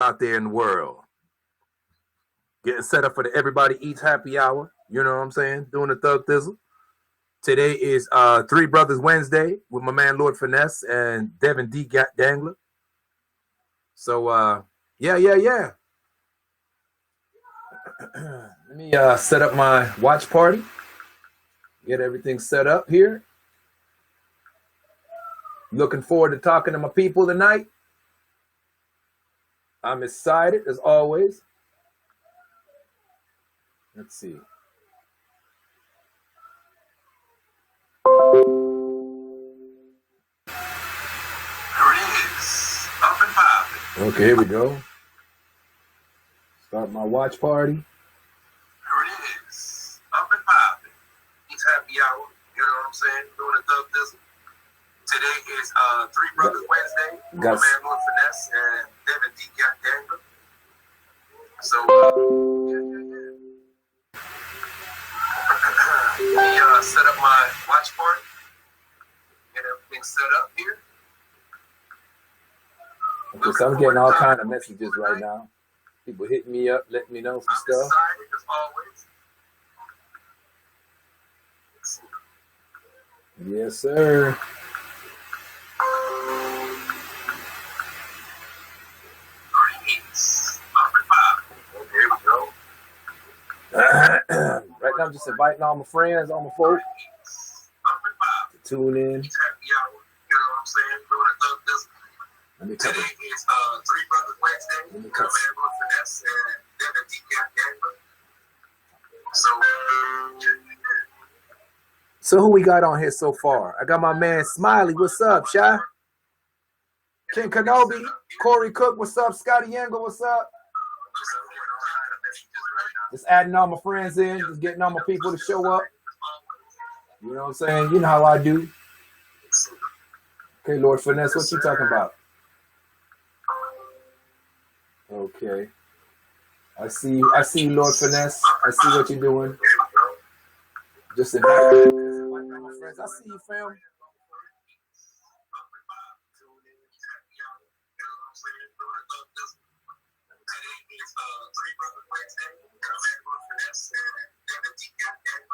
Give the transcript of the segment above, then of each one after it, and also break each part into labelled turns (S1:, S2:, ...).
S1: out there in the world. Getting set up for the Everybody Eats Happy Hour. You know what I'm saying? Doing the Thug Thizzle. Today is Three Brothers Wednesday with my man Lord Finesse and Devin D. Dangler. So, yeah. Let me set up my watch party. Get everything set up here. Looking forward to talking to my people tonight. I'm excited as always. Let's see.
S2: There it is. Up and popping.
S1: Okay, here we go. Start my watch party.
S2: There it is. Up and popping. It's happy hour. You know what I'm saying? Doing the Thug Thizzle. Today is Three Brothers Wednesday. My man Lord Finesse and Devin D. Dangler. So, let me set up my watch party. Get everything set up here.
S1: Okay, so I'm getting all kind of messages right now. People hitting me up, letting me know some stuff.
S2: Excited as always.
S1: Yes, sir.
S2: Here we go.
S1: Right now, I'm just inviting all my friends, all my folks to tune in.
S2: You know what I'm saying? Doing the Thug Thizzle.
S1: Let me
S2: Today
S1: cover.
S2: is Three Brothers Wednesday.
S1: Let me
S2: My
S1: cover.
S2: man Lord Finesse and Devin D. Dangler.
S1: So who we got on here so far? I got my man Smiley. What's up, Shy? King Kenobi, Corey Cook. What's up? Scotty Yangle. What's up? Just adding all my friends in, just getting all my people to show up. You know what I'm saying? You know how I do. Okay, Lord Finesse, what you talking about? Okay. I see you, Lord Finesse. I see what you're doing. Just invite my friends. I see you, fam.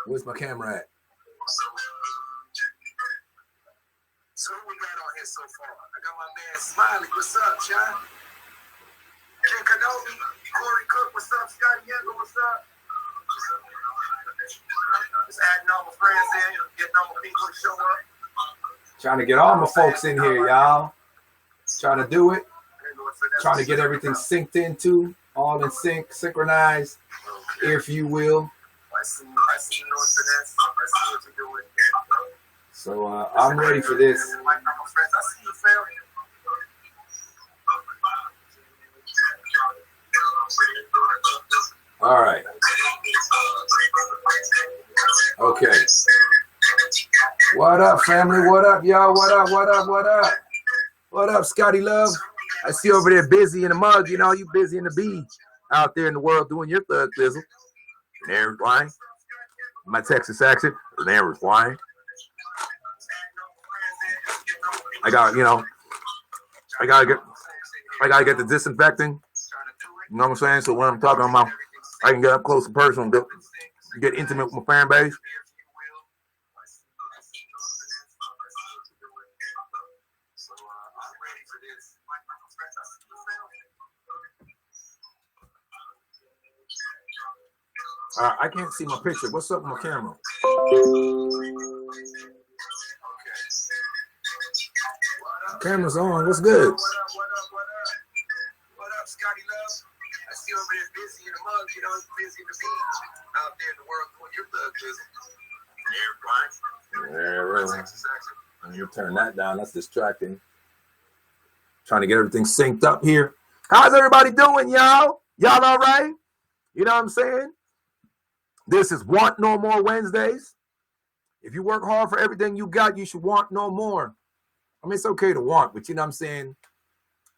S1: Where's my camera at?
S2: So who we got on here so far? I got my man Smiley. What's up, Shy? King Kenobi, Corey Cook. What's up, Scotty Yangle? What's up? Just adding all my friends in, getting all my people to show up.
S1: Trying to get all my folks in here, y'all. Trying to do it. Trying to get everything synced into, all in sync, synchronized, if you will.
S2: I see Lord Finesse. I see what you're doing.
S1: So I'm ready for this.
S2: I see you, fam.
S1: All right. Okay. What up, family? What up, y'all? What up, Scotty Love? I see you over there busy in the mug. You know, you busy in the beach out there in the world doing your Thug Thizzle. There's why. My Texas accent. There's why. I gotta get the disinfecting. You know what I'm saying? So when I'm talking about, I can get up close and personal, get intimate with my fan base. I can't see my picture. What's up with my camera? Camera's on. What's good?
S2: What up, Scotty Love? I see you over there busy in the mug, you know, busy in the beach, out there in the world doing your Thug Thizzle.
S1: Let me turn that down. That's distracting. Trying to get everything synced up here. How's everybody doing, y'all? Y'all all right? You know what I'm saying? This is Want No More Wednesdays. If you work hard for everything you got, you should want no more. I mean, it's okay to want, but you know what I'm saying?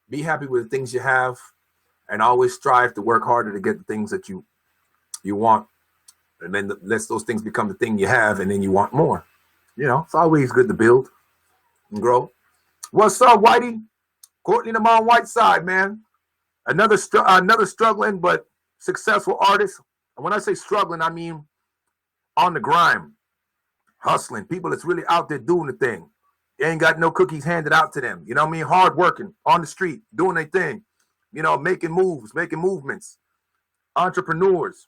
S1: Be happy with the things you have and always strive to work harder to get the things that you want. And then let those things become the thing you have, and then you want more. You know, it's always good to build and grow. What's up, Whitey? Courtney, I'm on White side, man. Another struggling but successful artist. And when I say struggling, I mean on the grind, hustling. People that's really out there doing the thing. They ain't got no cookies handed out to them. You know what I mean? Hard working, on the street, doing their thing. You know, making moves, making movements. Entrepreneurs.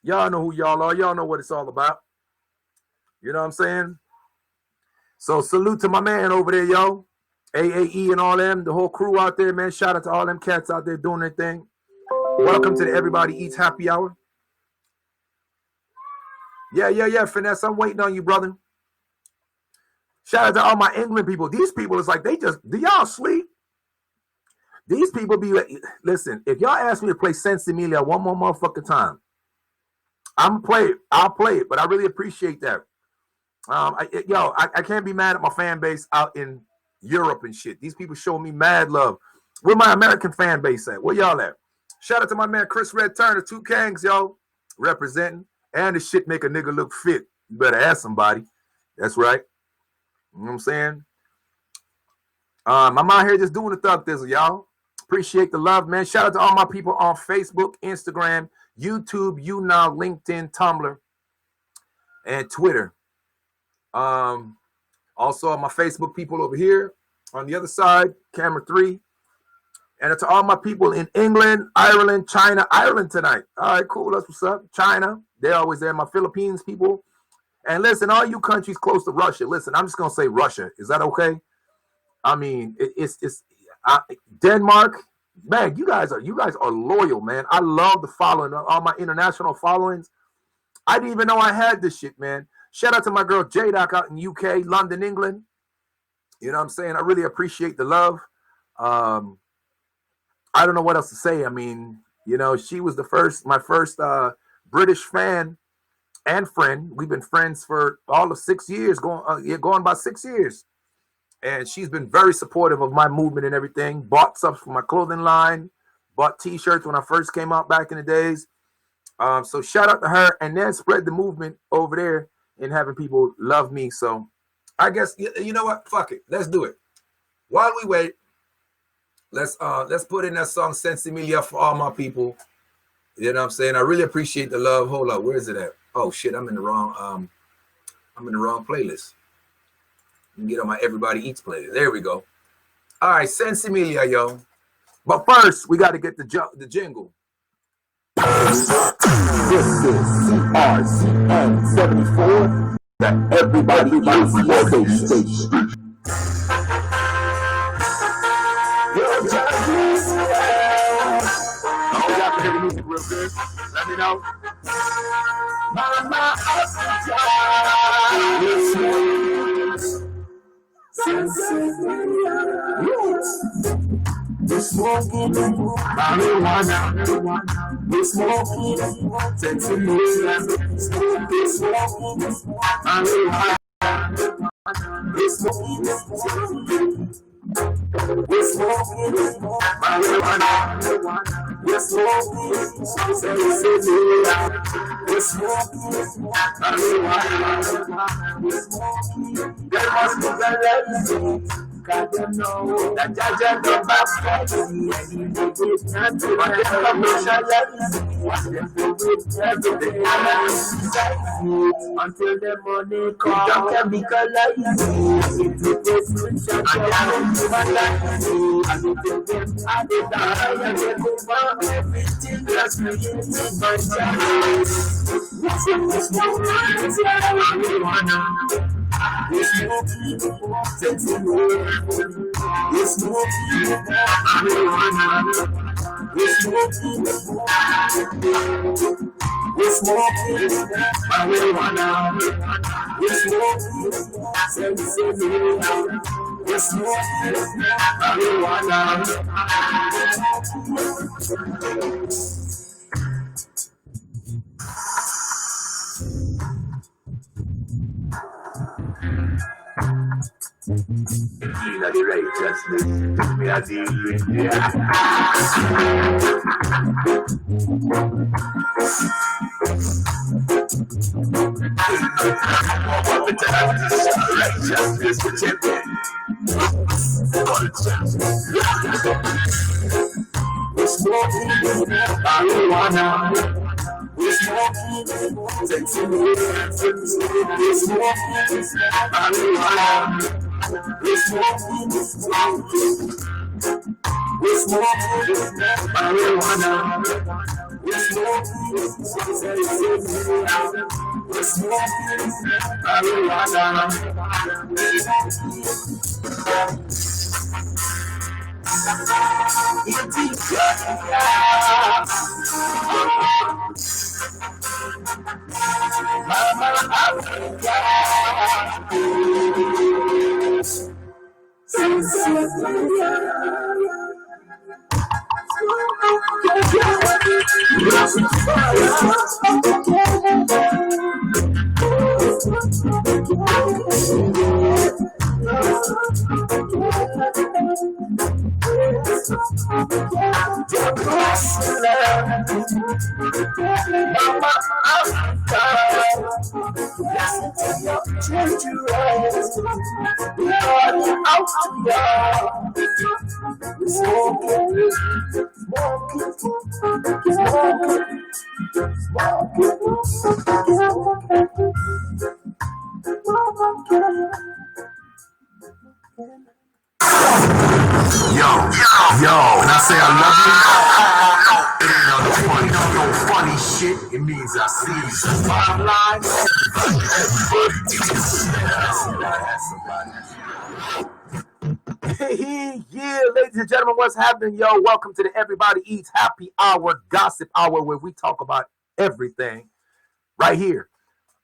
S1: Y'all know who y'all are. Y'all know what it's all about. You know what I'm saying? So salute to my man over there, yo. AAE and all them, the whole crew out there, man. Shout out to all them cats out there doing their thing. Welcome to the Everybody Eats Happy Hour. Yeah, Finesse. I'm waiting on you, brother. Shout out to all my England people. These people is like, do y'all sleep? These people be like, listen, if y'all ask me to play Sensimilia one more motherfucking time, I'm gonna play it. I'll play it, but I really appreciate that. I can't be mad at my fan base out in Europe and shit. These people show me mad love. Where my American fan base at? Where y'all at? Shout out to my man Chris Red Turner, 2 Kangs, yo, representing. And the shit make a nigga look fit. You better ask somebody. That's right. You know what I'm saying? I'm out here just doing the thug thizzle, y'all. Appreciate the love, man. Shout out to all my people on Facebook, Instagram, YouTube, YouNow, LinkedIn, Tumblr, and Twitter. Also, my Facebook people over here on the other side, camera 3. And to all my people in England, Ireland, China, Ireland tonight. All right, cool. That's what's up. China, they're always there. My Philippines people. And listen, all you countries close to Russia. Listen, I'm just gonna say Russia. Is that okay? I mean, it's Denmark. Man, you guys are loyal, man. I love the following, all my international followings. I didn't even know I had this shit, man. Shout out to my girl J-Doc out in UK, London, England. You know what I'm saying? I really appreciate the love. I don't know what else to say. I mean, you know, she was my first British fan and friend. We've been friends for all of 6 years, going by 6 years. And she's been very supportive of my movement and everything. Bought stuff for my clothing line. Bought T-shirts when I first came out back in the days. So shout out to her, and then spread the movement over there and having people love me. So I guess, you know what? Fuck it. Let's do it. While we wait, let's put in that song Sensimilia for all my people. You know what I'm saying? I really appreciate the love. Hold up, where is it at? Oh shit, I'm in the wrong playlist. Let me get on my Everybody Eats playlist. There we go. All right, Sensimilia, yo. But first, we got to get the jingle. This is CRCN 74, the Everybody Eats station. Real good. Let me know. We're smoking marijuana. We're smoking Sensimilia. We're smoking marijuana. We're smoking. We're smoking marijuana. We're smoking Sensimilia. We're smoking marijuana. We're smoking. There must be a remedy. God, you know that Jaja don't back me. Until the money comes, don't chemicalize me. It will be switch and I don't them. I did die and they move on everything that's me in my child. What's marijuana? We're smoking Sensimilia. We're smoking marijuana. We're smoking. We're smoking marijuana. We're smoking Sensimilia. We're smoking marijuana. You know the righteousness, me a deal with righteousness protected. smoking marijuana. We're smoking, take some weed. We're smoking marijuana. We're smoking, we're smoking marijuana. We're smoking Yo, and I say I love you. It ain't no funny shit. It means I see you. Bottom line, everybody. Yeah, ladies and gentlemen, what's happening, yo? Welcome to the Everybody Eats Happy Hour, Gossip Hour, where we talk about everything right here.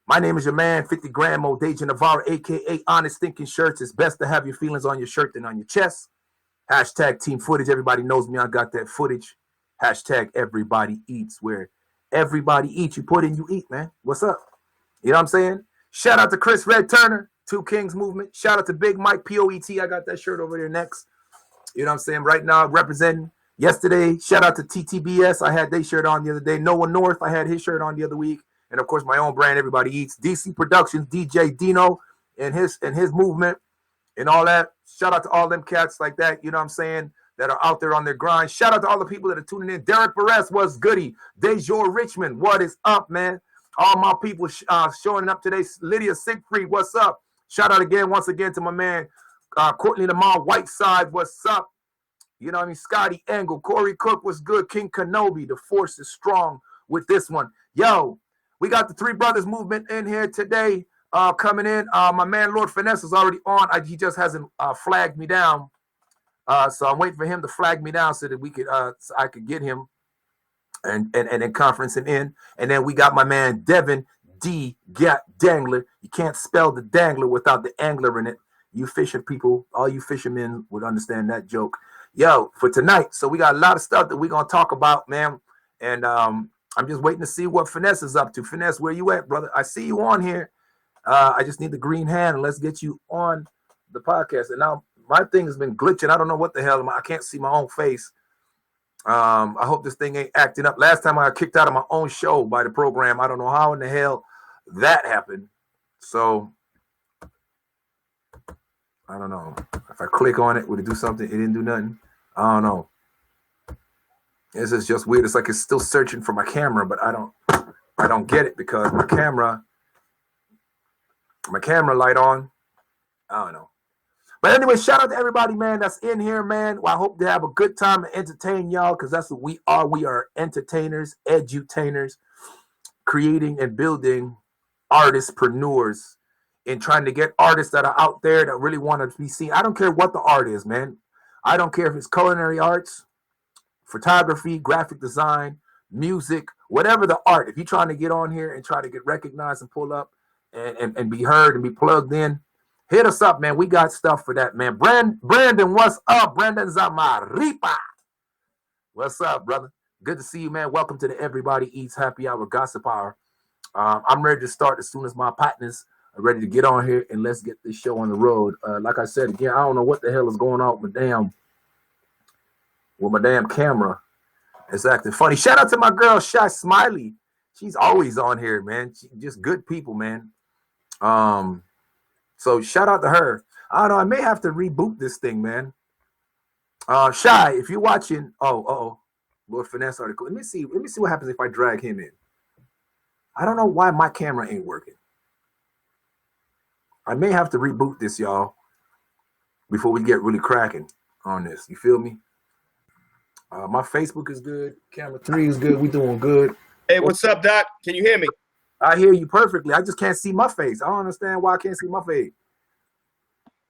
S1: My name is your man, 50 Grand Mo Deja Navarro, a.k.a. Honest Thinking Shirts. It's best to have your feelings on your shirt than on your chest. Hashtag team footage. Everybody knows me. I got that footage. Hashtag everybody eats. Where everybody eats. You put in, you eat, man. What's up? You know what I'm saying? Shout out to Chris Red Turner, Two Kings Movement. Shout out to Big Mike, POET. I got that shirt over there next. You know what I'm saying? Right now, representing. Yesterday, shout out to TTBS. I had their shirt on the other day. Noah North, I had his shirt on the other week. And, of course, my own brand, Everybody Eats. DC Productions, DJ Dino and his movement. And all that. Shout out to all them cats like that, you know what I'm saying, that are out there on their grind. Shout out to all the people that are tuning in. Derek Perez, what's goody? Dejor Richmond, what is up, man? All my people showing up today. Lydia Siegfried, what's up? Shout out again, once again, to my man, Courtney Lamar Whiteside, what's up? You know what I mean? Scotty Engel, Corey Cook, what's good? King Kenobi, the force is strong with this one. Yo, we got the Three Brothers movement in here today. Coming in, my man Lord Finesse is already on. He just hasn't flagged me down, so I'm waiting for him to flag me down so that we could, so I could get him and then conference him in. And then we got my man Devin D. Dangler. You can't spell the Dangler without the angler in it. You fishing people, all you fishermen would understand that joke. Yo, for tonight, so we got a lot of stuff that we're gonna talk about, man. And I'm just waiting to see what Finesse is up to. Finesse, where you at, brother? I see you on here. I just need the green hand, and let's get you on the podcast. And now my thing has been glitching. I don't know what the hell. I can't see my own face. I hope this thing ain't acting up. Last time I got kicked out of my own show by the program. I don't know how in the hell that happened. So I don't know. If I click on it, would it do something? It didn't do nothing. I don't know. This is just weird. It's like it's still searching for my camera, but I don't get it because my camera light on. I don't know. But anyway, shout out to everybody, man, that's in here, man. Well, I hope they have a good time and entertain y'all, because that's what we are. We are entertainers, edutainers, creating and building artistpreneurs and trying to get artists that are out there that really want to be seen. I don't care what the art is, man. I don't care if it's culinary arts, photography, graphic design, music, whatever the art. If you're trying to get on here and try to get recognized and pull up and be heard and be plugged in, hit us up, man. We got stuff for that, man. Brandon, what's up? Brandon Zamaripa. What's up, brother? Good to see you, man. Welcome to the Everybody Eats Happy Hour Gossip Hour. I'm ready to start as soon as my partners are ready to get on here, and let's get this show on the road. Like I said, again, I don't know what the hell is going on with my damn camera. It's acting funny. Shout out to my girl, Shy Smiley. She's always on here, man. She just good people, man. So shout out to her. I don't know. I may have to reboot this thing, man. Shy, if you're watching, Lord Finesse article. Let me see what happens if I drag him in. I don't know why my camera ain't working. I may have to reboot this, y'all, before we get really cracking on this. You feel me? My Facebook is good. Camera 3 is good. We doing good.
S3: Hey, what's up, Doc? Can you hear me?
S1: I hear you perfectly. I just can't see my face. I don't understand why I can't see my face.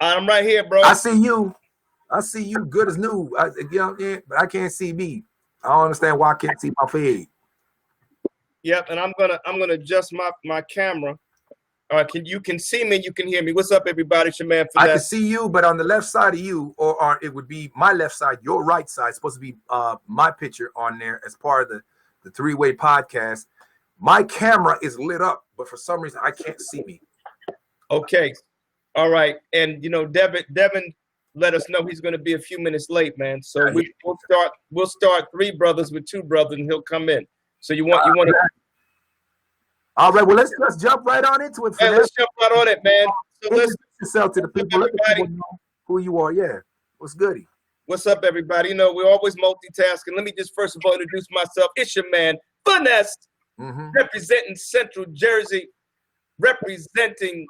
S3: I'm right here, bro.
S1: I see you. I see you good as new. But I can't see me. I don't understand why I can't see my face.
S3: Yep, and I'm gonna adjust my camera. All right, you can see me, you can hear me. What's up, everybody? It's your man Finesse.
S1: I can see you, but on the left side of you, or it would be my left side, your right side. It's supposed to be my picture on there as part of the three-way podcast. My camera is lit up, but for some reason I can't see me.
S3: Okay, all right, and Devin let us know he's going to be a few minutes late, man. So we'll start 3 brothers with 2 brothers, and he'll come in. So you want to.
S1: All right, well, let's jump right on into it.
S3: Hey, let's jump right on it, man. So let's
S1: yourself to the people. Let the people know who you are. Yeah, what's goody?
S3: What's up, everybody? We're always multitasking. Let me just first of all introduce myself. It's your man Finesse, representing Central Jersey, representing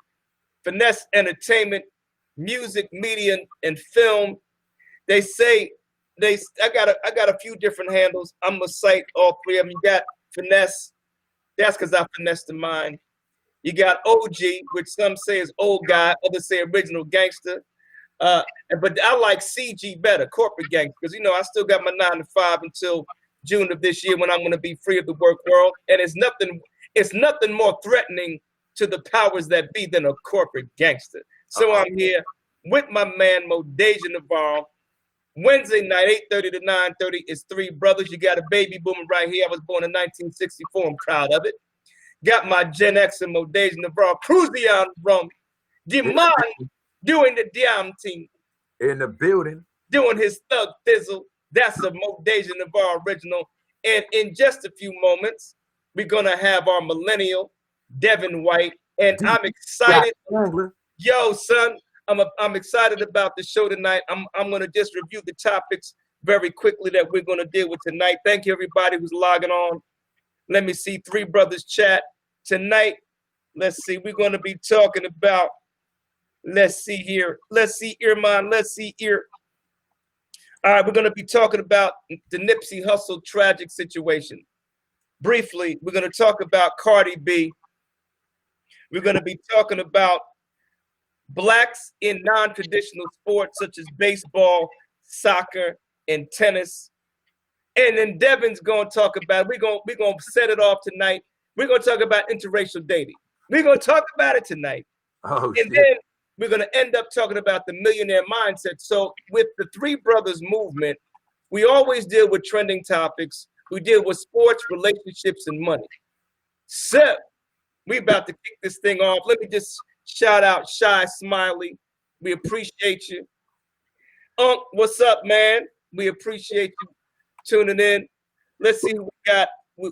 S3: Finesse Entertainment, music, media, and film. I got a few different handles. I'm gonna cite all 3 of them. You got Finesse. That's because I finessed the mind. You got OG, which some say is old guy, others say original gangster. But I like CG better, corporate gangster, because I still got my 9 to 5 until June of this year when I'm going to be free of the work world. And it's nothing more threatening to the powers that be than a corporate gangster. So I'm here with my man Modeja Navarro. Wednesday night, 8:30 to 9:30 is 3 brothers. You got a baby boomer right here. I was born in 1964. I'm proud of it. Got my Gen X and Modeja Navarro cruising on rum. Demand doing the damn thing.
S1: In the building.
S3: Doing his thug thizzle. That's a Modeja Navarro original. And in just a few moments, we're going to have our millennial, Devin White. And I'm excited. Yo, son. I'm excited about the show tonight. I'm going to just review the topics very quickly that we're going to deal with tonight. Thank you, everybody who's logging on. Let me see 3 brothers chat tonight. Let's see. We're going to be talking about, let's see here. Let's see, Earmon. Let's see, Ear. All right, we're going to be talking about the Nipsey Hussle tragic situation. Briefly, we're going to talk about Cardi B. We're going to be talking about Blacks in non-traditional sports such as baseball, soccer, and tennis. And then Devin's going to talk about, we're going to set it off tonight. We're going to talk about interracial dating. We're going to talk about it tonight. Then we're going to end up talking about the millionaire mindset. So with the 3 brothers movement, we always deal with trending topics. We deal with sports, relationships, and money. So we about to kick this thing off. Let me just shout out Shy Smiley. We appreciate you. What's up, man? We appreciate you tuning in. Let's see who we got.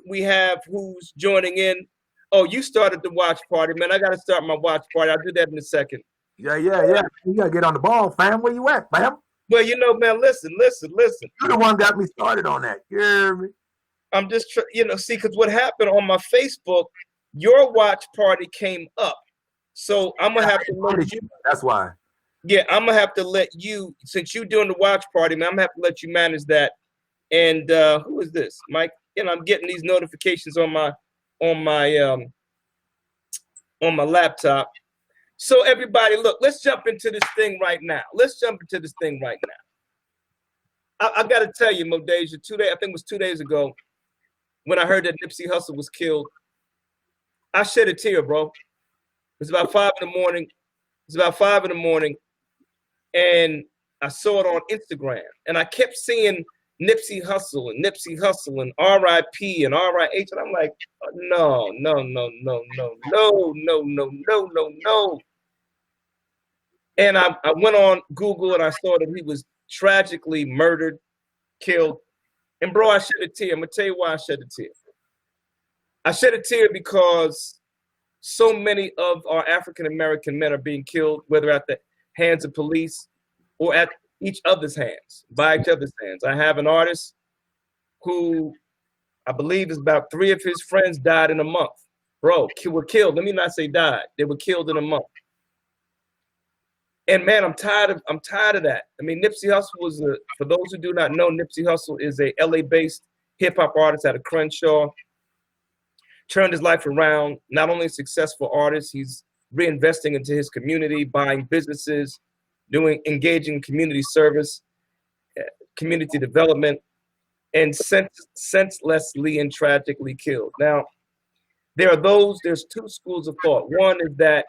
S3: We have who's joining in. Oh, you started the watch party, man. I got to start my watch party. I'll do that in a second.
S1: Yeah. You got to get on the ball, fam. Where you at, fam?
S3: Well, man, listen.
S1: You're the one got me started on that. You hear me?
S3: I'm just, see, because what happened on my Facebook, your watch party came up. So I'm going to have to let you.
S1: That's why.
S3: Yeah, I'm going to have to let you, since you're doing the watch party, man, I'm going to have to let you manage that. And who is this? Mike? I'm getting these notifications on my laptop. So everybody, look, let's jump into this thing right now. I got to tell you, Modeja, I think it was 2 days ago, when I heard that Nipsey Hussle was killed, I shed a tear, bro. It was about 5 in the morning. And I saw it on Instagram. And I kept seeing Nipsey Hussle and R.I.P. and R.I.H. And I'm like, no. And I went on Google and I saw that he was tragically murdered, killed. And bro, I shed a tear. I'm going to tell you why I shed a tear. I shed a tear because so many of our African-American men are being killed, whether at the hands of police or at each other's hands, by each other's hands. I have an artist who I believe is about 3 of his friends died in a month. Bro, were killed. Let me not say died. They were killed in a month. And man, I'm tired of that. I mean, Nipsey Hussle was for those who do not know, Nipsey Hussle is a LA-based hip-hop artist out of Crenshaw. Turned his life around. Not only a successful artist, he's reinvesting into his community, buying businesses, engaging community service, community development, and senselessly and tragically killed. Now, there's 2 schools of thought. One is that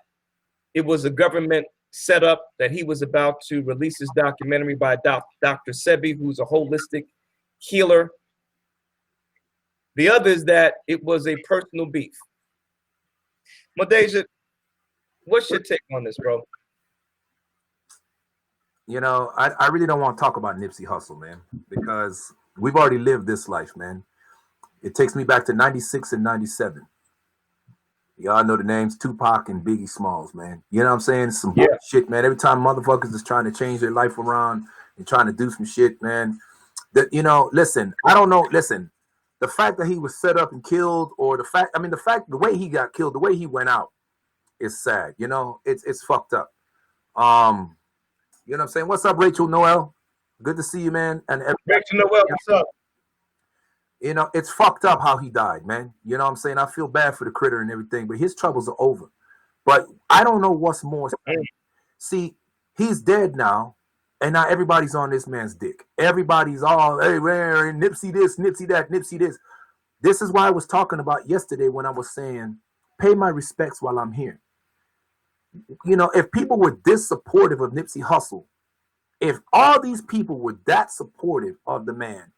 S3: it was a government setup, that he was about to release his documentary by Dr. Sebi, who's a holistic healer. The other is that it was a personal beef. Modeja, what's your take on this, bro?
S1: You know, I really don't want to talk about Nipsey Hussle, man, because we've already lived this life, man. It takes me back to 96 and 97. Y'all know the names Tupac and Biggie Smalls, man. You know what I'm saying? Some shit, man. Every time motherfuckers is trying to change their life around and trying to do some shit, man. Listen, I don't know. Listen, the fact that he was set up and killed, or the way he got killed, the way he went out is sad. You know, it's fucked up. You know what I'm saying? What's up, Rachel Noel? Good to see you, man. And
S3: Rachel Noel, what's up?
S1: You know, it's fucked up how he died, man. You know what I'm saying? I feel bad for the critter and everything, but his troubles are over. But I don't know what's more. See, he's dead now, and now everybody's on this man's dick. Everybody's all, hey, man, Nipsey this, Nipsey that, Nipsey this. This is why I was talking about yesterday when I was saying, pay my respects while I'm here. You know, if people were this supportive of Nipsey Hussle, if all these people were that supportive of the man,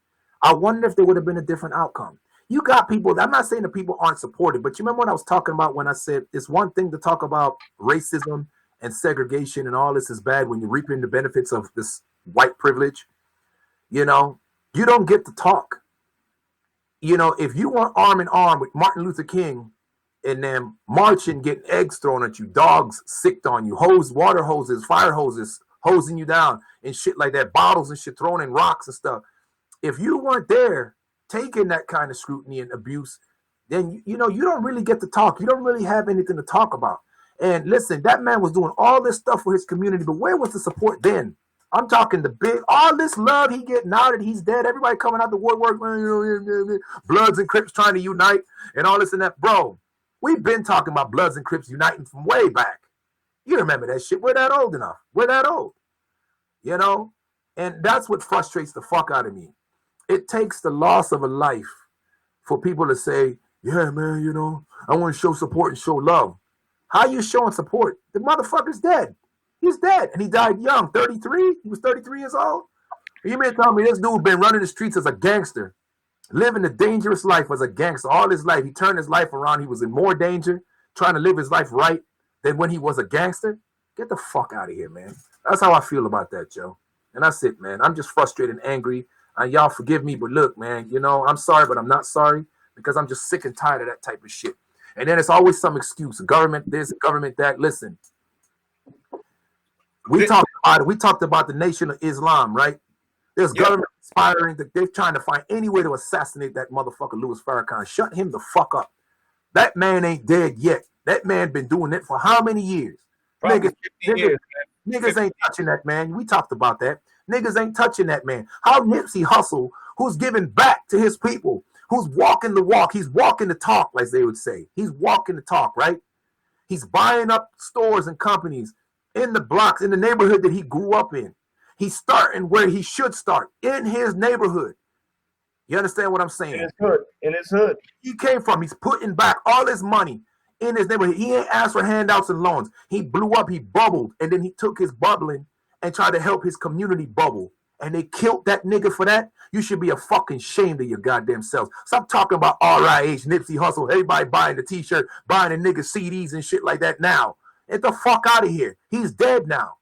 S1: I wonder if there would have been a different outcome. You got people, I'm not saying that people aren't supportive, but you remember what I was talking about when I said it's one thing to talk about racism and segregation and all this is bad when you're reaping the benefits of this white privilege. You know, you don't get to talk. You know, if you want arm in arm with Martin Luther King and then marching, getting eggs thrown at you, dogs sicked on you, water hoses, fire hoses hosing you down and shit like that, bottles and shit thrown in rocks and stuff. If you weren't there taking that kind of scrutiny and abuse, then, you know, you don't really get to talk. You don't really have anything to talk about. And listen, that man was doing all this stuff for his community, but where was the support then? I'm talking all this love he get now that he's dead. Everybody coming out the woodwork, Bloods and Crips trying to unite and all this and that. Bro, we've been talking about Bloods and Crips uniting from way back. You remember that shit. We're that old enough. We're that old. You know? And that's what frustrates the fuck out of me. It takes the loss of a life for people to say, yeah, man, you know, I want to show support and show love. How you showing support? The motherfucker's dead. He's dead. And he died young, 33. He was 33 years old. You may tell me this dude been running the streets as a gangster, living a dangerous life as a gangster all his life. He turned his life around. He was in more danger, trying to live his life right than when he was a gangster. Get the fuck out of here, man. That's how I feel about that, Joe. And that's it, man. I'm just frustrated and angry. Y'all forgive me, but look, man, you know, I'm sorry, but I'm not sorry because I'm just sick and tired of that type of shit. And then it's always some excuse. Government this, government that. Listen, we talked about it. We talked about the Nation of Islam, right? There's government inspiring that they're trying to find any way to assassinate that motherfucker Louis Farrakhan. Shut him the fuck up. That man ain't dead yet. That man been doing it for how many years? Niggas ain't touching that man. We talked about that. Niggas ain't touching that man. How Nipsey Hussle, who's giving back to his people, who's walking the walk, he's walking the talk, like they would say. He's walking the talk, right? He's buying up stores and companies in the blocks, in the neighborhood that he grew up in. He's starting where he should start, in his neighborhood. You understand what I'm saying?
S3: In his hood.
S1: He came from, he's putting back all his money in his neighborhood. He ain't asked for handouts and loans. He blew up, he bubbled, and then he took his bubbling and tried to help his community bubble. And they killed that nigga for that. You should be a fucking shame of your goddamn selves. Stop talking about RIH, Nipsey Hussle, everybody buying the t-shirt, buying the nigga CDs and shit like that now. Get the fuck out of here. He's dead now.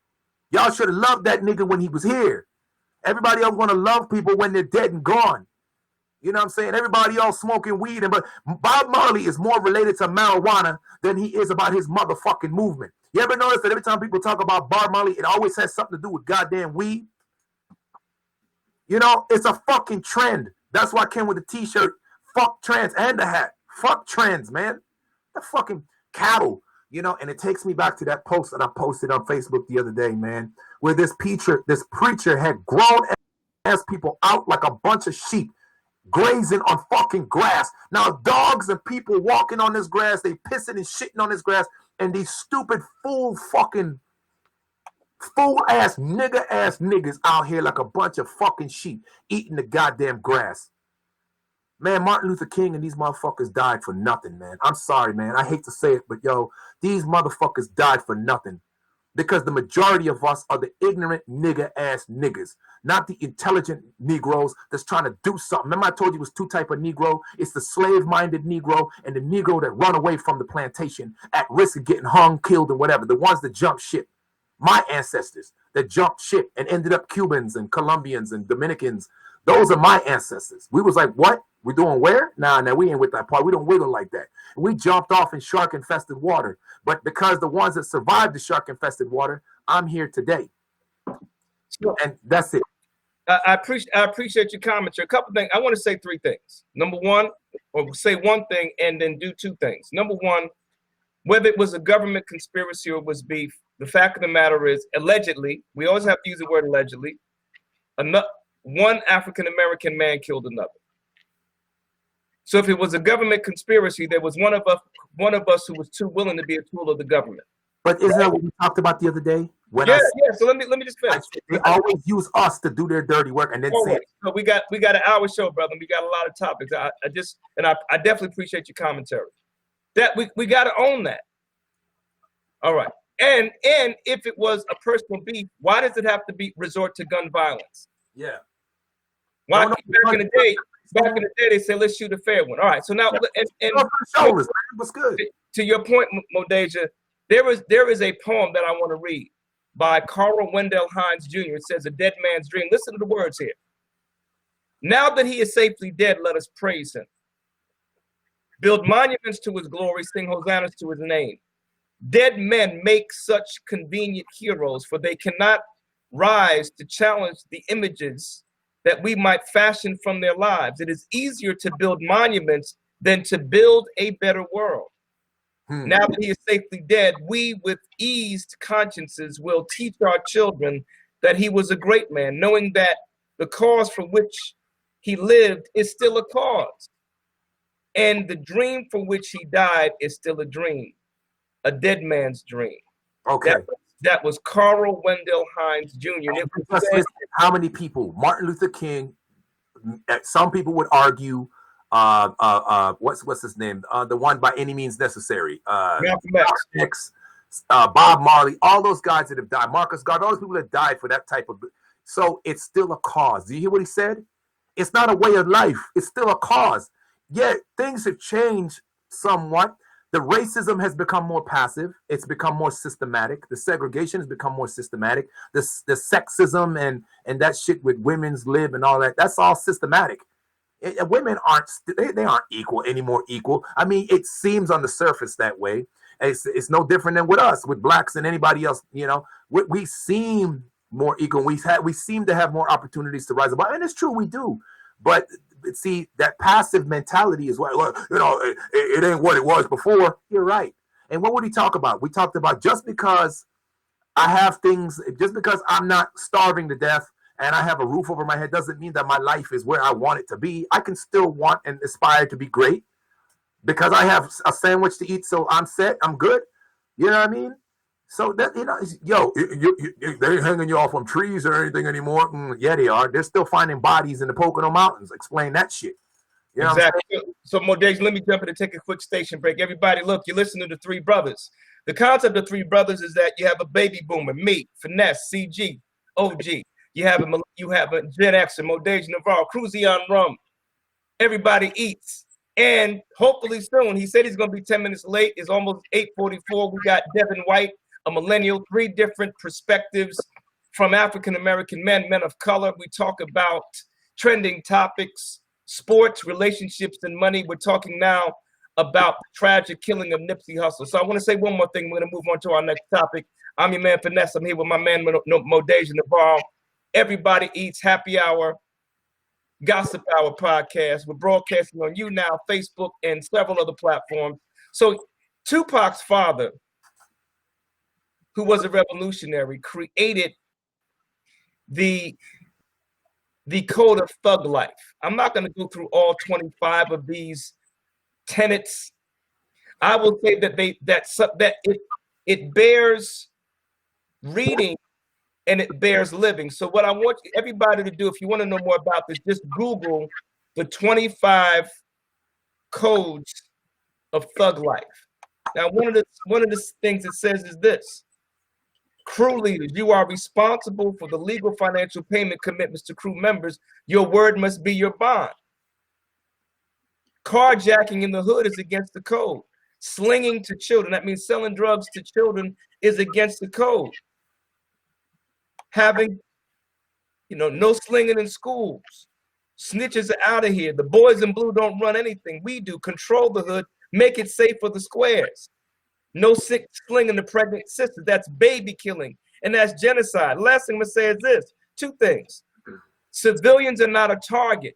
S1: Y'all should have loved that nigga when he was here. Everybody else want to love people when they're dead and gone. You know what I'm saying? Everybody else smoking weed. But Bob Marley is more related to marijuana than he is about his motherfucking movement. You ever notice that every time people talk about Bob Marley, it always has something to do with goddamn weed? You know, it's a fucking trend. That's why I came with the t-shirt. Fuck trans and the hat. Fuck trans, man. The fucking cattle, you know. And it takes me back to that post that I posted on Facebook the other day, man, where this preacher had grown ass people out like a bunch of sheep grazing on fucking grass. Now dogs and people walking on this grass, they pissing and shitting on this grass, and these stupid fool ass niggas out here like a bunch of fucking sheep eating the goddamn grass. Man, Martin Luther King and these motherfuckers died for nothing, man. I'm sorry, man. I hate to say it, but yo, these motherfuckers died for nothing. Because the majority of us are the ignorant nigga-ass niggas, not the intelligent Negroes that's trying to do something. Remember I told you it was two types of Negro? It's the slave-minded Negro and the Negro that run away from the plantation at risk of getting hung, killed, and whatever. The ones that jump ship. My ancestors that jumped ship and ended up Cubans and Colombians and Dominicans. Those are my ancestors. We was like, what? We doing where? Nah, we ain't with that part. We don't wiggle like that. We jumped off in shark-infested water. But because the ones that survived the shark-infested water, I'm here today. And that's it.
S3: I appreciate your comments. A couple things. I want to say three things. Number one, or say one thing and then do two things. Number one, whether it was a government conspiracy or was beef, the fact of the matter is, allegedly, we always have to use the word allegedly, one African-American man killed another. So if it was a government conspiracy, there was one of us who was too willing to be a tool of the government.
S1: But isn't that what we talked about the other day?
S3: Yeah. So let me just finish.
S1: They always use us to do their dirty work and then say it.
S3: So we got an hour show, brother. We got a lot of topics. I definitely appreciate your commentary. That we got to own that. All right. And if it was a personal beef, why does it have to be resort to gun violence?
S1: Yeah.
S3: Back in the day, they said, let's shoot a fair one. All right. So now,
S1: what's good?
S3: To your point, Modeja, there is a poem that I want to read by Carl Wendell Hines Jr. It says, "A dead man's dream." Listen to the words here. "Now that he is safely dead, let us praise him. Build monuments to his glory, sing hosannas to his name. Dead men make such convenient heroes, for they cannot rise to challenge the images that we might fashion from their lives. It is easier to build monuments than to build a better world. Now that he is safely dead, we with eased consciences will teach our children that he was a great man, knowing that the cause for which he lived is still a cause. And the dream for which he died is still a dream, a dead man's dream."
S1: Okay.
S3: That was Carl Wendell Hines Jr.
S1: How many people? Martin Luther King. Some people would argue. What's his name? The one By Any Means Necessary.
S3: Malcolm
S1: X. Bob Marley. All those guys that have died. Marcus Garvey. All those people that died for that type of. So it's still a cause. Do you hear what he said? It's not a way of life. It's still a cause. Yet things have changed somewhat. The racism has become more passive. It's become more systematic. The segregation has become more systematic. The sexism and that shit with women's lib and all that, that's all systematic. Women aren't equal anymore. I mean, it seems on the surface that way. It's no different than with us, with blacks and anybody else. You know, we seem more equal. We seem to have more opportunities to rise above, and it's true, we do. But see, that passive mentality is what, you know, it ain't what it was before. You're right. And what would he talk about? We talked about just because I have things, just because I'm not starving to death and I have a roof over my head doesn't mean that my life is where I want it to be. I can still want and aspire to be great because I have a sandwich to eat, so I'm set, I'm good. You know what I mean? So that, you know, they ain't hanging you off from trees or anything anymore. Yeah, they are. They're still finding bodies in the Pocono Mountains. Explain that shit. You know
S3: exactly. So, Modeja, let me jump in and take a quick station break. Everybody, look, you listen to the Three Brothers. The concept of Three Brothers is that you have a baby boomer, me, Finesse, CG, OG. You have a Gen X, and Modeja Navarro, Cruzion Rum. Everybody eats. And hopefully soon, he said he's going to be 10 minutes late. It's almost 8:44. We got Devin White, a millennial, 3 different perspectives from African-American men of color. We talk about trending topics, sports, relationships, and money. We're talking now about the tragic killing of Nipsey Hussle. So I want to say one more thing. We're going to move on to our next topic. I'm your man, Finesse. I'm here with my man, Modeja Navarro. Everybody eats happy hour. Gossip Hour podcast. We're broadcasting on YouNow, Facebook, and several other platforms. So Tupac's father, who was a revolutionary, created the code of thug life. I'm not going to go through all 25 of these tenets. I will say that it bears reading and it bears living. So what I want everybody to do, if you want to know more about this, just Google the 25 codes of thug life. Now, one of the things it says is this: crew leaders, you are responsible for the legal financial payment commitments to crew members. Your word must be your bond. Carjacking in the hood is against the code. Slinging to children, that means selling drugs to children, is against the code. Having, no slinging in schools. Snitches are out of here. The boys in blue don't run anything. We do. Control the hood. Make it safe for the squares. No sick slinging the pregnant sister. That's baby killing. And that's genocide. Last thing I'm going to say is this. 2 things. Civilians are not a target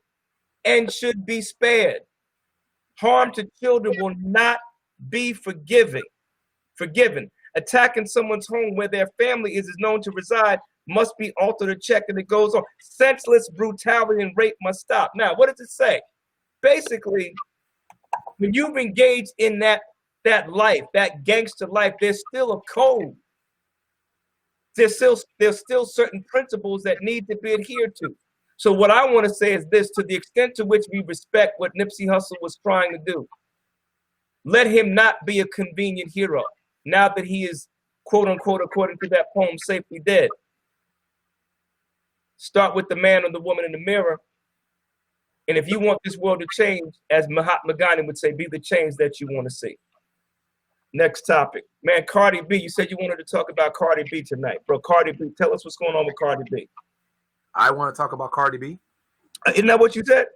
S3: and should be spared. Harm to children will not be forgiven. Attacking someone's home where their family is known to reside must be altered or checked, and it goes on. Senseless brutality and rape must stop. Now, what does it say? Basically, when you've engaged in that life, that gangster life, there's still a code. There's still certain principles that need to be adhered to. So what I want to say is this: to the extent to which we respect what Nipsey Hussle was trying to do, let him not be a convenient hero now that he is, quote unquote, according to that poem, safely dead. Start with the man or the woman in the mirror. And if you want this world to change, as Mahatma Gandhi would say, be the change that you want to see. Next topic. Man, Cardi B, you said you wanted to talk about Cardi B tonight. Bro, Cardi B, tell us what's going on with Cardi B.
S1: I want to talk about Cardi B.
S3: Isn't that what you said?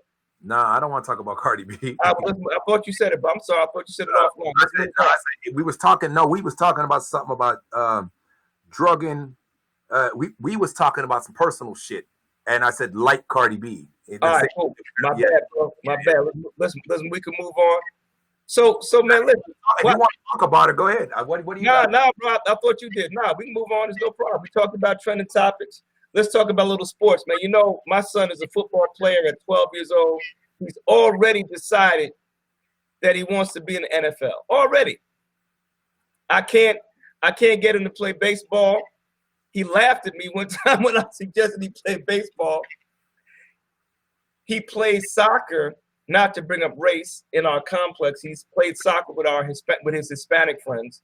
S1: Nah, I don't want to talk about Cardi B.
S3: I thought you said it, but I'm sorry. I thought you said it offline.
S1: We was talking about something about drugging. We was talking about some personal shit, and I said like Cardi B.
S3: All right, cool. My bad, bro. My bad. Listen. We can move on. So man, listen.
S1: If you want to talk about it, go ahead. What do you?
S3: Nah, bro. I thought you did. Nah, we can move on. There's no problem. We talked about trending topics. Let's talk about a little sports, man. My son is a football player at 12 years old. He's already decided that he wants to be in the NFL. Already. I can't get him to play baseball. He laughed at me one time when I suggested he play baseball. He plays soccer, not to bring up race, in our complex. He's played soccer with his Hispanic friends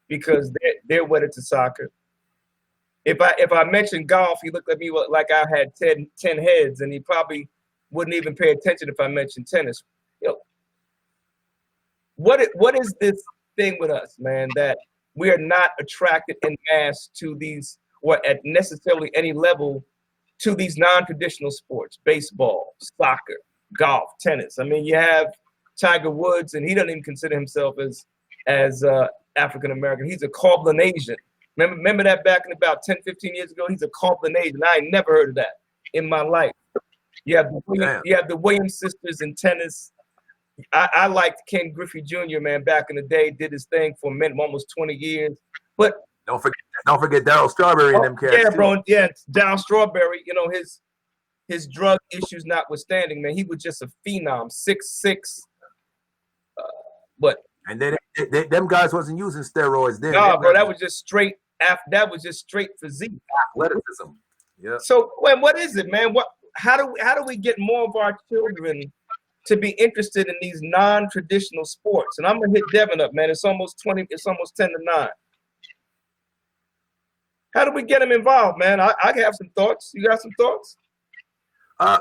S3: because they're wedded to soccer. If I mentioned golf, he looked at me like I had 10 heads, and he probably wouldn't even pay attention if I mentioned tennis. What is this thing with us, man, that we are not attracted en masse to these, or at necessarily any level, to these non-traditional sports: baseball, soccer, golf, tennis. I mean, you have Tiger Woods, and he doesn't even consider himself as African American. He's a Cablinasian. Remember that back in about 10, 15 years ago? He's a Cablinasian. I ain't never heard of that in my life. You have the Williams sisters in tennis. I liked Ken Griffey Jr., man, back in the day. Did his thing for almost 20 years. But
S1: don't forget Darryl Strawberry and them cats.
S3: Yeah, bro. Yeah, Darryl Strawberry. His drug issues notwithstanding, man, he was just a phenom. 6'6".
S1: And then them guys wasn't using steroids then.
S3: No, bro, that was just straight. That was just straight physique.
S1: Athleticism. Yeah.
S3: So, what is it, man? How do we get more of our children to be interested in these non-traditional sports? And I'm gonna hit Devin up, man. It's almost 10 to 9. How do we get them involved, man? I have some thoughts. You got some thoughts?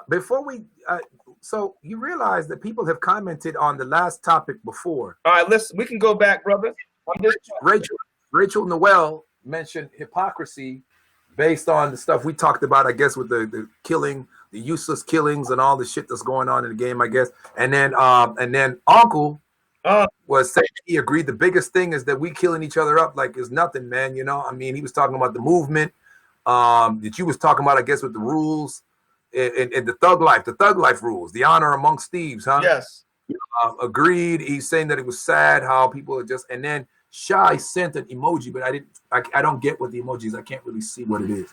S1: Before we, so you realize that people have commented on the last topic before.
S3: All right, we can go back, brother.
S1: Rachel Noel mentioned hypocrisy based on the stuff we talked about, I guess, with the killing, the useless killings and all the shit that's going on in the game, I guess. And then Uncle was saying he agreed the biggest thing is that we killing each other up like it's nothing, man. I mean, he was talking about the movement that you was talking about, I guess, with the rules. in the thug life rules, the honor amongst thieves, huh?
S3: Yes.
S1: Agreed. He's saying that it was sad how people are just, and then Shy sent an emoji, but I don't get what the emoji is. I can't really see what it is.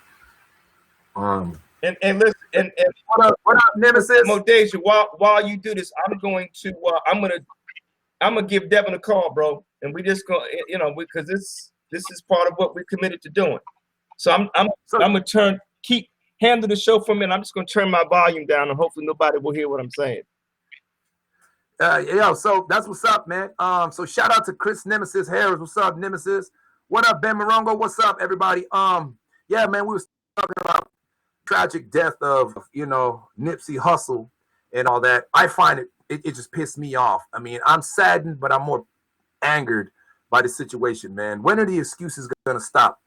S3: And listen, and
S1: what up, Nemesis?
S3: Modeja, while you do this, I'm gonna give Devin a call, bro, and we just go, because this is part of what we're committed to doing. So I'm gonna handle the show for me, and I'm just gonna turn my volume down, and hopefully nobody will hear what I'm saying.
S1: So that's what's up, man. So shout out to Chris Nemesis Harris. What's up, Nemesis? What up, Ben Morongo? What's up, everybody? Yeah, man, we was talking about tragic death of Nipsey Hussle and all that. I find it just pissed me off. I mean, I'm saddened, but I'm more angered by the situation, man. When are the excuses gonna stop?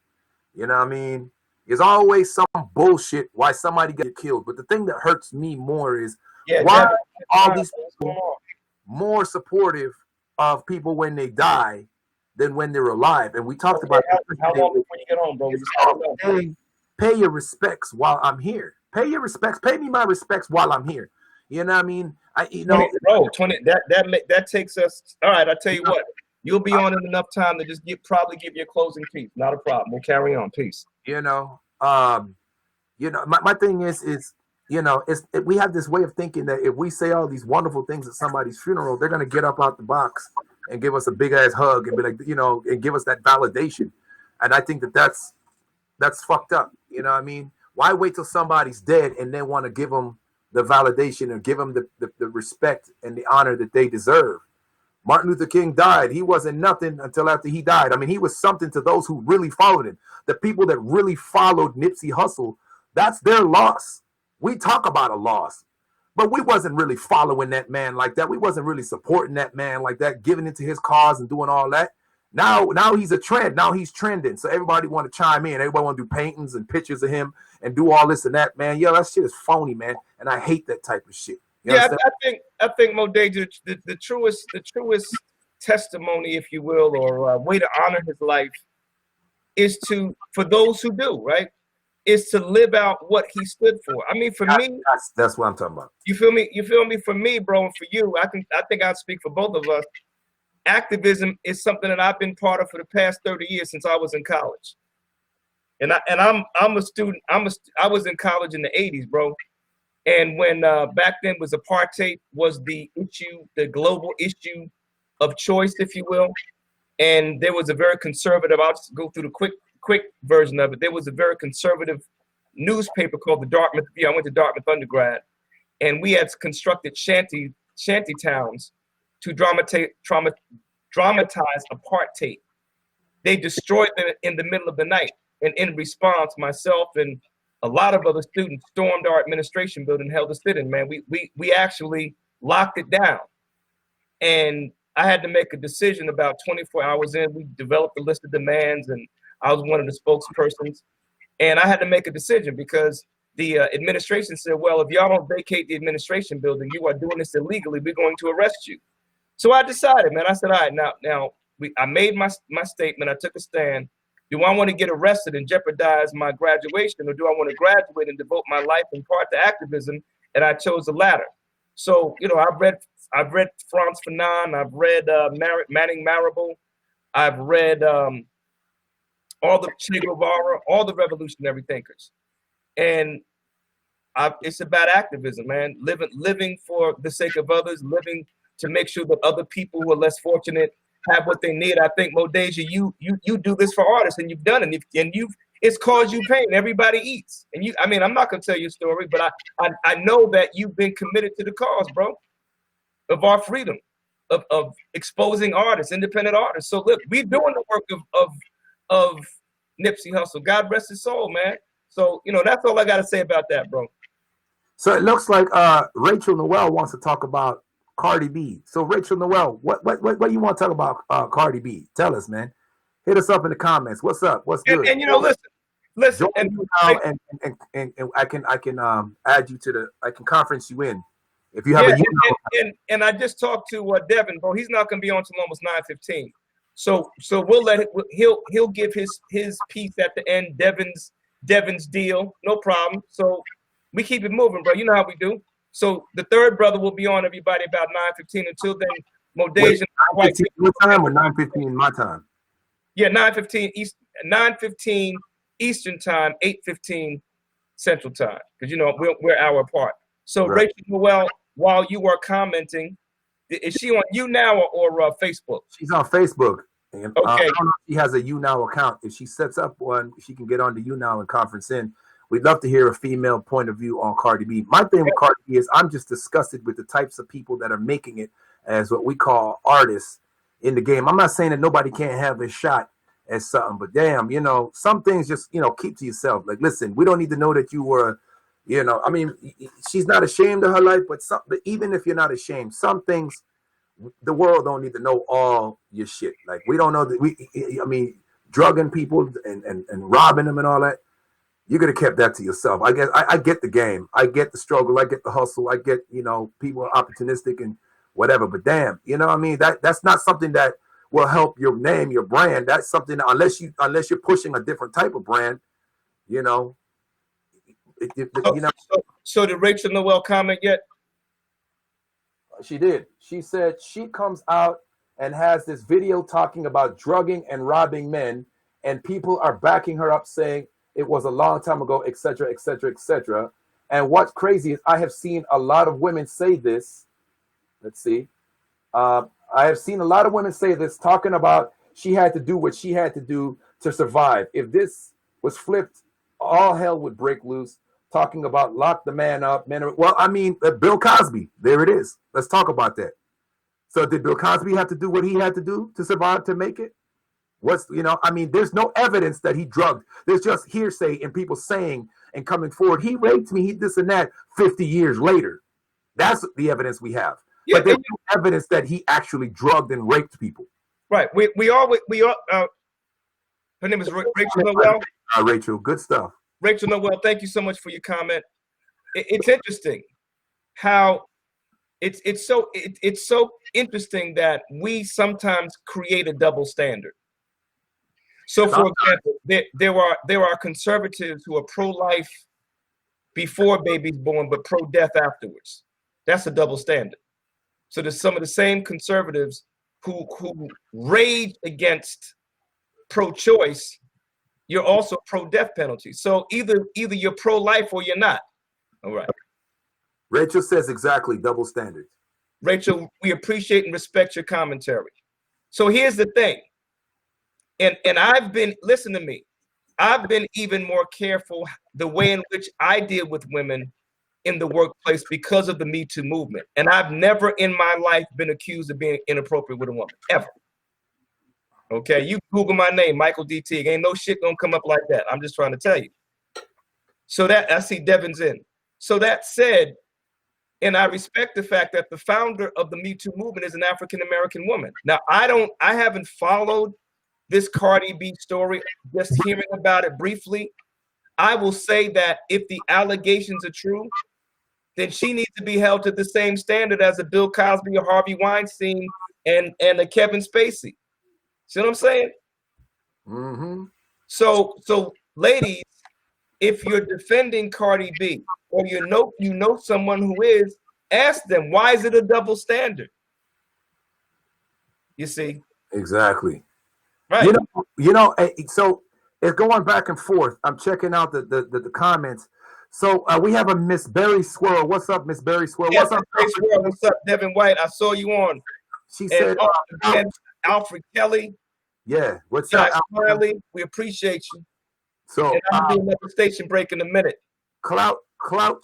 S1: You know what I mean? There's always some bullshit why somebody gets killed. But the thing that hurts me more is why are all these people more supportive of people when they die than when they're alive? And we talked about
S3: how long before you get on, bro?
S1: Pay your respects while I'm here. Pay your respects. Pay me my respects while I'm here. You know what I mean?
S3: That takes us. All right, I tell you what. You'll be on in enough time to just probably give you a closing piece. Not a problem. We'll carry on. Peace.
S1: My thing is we have this way of thinking that if we say all these wonderful things at somebody's funeral, they're gonna get up out the box and give us a big ass hug and be like, and give us that validation. And I think that's fucked up. You know what I mean? Why wait till somebody's dead and then want to give them the validation and give them the respect and the honor that they deserve? Martin Luther King died. He wasn't nothing until after he died. I mean, he was something to those who really followed him. The people that really followed Nipsey Hussle, that's their loss. We talk about a loss, but we wasn't really following that man like that. We wasn't really supporting that man like that, giving into his cause and doing all that. Now he's a trend. Now he's trending. So everybody want to chime in. Everybody want to do paintings and pictures of him and do all this and that, man. Yo, that shit is phony, man. And I hate that type of shit.
S3: I think Modeja, the truest testimony, if you will, or way to honor his life is for those who do, right, is to live out what he stood for. I mean, for me,
S1: that's what I'm talking about.
S3: You feel me? For me, bro, and for you, I think I speak for both of us. Activism is something that I've been part of for the past 30 years since I was in college. And I'm a student. I was in college in the 80s, bro. And when back then was apartheid was the issue, the global issue of choice, if you will. And there was a very conservative, I'll just go through the quick version of it. There was a very conservative newspaper called the Dartmouth Review. I went to Dartmouth undergrad, and we had constructed shanty towns to dramatize apartheid. They destroyed them in the middle of the night. And in response, myself and a lot of other students stormed our administration building, held a sit-in, man. We actually locked it down. And I had to make a decision about 24 hours in. We developed a list of demands, and I was one of the spokespersons. And I had to make a decision because the administration said, well, if y'all don't vacate the administration building, you are doing this illegally. We're going to arrest you. So I decided, man, I said, all right, now I made my statement. I took a stand. Do I want to get arrested and jeopardize my graduation, or do I want to graduate and devote my life in part to activism? And I chose the latter. So, I've read Frantz Fanon. I've read Manning Marable. I've read all the Che Guevara, all the revolutionary thinkers. And it's about activism, man. Living for the sake of others, living to make sure that other people who are less fortunate have what they need. I think, Modeja, you do this for artists, and you've done it, and it's caused you pain. Everybody eats, and I'm not gonna tell you a story, but I know that you've been committed to the cause, bro, of our freedom, of exposing artists, independent artists. So look, we're doing the work of Nipsey Hussle. God rest his soul, man. So that's all I gotta say about that, bro.
S1: So it looks like Rachel Noel wants to talk about Cardi B. So Rachel Noel, what do you want to talk about Cardi B? Tell us, man. Hit us up in the comments. What's up? What's good?
S3: And listen. And
S1: I can add you to I can conference you in if you have a YouNow.
S3: And I just talked to Devin, bro. He's not gonna be on until almost 9:15. So we'll let he'll give his piece at the end. Devin's deal, no problem. So we keep it moving, bro. You know how we do. So the third brother will be on everybody about 9:15. Until then, Modasia.
S1: 9:15 your time or 9:15 my time?
S3: Yeah, 9:15 Eastern time, 8:15 Central time, because you know we're hour apart. So
S1: Right.
S3: Rachel Noel, while you are commenting, is she on YouNow or Facebook?
S1: She's on Facebook. And,
S3: Okay.
S1: I don't know if she has a YouNow account. If she sets up one, she can get on to YouNow and conference in. We'd love to hear a female point of view on Cardi B. My thing with Cardi B is I'm just disgusted with the types of people that are making it as what we call artists in the game. I'm not saying that nobody can't have a shot at something, but damn, you know, some things just, you know, keep to yourself. Like, listen, we don't need to know that you were, you know, I mean, she's not ashamed of her life, but even if you're not ashamed, some things the world don't need to know all your shit. Like, we don't know that I mean, drugging people and robbing them and all that. You could have kept that to yourself. I guess I get the game. I get the struggle. I get the hustle. I get, you know, people are opportunistic and whatever. But damn, you know what I mean? That's not something that will help your name, your brand. That's something that unless you're pushing a different type of brand, you know.
S3: So did Rachel Noel comment yet?
S1: She did. She said she comes out and has this video talking about drugging and robbing men, and people are backing her up saying it was a long time ago, etc., etc., etc. And what's crazy is I have seen a lot of women say this. Let's see. I have seen a lot of women say this, talking about she had to do what she had to do to survive. If this was flipped, all hell would break loose. Talking about lock the man up. Well, I mean, Bill Cosby. There it is. Let's talk about that. So did Bill Cosby have to do what he had to do to survive, to make it? I mean, there's no evidence that he drugged. There's just hearsay and people saying and coming forward, he raped me, he this and that 50 years later. That's the evidence we have. Yeah, but there's no evidence that he actually drugged and raped people.
S3: Right. We all her name is Rachel Noel.
S1: Rachel, good stuff.
S3: Rachel Noel, thank you so much for your comment. It's interesting how it's so interesting that we sometimes create a double standard. So, for example, there are conservatives who are pro-life before baby's born, but pro-death afterwards. That's a double standard. So there's some of the same conservatives who rage against pro-choice. You're also pro-death penalty. So either you're pro-life or you're not. All right.
S1: Rachel says exactly, double standards.
S3: Rachel, we appreciate and respect your commentary. So here's the thing. And listen to me, I've been even more careful the way in which I deal with women in the workplace because of the Me Too movement. And I've never in my life been accused of being inappropriate with a woman, ever. Okay, you Google my name, Michael D. Teague. Ain't no shit gonna come up like that. I'm just trying to tell you. So that, I see Devin's in. So that said, and I respect the fact that the founder of the Me Too movement is an African-American woman. Now, I haven't followed this Cardi B story, just hearing about it briefly. I will say that if the allegations are true, then she needs to be held to the same standard as a Bill Cosby or Harvey Weinstein and a Kevin Spacey. See what I'm saying?
S1: Mm-hmm.
S3: So ladies, if you're defending Cardi B or you know someone who is, ask them, why is it a double standard? You see?
S1: Exactly.
S3: Right.
S1: So it's going back and forth. I'm checking out the comments. So we have a Miss Berry Swirl. What's up, Miss Berry Swirl?
S3: Yes,
S1: What's up,
S3: Swirl? What's up, Devin White? I saw you on.
S1: She said,
S3: Alfred Kelly.
S1: Yeah. What's up,
S3: Smiley? We appreciate you.
S1: So
S3: I'm doing another station break in a minute.
S1: Clout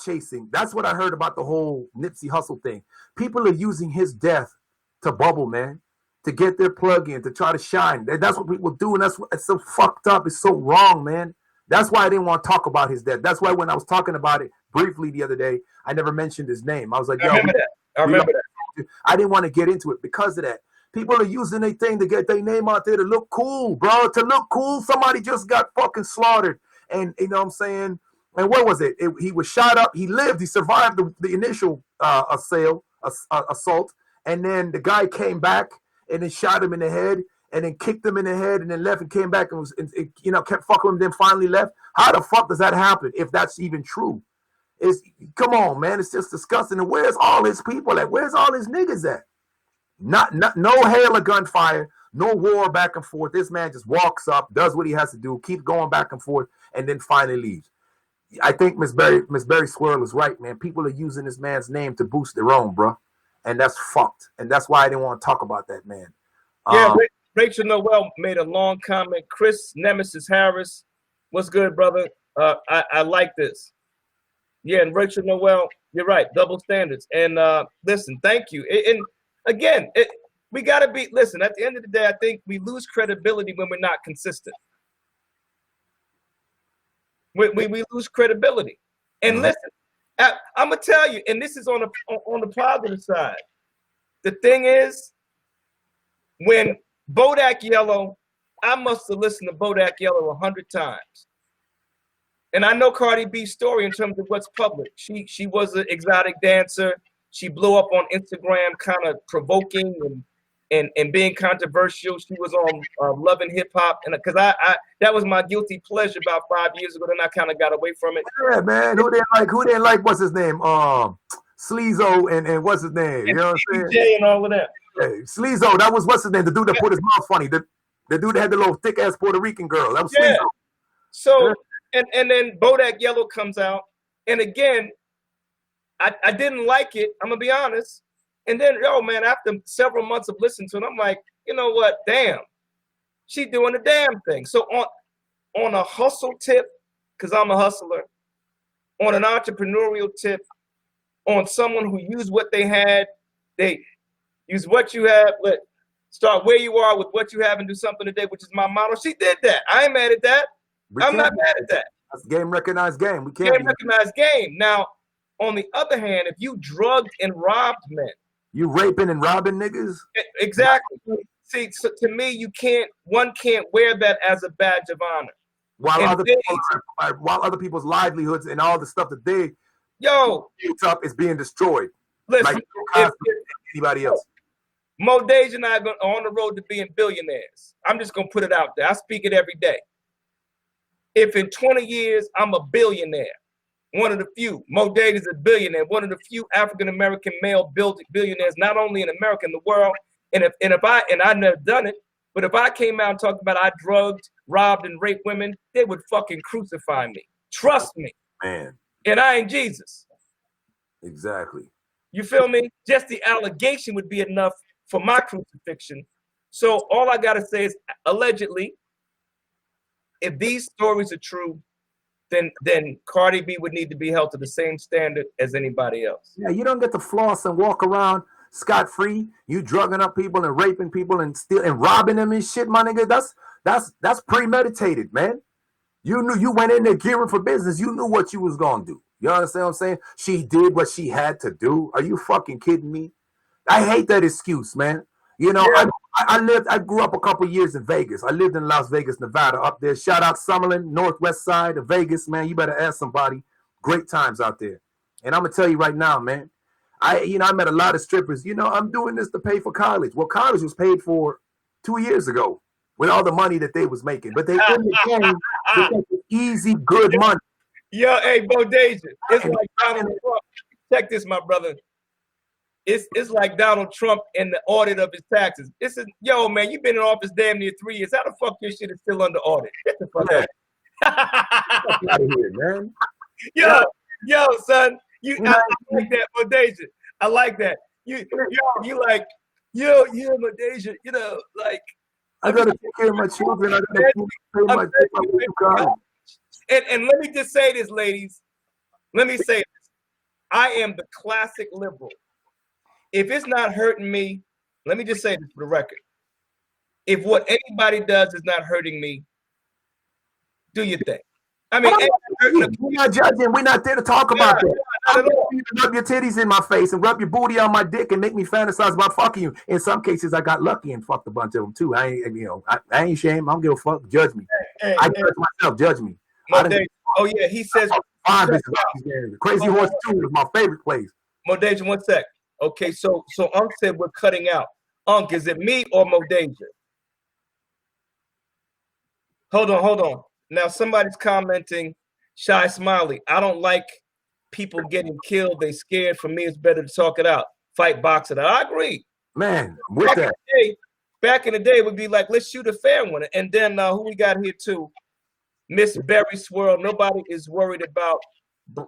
S1: chasing. That's what I heard about the whole Nipsey Hussle thing. People are using his death to bubble, man, to get their plug in, to try to shine. That's what people do, and it's so fucked up. It's so wrong, man. That's why I didn't want to talk about his death. That's why when I was talking about it briefly the other day, I never mentioned his name. I was like,
S3: I remember that.
S1: I didn't want to get into it because of that. People are using their thing to get their name out there to look cool, bro. To look cool. Somebody just got fucking slaughtered. And you know what I'm saying? And what was it? He was shot up. He lived. He survived the initial assault. And then the guy came back and then shot him in the head and then kicked him in the head and then left and came back and kept fucking with him, then finally left. How the fuck does that happen if that's even true? It's, come on, man. It's just disgusting. And where's all his people at? Where's all his niggas at? Not no hail of gunfire, no war back and forth. This man just walks up, does what he has to do, keeps going back and forth, and then finally leaves. I think Miss Berry Squirrel is right, man. People are using this man's name to boost their own, bro. And that's fucked. And that's why I didn't want to talk about that, man.
S3: Yeah, Rachel Noel made a long comment. Chris Nemesis Harris, what's good, brother? I like this. Yeah, and Rachel Noel, you're right, double standards. And listen, thank you. And again, we got to be, listen, at the end of the day, I think we lose credibility when we're not consistent. We lose credibility. And listen, I'm going to tell you, and this is on the positive side. The thing is, when Bodak Yellow, I must have listened to Bodak Yellow 100 times. And I know Cardi B's story in terms of what's public. She was an exotic dancer. She blew up on Instagram, kind of provoking and being controversial. She was on Love and Hip Hop, and because I that was my guilty pleasure about 5 years ago. Then I kind of got away from it.
S1: Yeah, man. Who didn't like? What's his name? Sleezo and what's his name? You know what I'm saying?
S3: And all of that.
S1: Yeah, Sleezo. That was what's his name? The dude that put his mouth funny. The dude that had the little thick ass Puerto Rican girl. That was Sleezo.
S3: So and then Bodak Yellow comes out, and again, I didn't like it. I'm gonna be honest. And then, man, after several months of listening to it, I'm like, you know what? Damn, she doing the damn thing. So on a hustle tip, because I'm a hustler, on an entrepreneurial tip, on someone who used what they had, they use what you have, but start where you are with what you have and do something today, which is my motto. She did that. I ain't mad at that. I'm not mad at that.
S1: That's game recognized game. We can't
S3: game recognized game. Now, on the other hand, if you drugged and robbed men,
S1: you raping and robbing niggas?
S3: Exactly. See, so to me, one can't wear that as a badge of honor.
S1: While other people's livelihoods and all the stuff that they built up is being destroyed.
S3: Listen,
S1: like anybody else.
S3: Mo Dage and I are on the road to being billionaires. I'm just gonna put it out there. I speak it every day. If in 20 years I'm a billionaire, one of the few. Mo Dage is a billionaire, one of the few African-American male billionaires, not only in America, in the world. And I've never done it, but if I came out and talked about I drugged, robbed, and raped women, they would fucking crucify me. Trust me.
S1: Man.
S3: And I ain't Jesus.
S1: Exactly.
S3: You feel me? Just the allegation would be enough for my crucifixion. So all I gotta say is, allegedly, if these stories are true, then Cardi B would need to be held to the same standard as anybody else.
S1: Yeah, you don't get to floss and walk around scot-free. You drugging up people and raping people and robbing them and shit, my nigga. That's premeditated, man. You knew, you went in there gearing for business. You knew what you was gonna do. You understand what I'm saying? She did what she had to do. Are you fucking kidding me? I hate that excuse, man. You know, yeah. I grew up a couple years in Vegas. I lived in Las Vegas, Nevada, up there. Shout out Summerlin, northwest side of Vegas, man. You better ask somebody. Great times out there. And I'm gonna tell you right now, man. I met a lot of strippers. You know, I'm doing this to pay for college. Well, college was paid for 2 years ago with all the money that they was making, but they couldn't get easy, good money.
S3: Yo, hey, Bodasia, it's like Donald Trump. Check this, my brother. It's like Donald Trump in the audit of his taxes. Yo, man, you've been in office damn near 3 years. How the fuck your shit is still under audit? Get the fuck out of here, man. Yo, son, I like that, Bodasia. I like that. You like, Bodasia, you know, like.
S1: I gotta take care of my children. I gotta pay my college.
S3: And let me just say this, ladies. Let me say this. I am the classic liberal. If it's not hurting me, let me just say this for the record. If what anybody does is not hurting me, do your thing. I mean,
S1: we're not judging. We're not there to talk about that. I'm you to rub your titties in my face and rub your booty on my dick and make me fantasize about fucking you. In some cases, I got lucky and fucked a bunch of them too. I ain't ashamed. I don't give a fuck. Judge me. I judge myself. Judge me.
S3: Oh yeah, he says.
S1: Crazy Horse 2 is my favorite place.
S3: Modasia, 1 sec. Okay, so Unc said we're cutting out. Unc, is it me or Modasia? Hold on. Now somebody's commenting, Shy Smiley. I don't like people getting killed, they scared. For me, it's better to talk it out, fight, box it out. I agree.
S1: Man, with that.
S3: Back in the day, it would be like, let's shoot a fair one. And then who we got here too? Miss Berry Swirl. Nobody is worried about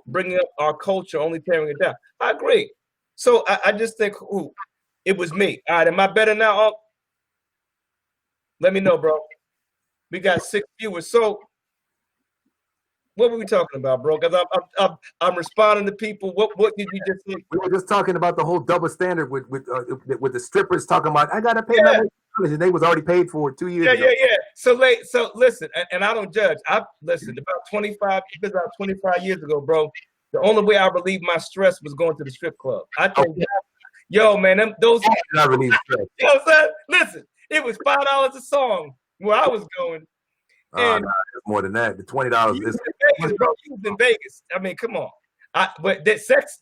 S3: bringing up our culture, only tearing it down. I agree. So I just think, it was me. All right, am I better now, Unc? Let me know, bro. We got 6 viewers. So what were we talking about, bro? Because I'm responding to people. What did you just say?
S1: We were just talking about the whole double standard with the strippers talking about, I gotta pay my way, and they was already paid for 2 years ago.
S3: Yeah. So listen, and I don't judge. I listened about 25 years ago, bro. The only way I relieved my stress was going to the strip club. I think, yo, man, those.
S1: I relieve stress.
S3: You know what I'm saying? Listen, it was $5 a song where I was going. And
S1: it's more than that. The $20 is
S3: Vegas, bro. You was in Vegas. I mean, come on. But that sex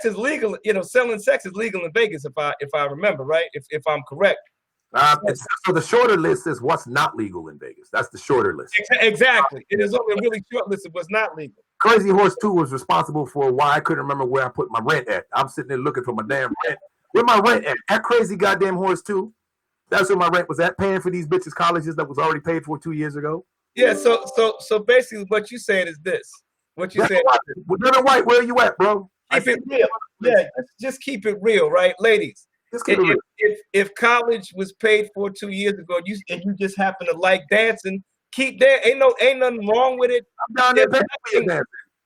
S3: is legal. You know, selling sex is legal in Vegas, if I remember right. If I'm correct.
S1: So the shorter list is what's not legal in Vegas. That's the shorter list.
S3: Exactly. It is only a really short list of what's not legal.
S1: Crazy Horse 2 was responsible for why I couldn't remember where I put my rent at. I'm sitting there looking for my damn rent. Where my rent at? That Crazy goddamn Horse 2. That's where my rent was at, paying for these bitches' colleges that was already paid for 2 years ago.
S3: Yeah, so basically what you saying is this. What you saying?
S1: Devin White, where are you at, bro?
S3: Keep it real. Yeah, just keep it real, right? Ladies, if college was paid for 2 years ago and you just happen to like dancing, keep that. Ain't nothing wrong with it.
S1: I'm down there dancing.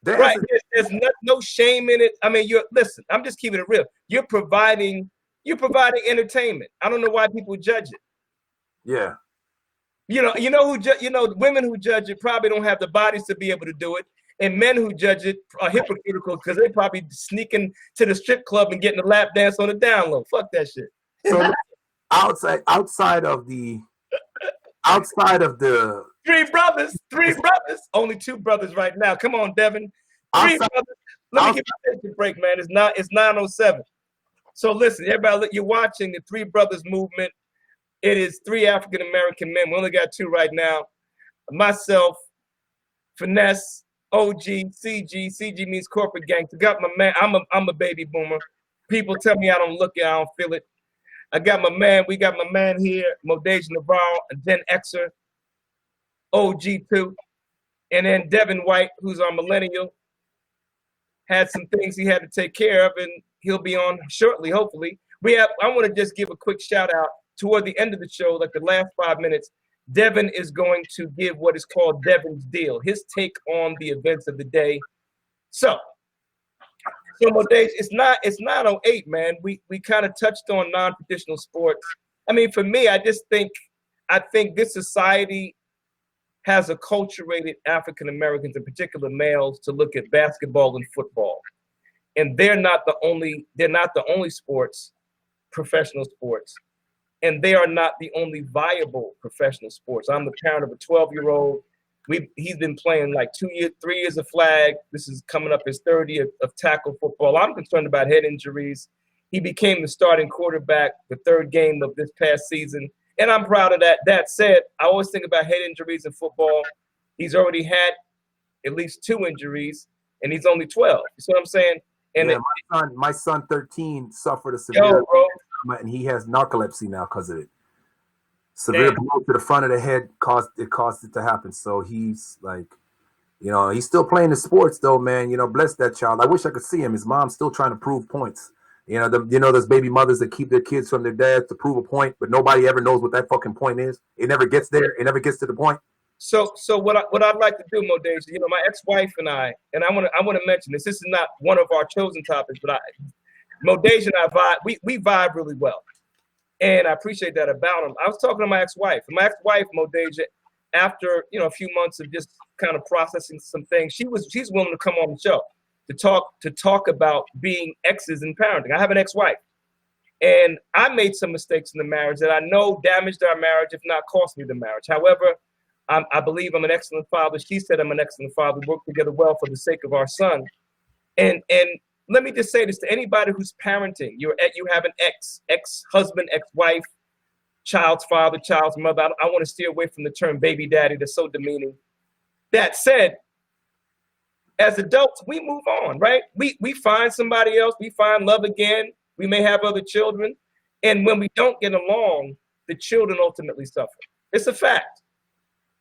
S3: Right. There's no shame in it. I mean, listen, I'm just keeping it real. You're providing entertainment. I don't know why people judge it.
S1: Yeah.
S3: Women who judge it probably don't have the bodies to be able to do it. And men who judge it are hypocritical because they probably sneaking to the strip club and getting a lap dance on the down low. Fuck that shit.
S1: So outside of the
S3: three brothers, only 2 brothers right now. Come on, Devin. 3 brothers. Let me give you a break, man. It's 9:07. So listen, everybody, you're watching the 3 Brothers movement. It is 3 African American men. We only got 2 right now. Myself, Finesse, OG, CG. CG means corporate gangster. Got my man. I'm a baby boomer. People tell me I don't look it, I don't feel it. I got my man. We got my man here, Modeja Navarro, and Gen Xer, OG2, and then Devin White, who's our millennial. Had some things he had to take care of, and he'll be on shortly, hopefully. I want to just give a quick shout out toward the end of the show, like the last 5 minutes. Devin is going to give what is called Devin's Deal, his take on the events of the day. So Modeja, it's 9:08, man. We kind of touched on non-traditional sports. I mean, for me, I think this society has acculturated African Americans, in particular males, to look at basketball and football. And they're not the only sports, professional sports. And they are not the only viable professional sports. I'm the parent of a 12-year-old. He's been playing like 3 years of flag. This is coming up his 3rd year of tackle football. I'm concerned about head injuries. He became the starting quarterback the 3rd game of this past season. And I'm proud of that. That said, I always think about head injuries in football. He's already had at least 2 injuries, and he's only 12. You see what I'm saying? And
S1: my son 13 suffered a severe trauma, and he has narcolepsy now because of it. Severe blow to the front of the head caused it to happen. So he's like, he's still playing the sports though, man. Bless that child. I wish I could see him. His mom's still trying to prove points. Those baby mothers that keep their kids from their dads to prove a point, but nobody ever knows what that fucking point is. It never gets there. It never gets to the point.
S3: So what I'd like to do, Modeja, my ex-wife and I want to mention this. This is not one of our chosen topics, but Modeja and I vibe. We vibe really well, and I appreciate that about him. I was talking to my ex-wife, Modeja, after a few months of just kind of processing some things, she's willing to come on the show to talk about being exes in parenting. I have an ex-wife, and I made some mistakes in the marriage that I know damaged our marriage, if not cost me the marriage. However, I believe I'm an excellent father. She said I'm an excellent father. We work together well for the sake of our son. And let me just say this to anybody who's parenting. You have an ex-husband, ex-wife, child's father, child's mother. I want to steer away from the term baby daddy. That's so demeaning. That said, as adults, we move on, right? We find somebody else, we find love again. We may have other children. And when we don't get along, the children ultimately suffer. It's a fact.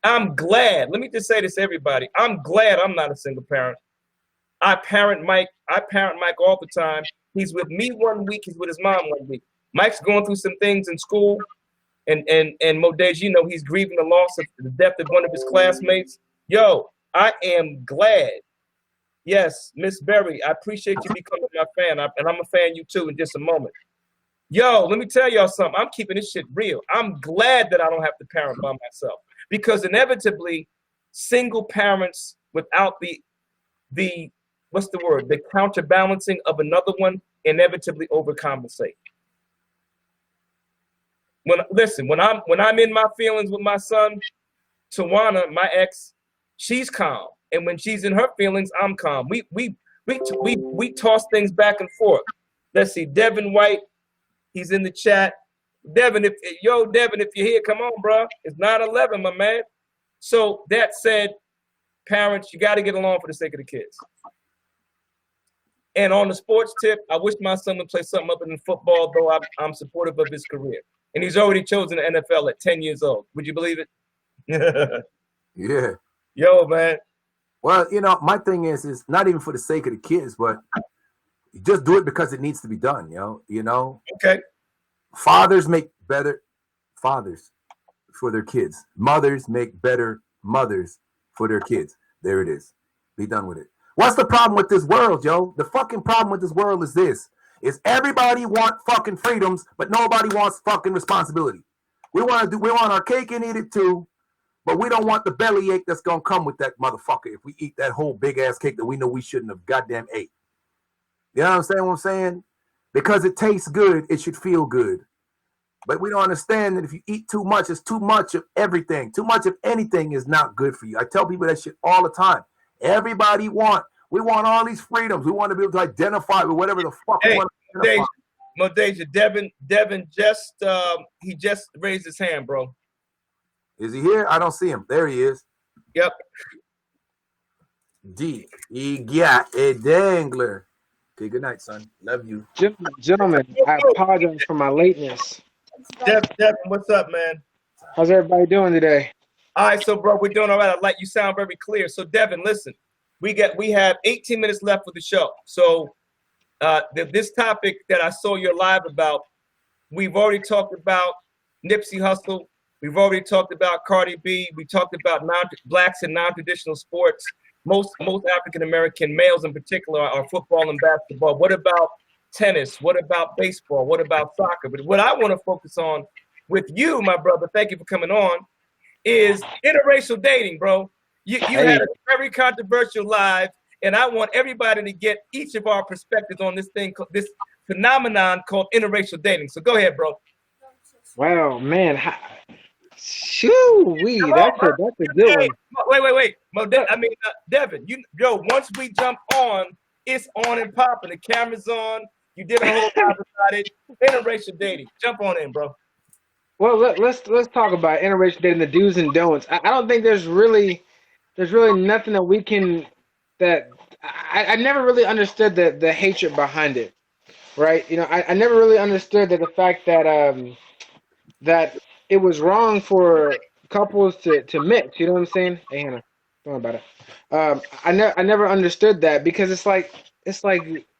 S3: I'm glad. Let me just say this to everybody. I'm glad I'm not a single parent. I parent Mike all the time. He's with me 1 week, he's with his mom 1 week. Mike's going through some things in school. And Modej, you know, he's grieving the loss of the death of one of his classmates. Yo, I am glad. Yes, Miss Berry, I appreciate you becoming my fan. And I'm a fan you too in just a moment. Yo, let me tell y'all something. I'm keeping this shit real. I'm glad that I don't have to parent by myself, because inevitably single parents without the what's the word? The counterbalancing of another one inevitably overcompensate. When I'm in my feelings with my son, Tawana, my ex, she's calm. And when she's in her feelings, I'm calm. We toss things back and forth. Let's see, Devin White, he's in the chat. Devin, if you're here, come on, bro. It's 9/11, my man. So that said, parents, you got to get along for the sake of the kids. And on the sports tip, I wish my son would play something other than football, though I'm supportive of his career. And he's already chosen the NFL at 10 years old. Would you believe it?
S1: Yeah.
S3: Yo, man.
S1: Well, you know, my thing is not even for the sake of the kids, but you just do it because it needs to be done, you know?
S3: Okay.
S1: Fathers make better fathers for their kids. Mothers make better mothers for their kids. There it is. Be done with it. What's the problem with this world, yo? The fucking problem with this world is this. Is everybody want fucking freedoms, but nobody wants fucking responsibility. We want our cake and eat it too, but we don't want the bellyache that's gonna come with that motherfucker if we eat that whole big ass cake that we know we shouldn't have goddamn ate. You know what I'm saying? Because it tastes good, it should feel good. But we don't understand that if you eat too much, it's too much of everything. Too much of anything is not good for you. I tell people that shit all the time. We want all these freedoms. We want to be able to identify with whatever the fuck we want to identify.
S3: Modeja, Devin he just raised his hand, bro.
S1: Is he here? I don't see him. There he is.
S3: Yep.
S1: He got a dangler. Okay, good night, son. Love you.
S4: Gentlemen, I apologize for my lateness.
S3: Devin, what's up, man?
S4: How's everybody doing today?
S3: All right, so bro, we're doing all right. I like you sound very clear. So Devin, listen, we have 18 minutes left for the show. So this topic that I saw you're live about, we've already talked about Nipsey Hussle. We've already talked about Cardi B. We talked about blacks in non-traditional sports. Most African-American males in particular are football and basketball. What about tennis? What about baseball? What about soccer? But what I want to focus on with you, my brother, thank you for coming on, is interracial dating, bro. You had a very controversial live, and I want everybody to get each of our perspectives on this phenomenon called interracial dating. So go ahead, bro.
S4: Wow, man. Shoo-wee, that's a good one.
S3: Wait. Devin, once we jump on, it's on and popping. The camera's on. You did a whole lot about it. Interracial dating. Jump on in, bro.
S4: Well, let's talk about interracial dating, the do's and don'ts. I don't think there's really nothing that we can I never really understood the hatred behind it, right? You know, I never really understood the fact that that it was wrong for couples to mix. You know what I'm saying? Hey, Hannah, don't worry about it. I never understood that, because it's like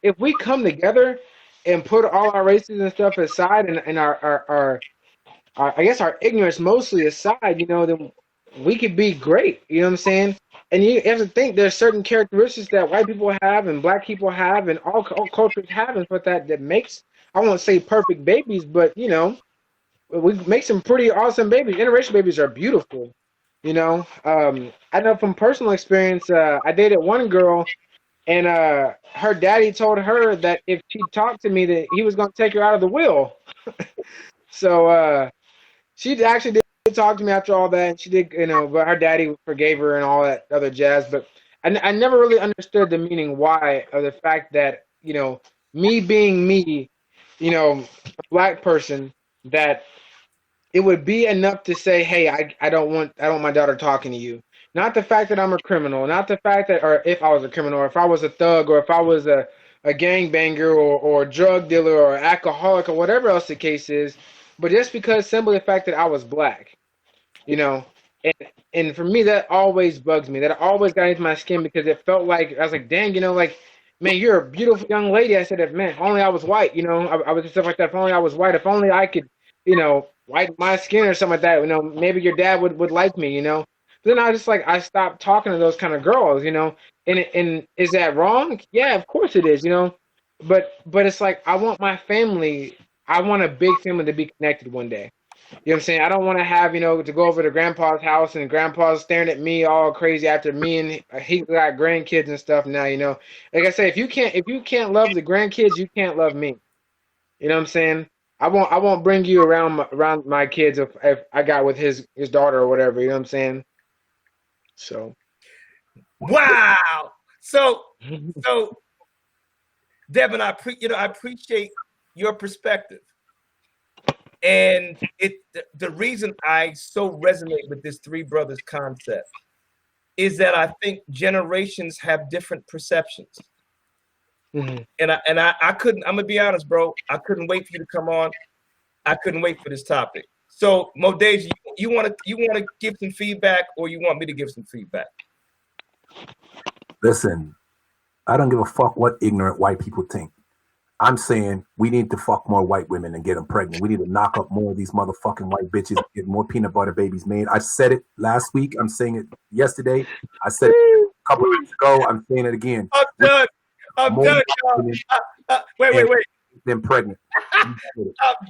S4: if we come together and put all our races and stuff aside and our I guess our ignorance mostly aside, you know, then we could be great. You know what I'm saying? And you have to think there's certain characteristics that white people have and black people have and all cultures have, and what that makes, I won't say perfect babies, but you know, we make some pretty awesome babies. Interracial babies are beautiful. You know, I know from personal experience, I dated one girl, and her daddy told her that if she talked to me, that he was going to take her out of the will. So she actually did talk to me after all that, and she did, you know, but her daddy forgave her and all that other jazz. But I never really understood the meaning why of the fact that, you know, me being me, you know, a black person, that it would be enough to say, hey, I don't want my daughter talking to you. Not the fact that I'm a criminal, not the fact that, or if I was a criminal, or if I was a thug, or if I was a gangbanger, or a drug dealer, or alcoholic, or whatever else the case is, but just because simply the fact that I was black, you know, and for me that always bugs me. That always got into my skin because it felt like I was like, dang, like, man, you're a beautiful young lady. I said, if man, if only I was white, I was just stuff like that. If only I was white, if only I could, whiten my skin or something like that. Maybe your dad would like me. Then I just like I stopped talking to those kind of girls. And is that wrong? Yeah, of course it is. But it's like I want my family. I want a big family to be connected one day. You know what I'm saying? I don't want to have, to go over to grandpa's house and grandpa's staring at me all crazy after me and he got grandkids and stuff now, Like I say, if you can't love the grandkids, you can't love me. You know what I'm saying? I won't bring you around my kids if I got with his daughter or whatever, you know what I'm saying? So
S3: wow. So Devin, I appreciate your perspective. And the reason I so resonate with this three brothers concept is that I think generations have different perceptions. Mm-hmm. And I couldn't, I'm gonna be honest, bro, I couldn't wait for you to come on. I couldn't wait for this topic. So Modeja, you wanna give some feedback, or you want me to give some feedback?
S1: Listen, I don't give a fuck what ignorant white people think. I'm saying we need to fuck more white women and get them pregnant. We need to knock up more of these motherfucking white bitches, get more peanut butter babies made. I said it last week. I'm saying it yesterday. I said it a couple of weeks ago. I'm saying it again.
S3: I'm done. I'm done, y'all. Wait.
S1: Then pregnant.
S3: I'm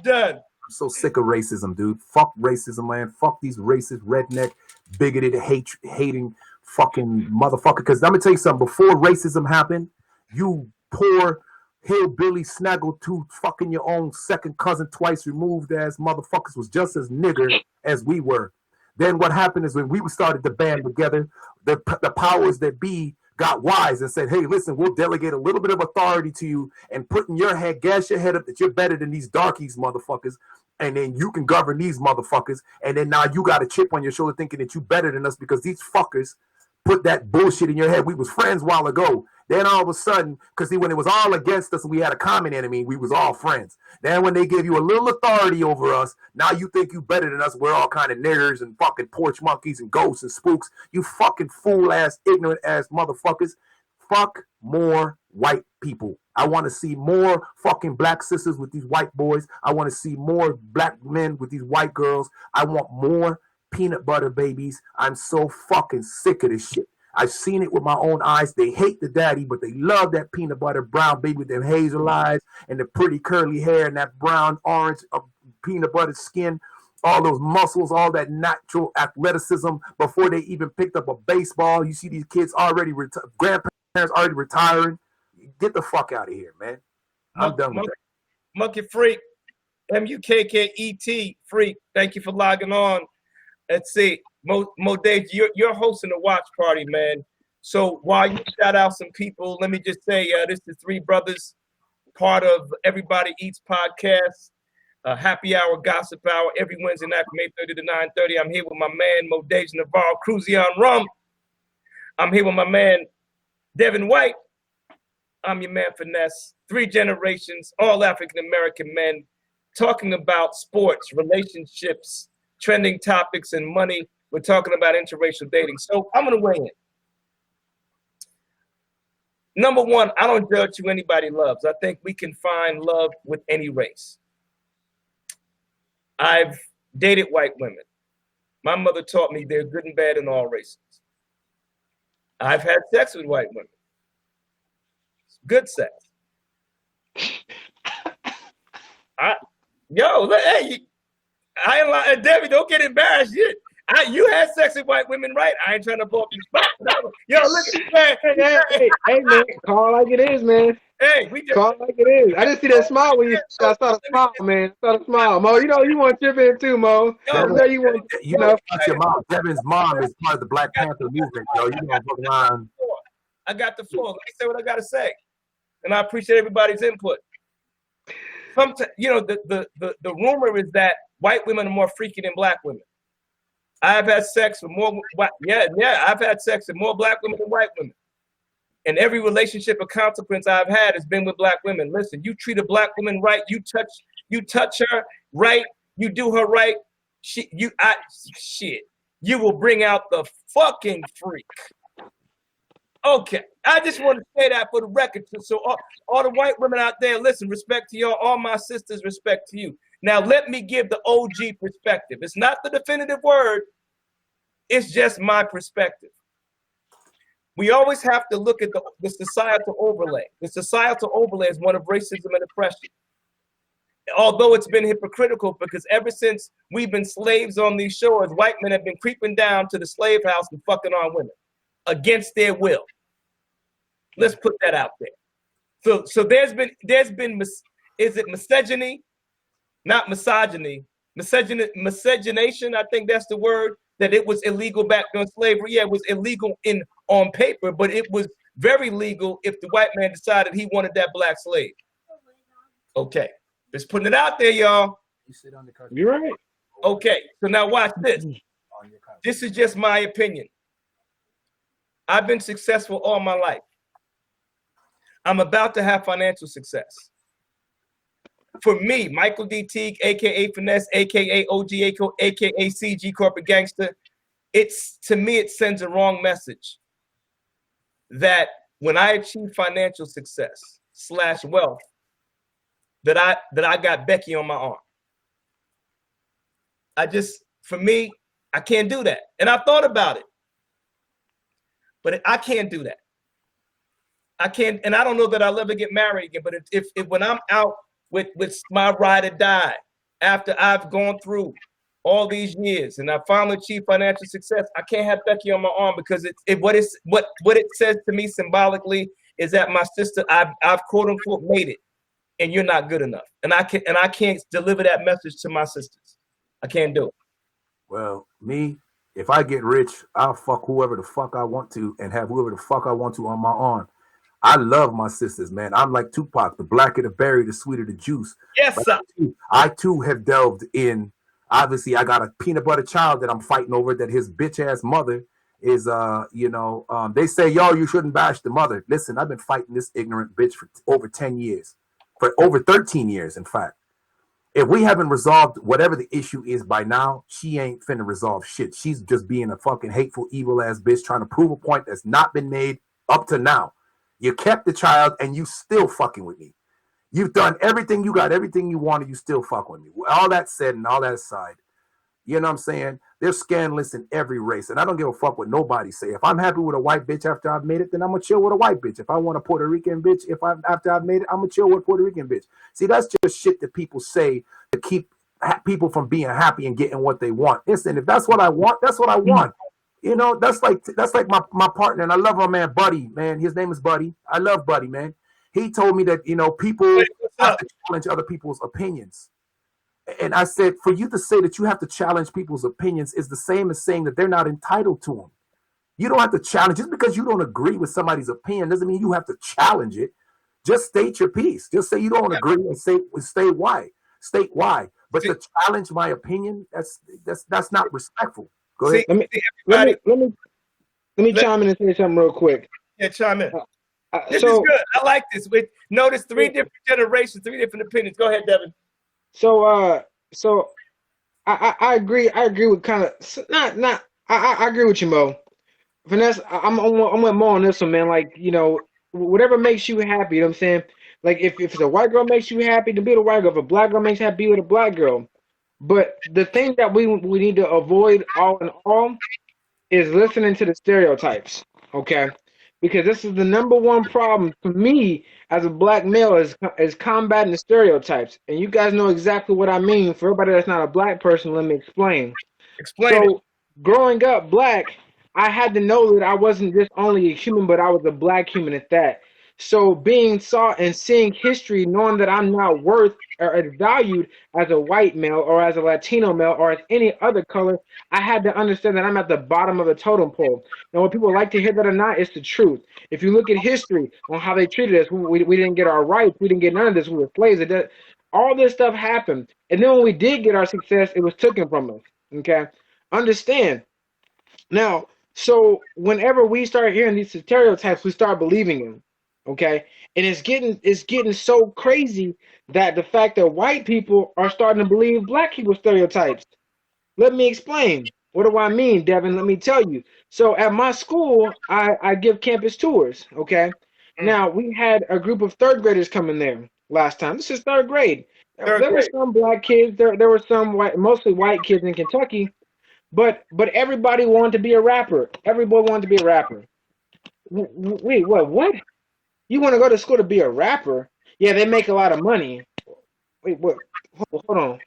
S3: done.
S1: I'm so sick of racism, dude. Fuck racism, man. Fuck these racist, redneck, bigoted, hating fucking motherfucker. Because I'm going to tell you something. Before racism happened, you poor hillbilly snaggletooth fucking your own second cousin twice removed ass motherfuckers was just as nigger as we were. Then what happened is when we started to band together, the powers that be got wise and said, hey, listen, we'll delegate a little bit of authority to you and put in your head, gas your head up that you're better than these darkies motherfuckers. And then you can govern these motherfuckers. And then now you got a chip on your shoulder thinking that you better than us because these fuckers put that bullshit in your head. We was friends a while ago. Then all of a sudden, because when it was all against us and we had a common enemy, we was all friends. Then when they give you a little authority over us, now you think you better than us. We're all kind of niggers and fucking porch monkeys and ghosts and spooks. You fucking fool-ass, ignorant-ass motherfuckers. Fuck more white people. I want to see more fucking black sisters with these white boys. I want to see more black men with these white girls. I want more peanut butter babies. I'm so fucking sick of this shit. I've seen it with my own eyes. They hate the daddy, but they love that peanut butter brown baby with them hazel eyes and the pretty curly hair and that brown orange peanut butter skin, all those muscles, all that natural athleticism before they even picked up a baseball. You see these kids already, grandparents already retiring. Get the fuck out of here, man. I'm done with that.
S3: Monkey Freak, MUKKET Freak, thank you for logging on. Let's see. Modeja, you're hosting a watch party, man. So while you shout out some people, let me just say this is Three Brothers, part of Everybody Eats podcast, happy hour, gossip hour, every Wednesday night from 8:30 to 9:30. I'm here with my man, Modeja Navarro, Cruzion Rum. I'm here with my man, Devin White. I'm your man, Finesse. 3 generations, all African-American men, talking about sports, relationships, trending topics, and money. We're talking about interracial dating. So I'm going to weigh in. Number one, I don't judge who anybody loves. I think we can find love with any race. I've dated white women. My mother taught me they're good and bad in all races. I've had sex with white women. Good sex. I ain't lying. Debbie, don't get embarrassed. You had sex with white women, right? I ain't trying to blow up your spot. Yo, look at
S4: hey, man, call like it is, man.
S3: Hey,
S4: call like it is. I just see that smile when I saw the smile, man. I saw the smile, Mo. You know you want to chip in too, Mo.
S1: You know your mom. Devin's mom is part of the Black Panther movement, yo. You know fucking line.
S3: I got the floor. Let me say what I gotta say, and I appreciate everybody's input. Sometimes, the rumor is that white women are more freaky than black women. I've had sex with more I've had sex with more black women than white women. And every relationship of consequence I've had has been with black women. Listen, you treat a black woman right, you touch her right, you do her right, you will bring out the fucking freak. Okay, I just want to say that for the record. So all the white women out there, listen, respect to y'all. All my sisters, respect to you. Now let me give the OG perspective. It's not the definitive word. It's just my perspective. We always have to look at the societal overlay. The societal overlay is one of racism and oppression. Although it's been hypocritical, because ever since we've been slaves on these shores, white men have been creeping down to the slave house and fucking on women against their will. Let's put that out there. So there's been is it misogyny? Not misogyny. Miscegenation, I think that's the word, that it was illegal back during slavery. Yeah, it was illegal on paper, but it was very legal if the white man decided he wanted that black slave. Okay, just putting it out there, y'all.
S4: You're right.
S3: Okay, so now watch this. This is just my opinion. I've been successful all my life. I'm about to have financial success. For me, Michael D. Teague, aka Finesse, aka OG, aka CG Corporate Gangster, to me it sends a wrong message that when I achieve financial success / wealth, that I got Becky on my arm. For me, I can't do that. And I thought about it, but I can't do that. I can't, and I don't know that I'll ever get married again, but if when I'm out with my ride or die, after I've gone through all these years and I finally achieve financial success, I can't have Becky on my arm, because what it says to me symbolically is that my sister, I've quote unquote made it, and you're not good enough, and I can't deliver that message to my sisters. I can't do it.
S1: Well, me, if I get rich, I'll fuck whoever the fuck I want to and have whoever the fuck I want to on my arm. I love my sisters, man. I'm like Tupac, the blacker the berry, the sweeter the juice.
S3: Yes, sir.
S1: I too have delved in. Obviously, I got a peanut butter child that I'm fighting over, that his bitch ass mother is, they say, yo, you shouldn't bash the mother. Listen, I've been fighting this ignorant bitch for over 10 years, for over 13 years, in fact. If we haven't resolved whatever the issue is by now, she ain't finna resolve shit. She's just being a fucking hateful, evil ass bitch trying to prove a point that's not been made up to now. You kept the child and you still fucking with me. You've done everything, you got everything you wanted, you still fuck with me. All that said and all that aside, you know what I'm saying? They're scandalous in every race, and I don't give a fuck what nobody say. If I'm happy with a white bitch after I've made it, then I'm gonna chill with a white bitch. If I want a Puerto Rican bitch, after I've made it, I'm gonna chill with a Puerto Rican bitch. See, that's just shit that people say to keep people from being happy and getting what they want. Listen, if that's what I want, that's what I want. You know, that's like my partner, and I love my man Buddy, man. His name is Buddy. I love Buddy, man. He told me that, people have to challenge other people's opinions. And I said, for you to say that you have to challenge people's opinions is the same as saying that they're not entitled to them. You don't have to challenge. Just because you don't agree with somebody's opinion doesn't mean you have to challenge it. Just state your piece. Just say you don't agree and state why. State why. But to challenge my opinion, that's not respectful. Go ahead.
S4: Let me chime in and say something real quick.
S3: Yeah, chime in. This is good. I like this. Notice 3 different generations, 3 different opinions. Go ahead, Devin.
S4: So I agree. I agree with kind of I agree with you, Mo. Finesse, I'm with Mo on this one, man. Like, whatever makes you happy. You know what I'm saying? Like, if it's a white girl makes you happy, to be with a white girl. If a black girl makes you happy, be with a black girl. But the thing that we need to avoid all in all is listening to the stereotypes, okay? Because this is the number one problem for me as a black male is combating the stereotypes. And you guys know exactly what I mean. For everybody that's not a black person, let me explain. So, growing up black, I had to know that I wasn't just only a human, but I was a black human at that. So being saw and seeing history, knowing that I'm not worth or valued as a white male or as a Latino male or as any other color, I had to understand that I'm at the bottom of the totem pole. Now, when people like to hear that or not, it's the truth. If you look at history on how they treated us, we didn't get our rights, we didn't get none of this, we were slaves. All this stuff happened. And then when we did get our success, it was taken from us, okay? Understand. Now, so whenever we start hearing these stereotypes, we start believing them. Okay? And it's getting so crazy that the fact that white people are starting to believe black people stereotypes. Let me explain. What do I mean, Devin? Let me tell you. So at my school, I give campus tours. Okay. Now we had a group of third graders coming there last time. This is third grade. There were some black kids. There were some white, mostly white kids in Kentucky. But everybody wanted to be a rapper. Everybody wanted to be a rapper. Wait, what? What? You want to go to school to be a rapper? Yeah, they make a lot of money. Wait, what? Hold on.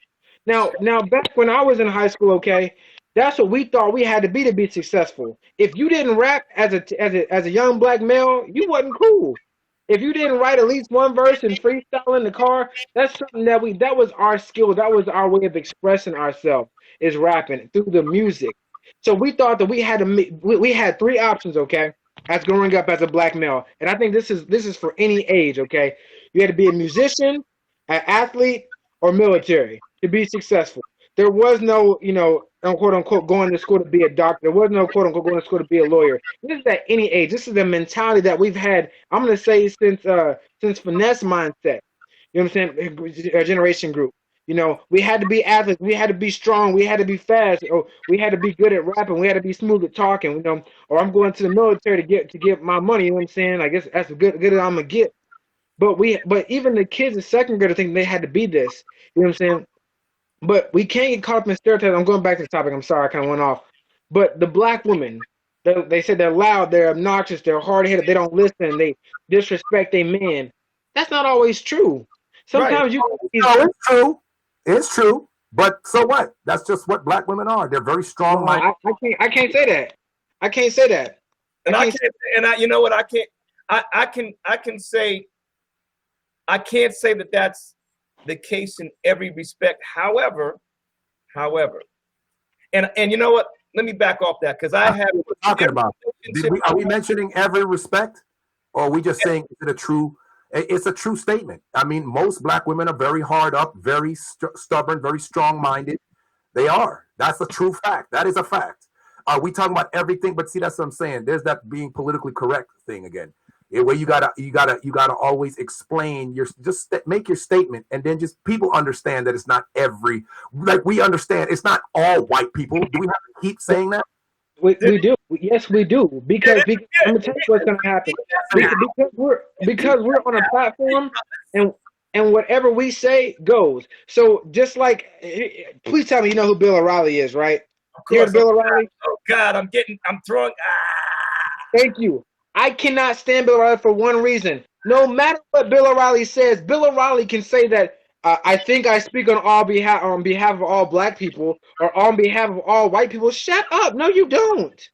S4: Now, back when I was in high school, okay, that's what we thought we had to be successful. If you didn't rap as a young black male, you wasn't cool. If you didn't write at least one verse and freestyle in the car, that's something that was our skill. That was our way of expressing ourselves is rapping through the music. So we thought that we had we had three options, okay, as growing up as a black male, and I think this is for any age, okay. You had to be a musician, an athlete, or military to be successful. There was no, quote unquote, going to school to be a doctor. There was no, quote unquote, going to school to be a lawyer. This is at any age. This is the mentality that we've had. I'm gonna say since finesse mindset. You know what I'm saying? A generation group. We had to be athletes. We had to be strong. We had to be fast. Or we had to be good at rapping. We had to be smooth at talking. Or I'm going to the military to get my money. You know what I'm saying? I guess that's as good as I'm gonna get. But even the kids in second grade, I think they had to be this. You know what I'm saying? But we can't get caught up in stereotypes. I'm going back to the topic. I'm sorry, I kind of went off. But the black women, they said they're loud, they're obnoxious, they're hard-headed, they don't listen, they disrespect their men. That's not always true. Sometimes
S1: No, it's true. It's true. But so what? That's just what black women are. They're very strong.
S4: I can't say that. I can't say that.
S3: You know what? I can say I can't say that that's the case in every respect. However, and you know what? Let me back off that because I have
S1: talking about. Are we mentioning every respect, or are we just saying is it a true? It's a true statement. I mean, most black women are very hard up, very stubborn, very strong-minded. They are. That's a true fact. That is a fact. Are we talking about everything? But see, that's what I'm saying. There's that being politically correct thing again. Where you gotta always explain make your statement, and then just people understand that it's not we understand it's not all white people. Do we have to keep saying that?
S4: We do. Yes, we do. Because I'm gonna tell you what's gonna happen. Because we're on a platform, and whatever we say goes. So just like, please tell me you know who Bill O'Reilly is, right?
S3: Hear Bill O'Reilly? Oh God, I'm throwing.
S4: Thank you. I cannot stand Bill O'Reilly for one reason. No matter what Bill O'Reilly says, Bill O'Reilly can say that I think I speak on behalf of all black people or on behalf of all white people. Shut up. No, you don't.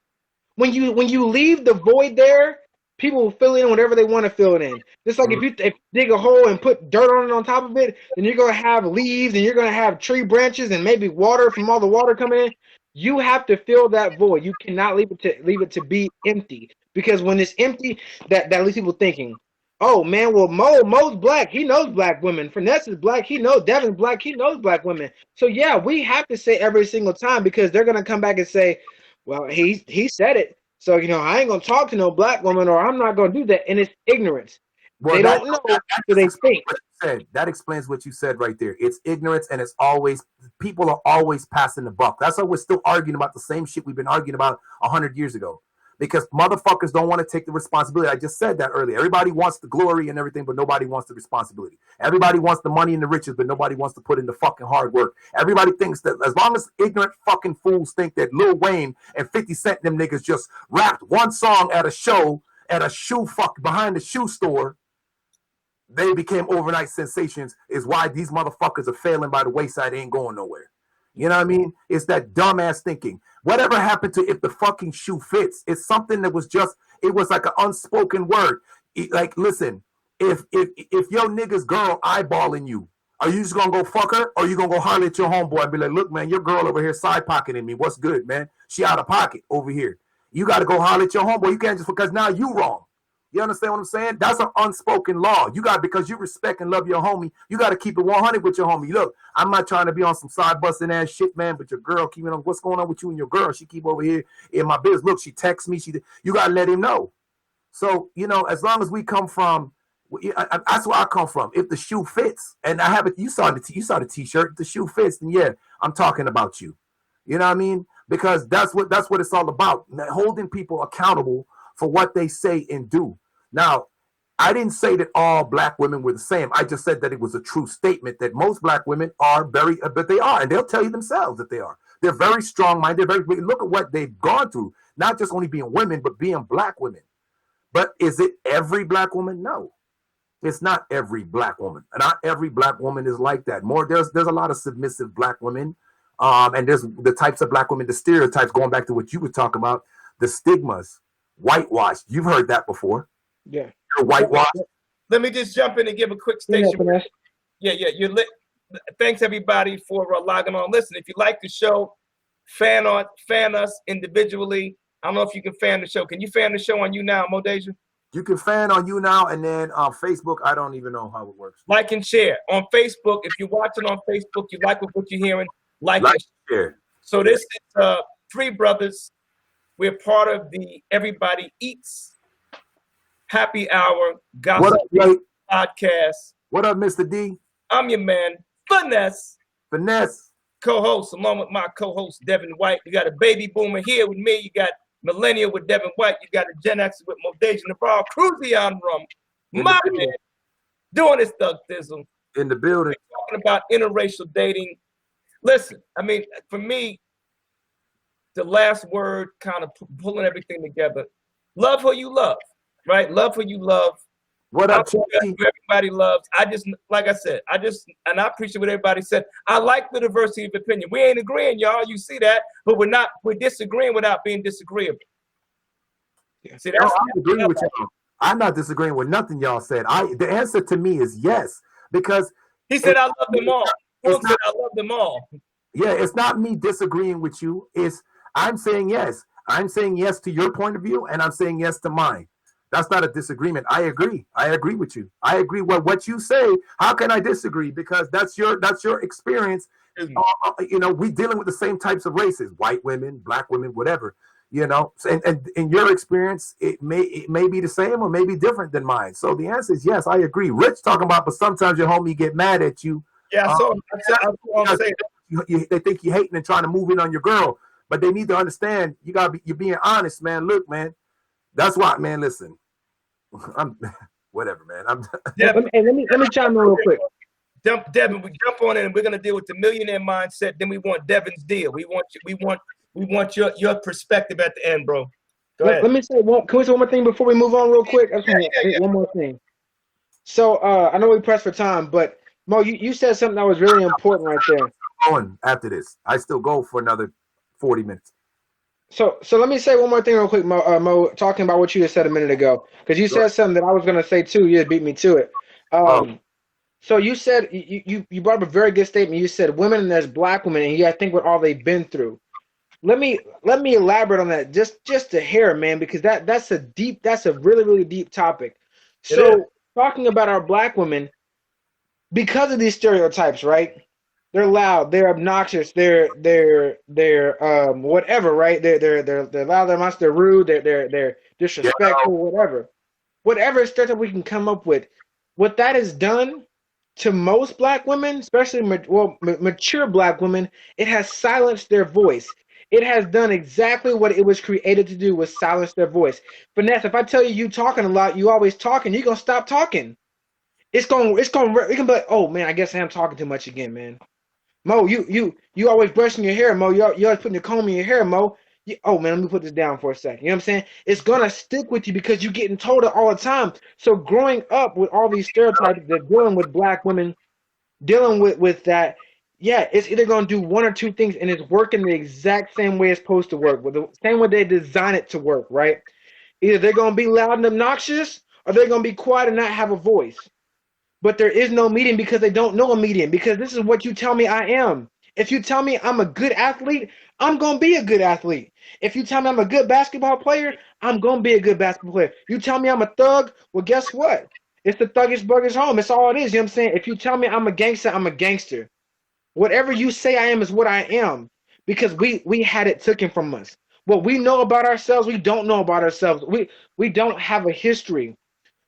S4: When you leave the void there, people will fill in whatever they want to fill it in. Just like if you dig a hole and put dirt on top of it, then you're gonna have leaves and you're gonna have tree branches and maybe water from all the water coming in. You have to fill that void. You cannot leave it to be empty. Because when it's empty, that leaves people thinking, oh man, well Mo's black, he knows black women. Finesse is black, he knows Devin's black, he knows black women. So yeah, we have to say every single time because they're gonna come back and say, well, he said it. So I ain't gonna talk to no black woman or I'm not gonna do that. And it's ignorance. Well, they don't know what they think.
S1: That explains what you said right there. It's ignorance, and it's always people are always passing the buck. That's why we're still arguing about the same shit we've been arguing about 100 years ago. Because motherfuckers don't want to take the responsibility. I just said that earlier. Everybody wants the glory and everything, but nobody wants the responsibility. Everybody wants the money and the riches, but nobody wants to put in the fucking hard work. Everybody thinks that as long as ignorant fucking fools think that Lil Wayne and 50 Cent them niggas just rapped one song at a show at a behind the shoe store, they became overnight sensations, is why these motherfuckers are failing by the wayside. They ain't going nowhere. You know what I mean? It's that dumbass thinking. Whatever happened to if the fucking shoe fits? It's something that was it was like an unspoken word. Like, listen, if your nigga's girl eyeballing you, are you just gonna go fuck her? Or are you gonna go holler at your homeboy and be like, look, man, your girl over here side pocketing me. What's good, man? She out of pocket over here. You gotta go holler at your homeboy. You can't just because now you wrong. You understand what I'm saying? That's an unspoken law. You got, because you respect and love your homie, you got to keep it 100 with your homie. Look, I'm not trying to be on some side busting ass shit, man, but your girl keeping on. What's going on with you and your girl? She keep over here in my business. Look, she texts me. You got to let him know. So, you know, as long as we come from, that's where I come from. If the shoe fits, and I have it, you saw the t-shirt. If the shoe fits, then yeah, I'm talking about you. You know what I mean? Because that's what it's all about. Holding people accountable for what they say and do. Now, I didn't say that all black women were the same. I just said that it was a true statement that most black women are but they are, and they'll tell you themselves that they are. They're very strong-minded. Look at what they've gone through, not just only being women, but being black women. But is it every black woman? No, it's not every black woman. Not every black woman is like that. There's a lot of submissive black women, and there's the types of black women, the stereotypes. Going back to what you were talking about, the stigmas, whitewashed. You've heard that before.
S4: Yeah,
S1: you're whitewashed.
S3: Let me just jump in and give a quick station. Yeah, you're lit. Thanks everybody for logging on. Listen, if you like the show, fan us individually. I don't know if you can fan the show. Can you fan the show on YouNow, Modeja?
S1: You can fan on YouNow, and then on Facebook, I don't even know how it works.
S3: Like and share. On Facebook, if you're watching on Facebook, you like what you're hearing, like and share. So this is Three Brothers. We're part of the Everybody Eats Happy Hour Gospel Podcast.
S1: What up, Mr. D?
S3: I'm your man, Finesse. Co-host, along with my co-host, Devin White. You got a baby boomer here with me. You got millennial with Devin White. You got a Gen X with Modeja Navarro. Cruzion Rum. My man, doing his thug thizzle.
S1: In the building.
S3: We're talking about interracial dating. Listen, I mean, for me, the last word kind of pulling everything together. Love who you love, right? Love who you love.
S1: What up,
S3: everybody loves. Like I said, and I appreciate what everybody said. I like the diversity of opinion. We ain't agreeing, y'all. You see that, but we're disagreeing without being disagreeable.
S1: Yeah. See, I agree with y'all. I'm not disagreeing with nothing y'all said. The answer to me is yes, because
S3: he said I love them all. I love them all.
S1: Yeah, it's not me disagreeing with you. I'm saying yes. I'm saying yes to your point of view, and I'm saying yes to mine. That's not a disagreement. I agree. I agree with you. I agree with what you say. How can I disagree? Because that's your experience. You know, we dealing with the same types of races: white women, black women, whatever. You know, and in your experience, it may be the same or may be different than mine. So the answer is yes. I agree. Rich talking about, but sometimes your homie get mad at you.
S3: Yeah,
S1: they think you're hating and trying to move in on your girl, but they need to understand you're being honest, man. Look, man. That's why, man. Listen, I'm whatever, man.
S4: Let me chime in real quick.
S3: Devin, we jump on in and we're gonna deal with the millionaire mindset. Then we want Devin's deal. We want your perspective at the end, bro. Go ahead.
S4: Let me say can we say one more thing before we move on real quick? One more thing. So I know we pressed for time, but Mo, you said something that was really important right there.
S1: Going after this, I still go for another 40 minutes.
S4: So let me say one more thing real quick, Mo, talking about what you just said a minute ago, because you said something that I was going to say too. You beat me to it. So you said you brought up a very good statement. You said women and there's black women, and I think what all they've been through. Let me elaborate on that just a hair, man, because that's a really, really deep topic. So talking about our black women, because of these stereotypes, right? They're loud, they're obnoxious, they're whatever, right? They're loud, they're obnoxious, they're rude, they're disrespectful, whatever stereotype we can come up with. What that has done to most black women, especially mature black women, it has silenced their voice. It has done exactly what it was created to do, was silence their voice. Finesse, if I tell you talking a lot, you always talking, you're gonna stop talking. It can be like, oh man, I guess I am talking too much again, man. Mo, you always brushing your hair, Mo. You always putting your comb in your hair, Mo. Oh man, let me put this down for a second. You know what I'm saying? It's gonna stick with you because you're getting told it all the time. So growing up with all these stereotypes that dealing with black women, dealing with that, yeah, it's either gonna do one or two things, and it's working the exact same way it's supposed to work, with the same way they design it to work, right? Either they're gonna be loud and obnoxious, or they're gonna be quiet and not have a voice. But there is no medium because they don't know a medium, because this is what you tell me I am. If you tell me I'm a good athlete, I'm going to be a good athlete. If you tell me I'm a good basketball player, I'm going to be a good basketball player. You tell me I'm a thug, well, guess what? It's the thuggish buggish home. It's all it is. You know what I'm saying? If you tell me I'm a gangster, I'm a gangster. Whatever you say I am is what I am, because we had it taken from us. What we know about ourselves, we don't know about ourselves. We don't have a history.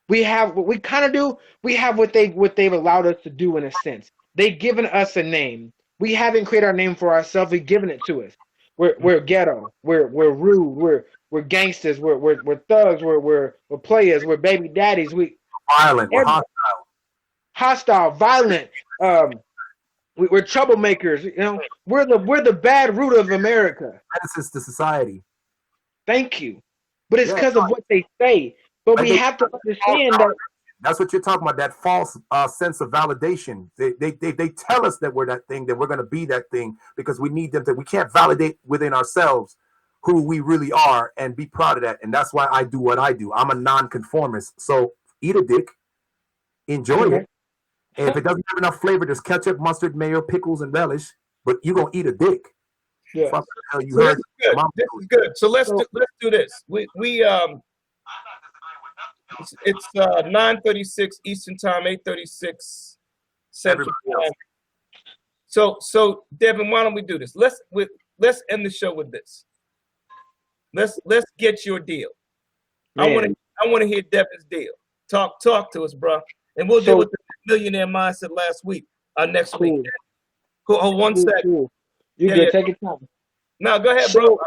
S4: We have what we kind of do. We have what they've allowed us to do in a sense. They've given us a name. We haven't created our name for ourselves. We've given it to us. We're ghetto. We're rude. We're gangsters. We're thugs. We're players. We're baby daddies.
S1: Violent. We're hostile.
S4: Hostile, violent. We're troublemakers. You know, we're the bad root of America.
S1: Menaces to society.
S4: Thank you. But it's because of what they say. But we have to understand that.
S1: That's what you're talking about, that false sense of validation. They tell us that we're that thing, that we're going to be that thing, because we need them to. We can't validate within ourselves who we really are and be proud of that. And that's why I do what I do. I'm a nonconformist. So eat a dick, enjoy it. And if it doesn't have enough flavor, there's ketchup, mustard, mayo, pickles, and relish. But you're going to eat a dick.
S4: Yeah.
S1: Fuck the hell you
S3: So
S1: heard.
S3: this is good. So let's do this. It's 9:36 Eastern Time, 8:36 Central Time. So Devin, why don't we do this? Let's end the show with this. Let's get your deal.
S4: Man.
S3: I want to hear Devin's deal. Talk to us, bro. And we'll deal with the millionaire mindset last week. Next week. Cool. Hold one second.
S4: Cool. You good? Take your time.
S3: No, go ahead, bro.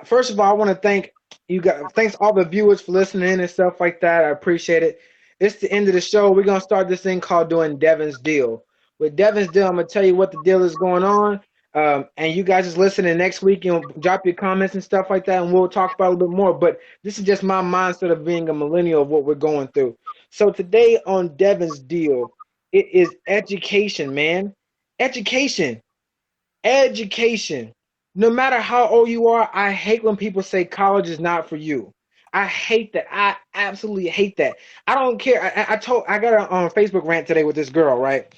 S4: First of all, I want to thank you guys. Thanks all the viewers for listening and stuff like that. I appreciate it. It's the end of the show. We're gonna start this thing called doing Devin's Deal. With Devin's Deal, I'm gonna tell you what the deal is going on. And you guys just listening next week, you know, drop your comments and stuff like that, and we'll talk about it a little bit more. But this is just my mindset of being a millennial of what we're going through. So today on Devin's Deal, it is education, man. Education. No matter how old you are, I hate when people say college is not for you. I hate that. I absolutely hate that. I don't care. I got on Facebook rant today with this girl, right?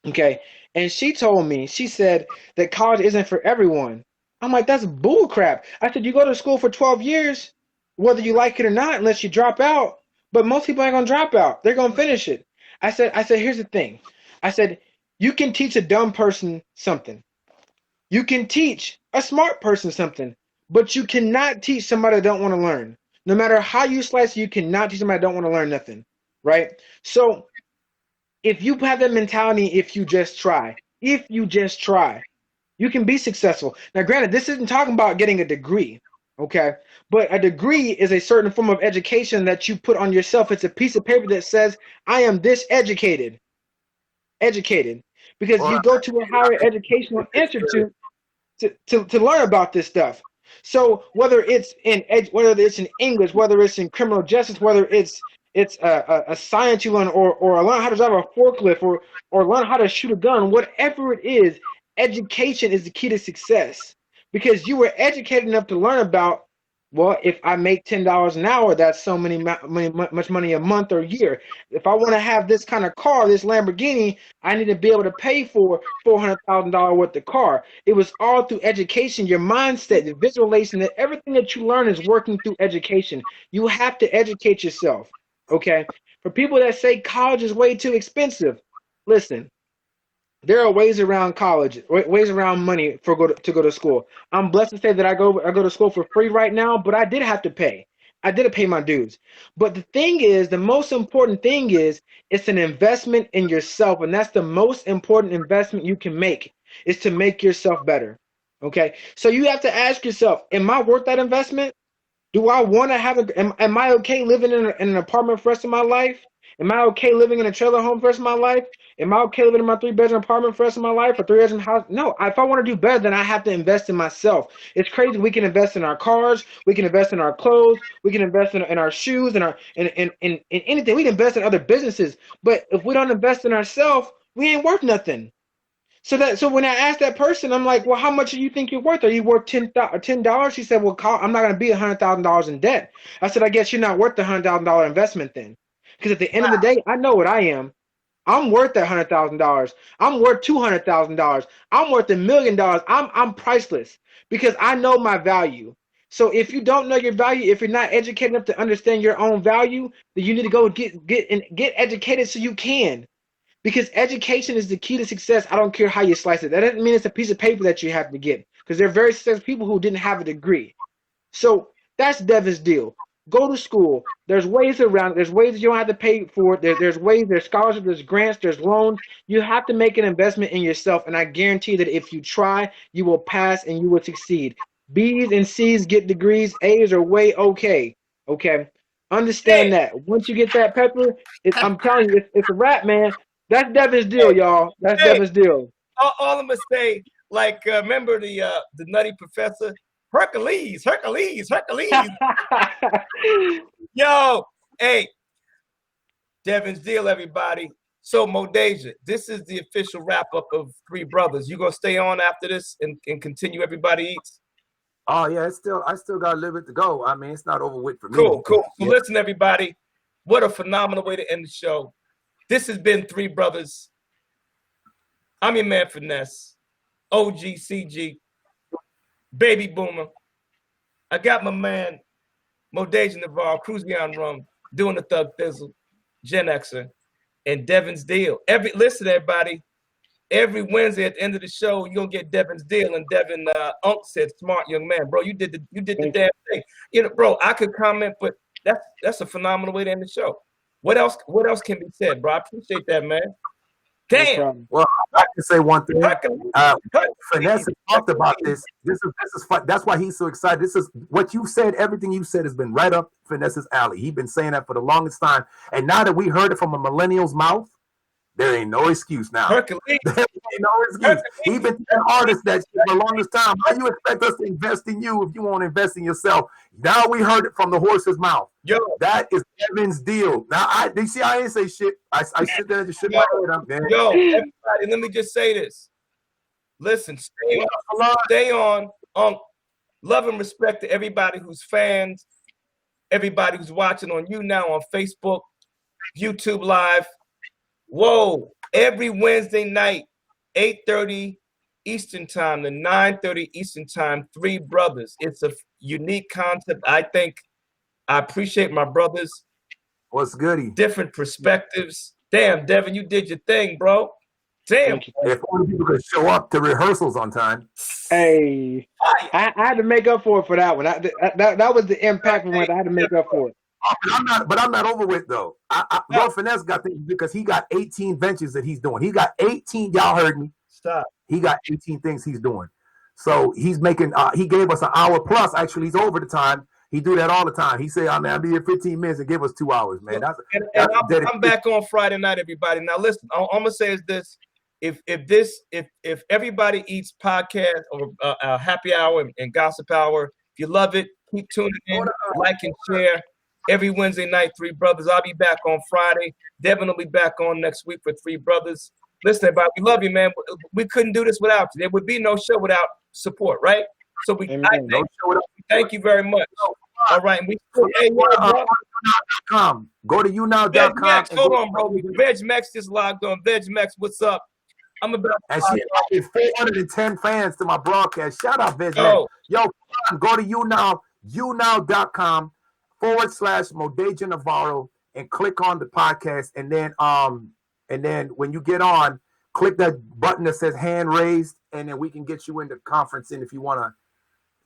S4: Okay. And she told me, she said that college isn't for everyone. I'm like, that's bull crap. I said, you go to school for 12 years, whether you like it or not, unless you drop out. But most people ain't gonna drop out. They're gonna finish it. I said, here's the thing. I said, you can teach a dumb person something. You can teach a smart person something, but you cannot teach somebody that don't want to learn. No matter how you slice it, you cannot teach somebody that don't want to learn nothing, right? So if you have that mentality, if you just try, you can be successful. Now, granted, this isn't talking about getting a degree, okay? But a degree is a certain form of education that you put on yourself. It's a piece of paper that says, I am this educated. Because you go to a higher educational institute to learn about this stuff. So whether it's in English, whether it's in criminal justice, whether it's a science you learn, or learn how to drive a forklift, or learn how to shoot a gun, whatever it is, education is the key to success. Because you were educated enough to learn about, well, if I make $10 an hour, that's so much money a month or a year. If I want to have this kind of car, this Lamborghini, I need to be able to pay for $400,000 worth of car. It was all through education, your mindset, the visualization, that everything that you learn is working through education. You have to educate yourself, okay? For people that say college is way too expensive, listen. There are ways around college, ways around money to go to school. I'm blessed to say that I go to school for free right now, but I did have to pay. I did pay my dues. But the thing is, the most important thing is, it's an investment in yourself, and that's the most important investment you can make, is to make yourself better. Okay? So you have to ask yourself, am I worth that investment? Do I want to have am I okay living in an apartment for the rest of my life? Am I okay living in a trailer home for the rest of my life? Am I okay living in my 3-bedroom apartment for the rest of my life, or 3-bedroom house? No, if I want to do better, then I have to invest in myself. It's crazy. We can invest in our cars. We can invest in our clothes. We can invest in our shoes and in anything. We can invest in other businesses. But if we don't invest in ourselves, we ain't worth nothing. So when I asked that person, I'm like, well, how much do you think you're worth? Are you worth $10? She said, well, I'm not going to be $100,000 in debt. I said, I guess you're not worth the $100,000 investment then. Because at the end of the day, I know what I am. I'm worth that $100,000. I'm worth $200,000. I'm worth $1 million. I'm priceless because I know my value. So if you don't know your value, if you're not educated enough to understand your own value, then you need to go get educated so you can. Because education is the key to success. I don't care how you slice it. That doesn't mean it's a piece of paper that you have to get. Because there are very successful people who didn't have a degree. So that's Devin's deal. Go to school. There's ways around it. There's ways you don't have to pay for it. There's ways, there's scholarships, there's grants, there's loans. You have to make an investment in yourself. And I guarantee that if you try, you will pass and you will succeed. B's and C's get degrees. A's are way okay. Okay. Understand that. Once you get that pepper, I'm telling you, it's a wrap, man. That's Devin's deal, y'all. That's Devin's deal.
S3: All I'm gonna say, like, remember the Nutty Professor? Hercules. Yo, hey, Devin's deal, everybody. So, Modeja, this is the official wrap-up of Three Brothers. You gonna stay on after this and continue Everybody Eats?
S1: Oh, yeah, I still got a little bit to go. I mean, it's not over with for me.
S3: Cool. So
S1: yeah.
S3: Listen, everybody, what a phenomenal way to end the show. This has been Three Brothers. I'm your man, Finesse, OG, CG, Baby Boomer. I got my man, Modeja Navarro, Cruzion Rum, doing the Thug Thizzle, Gen Xer, and Devin's Deal. Listen, everybody, every Wednesday at the end of the show, you're gonna get Devin's Deal. And Devin Unk said, "Smart young man, bro. You did the damn thing." You know, bro. I could comment, but that's a phenomenal way to end the show. What else can be said, bro? I appreciate that, man. Damn.
S1: Well, I can say one thing. Finesse has talked about this. This is fun. That's why he's so excited. This is what you said. Everything you said has been right up Finesse's alley. He's been saying that for the longest time. And now that we heard it from a millennial's mouth, there ain't no excuse now.
S3: Hercules.
S1: There ain't no excuse. He's been telling artists that shit for the longest time. How you expect us to invest in you if you won't invest in yourself? Now we heard it from the horse's mouth.
S3: Yo,
S1: that is Devin's deal. Now you see, I didn't say shit. I sit there and just shit my head up, man.
S3: Yo, everybody, let me just say this. Listen, stay on. Love and respect to everybody who's fans, everybody who's watching on YouNow on Facebook, YouTube Live. Whoa, every Wednesday night, 8:30 Eastern Time to 9:30 Eastern Time, Three Brothers. It's a unique concept. I think I appreciate my brothers.
S1: What's goody?
S3: Different perspectives. Damn, Devin, you did your thing, bro. Damn.
S1: If only people could show up to rehearsals on time.
S4: Hey, I had to make up for it for that one. That was the impactful one. I had to make up for it.
S1: But I'm not over with though. Lord Finesse got things because he got 18 ventures that he's doing. He got 18. Y'all heard me.
S3: Stop.
S1: He got 18 things he's doing. So he's making. He gave us an hour plus. Actually, he's over the time. He do that all the time. He say, "I mean, I'll be here 15 minutes and give us 2 hours, man."
S3: I'm back on Friday night, everybody. Now listen, I'm gonna say is this: if Everybody Eats podcast or happy hour and gossip hour, if you love it, keep tuning in, like and share. Every Wednesday night, Three Brothers. I'll be back on Friday. Devin will be back on next week for Three Brothers. Listen, everybody, we love you, man. We couldn't do this without you. There would be no show without support, right? So thank you very much. All right.
S1: Go to YouNow.com.
S3: Hold on, bro. VegMax just logged on. VegMax, what's up? I'm about
S1: and she added 410 fans to my broadcast. Shout out, VegMax. Yo, go to YouNow.com /Modeja Navarro and click on the podcast, and then when you get on, click that button that says hand raised, and then we can get you into conference in if you want to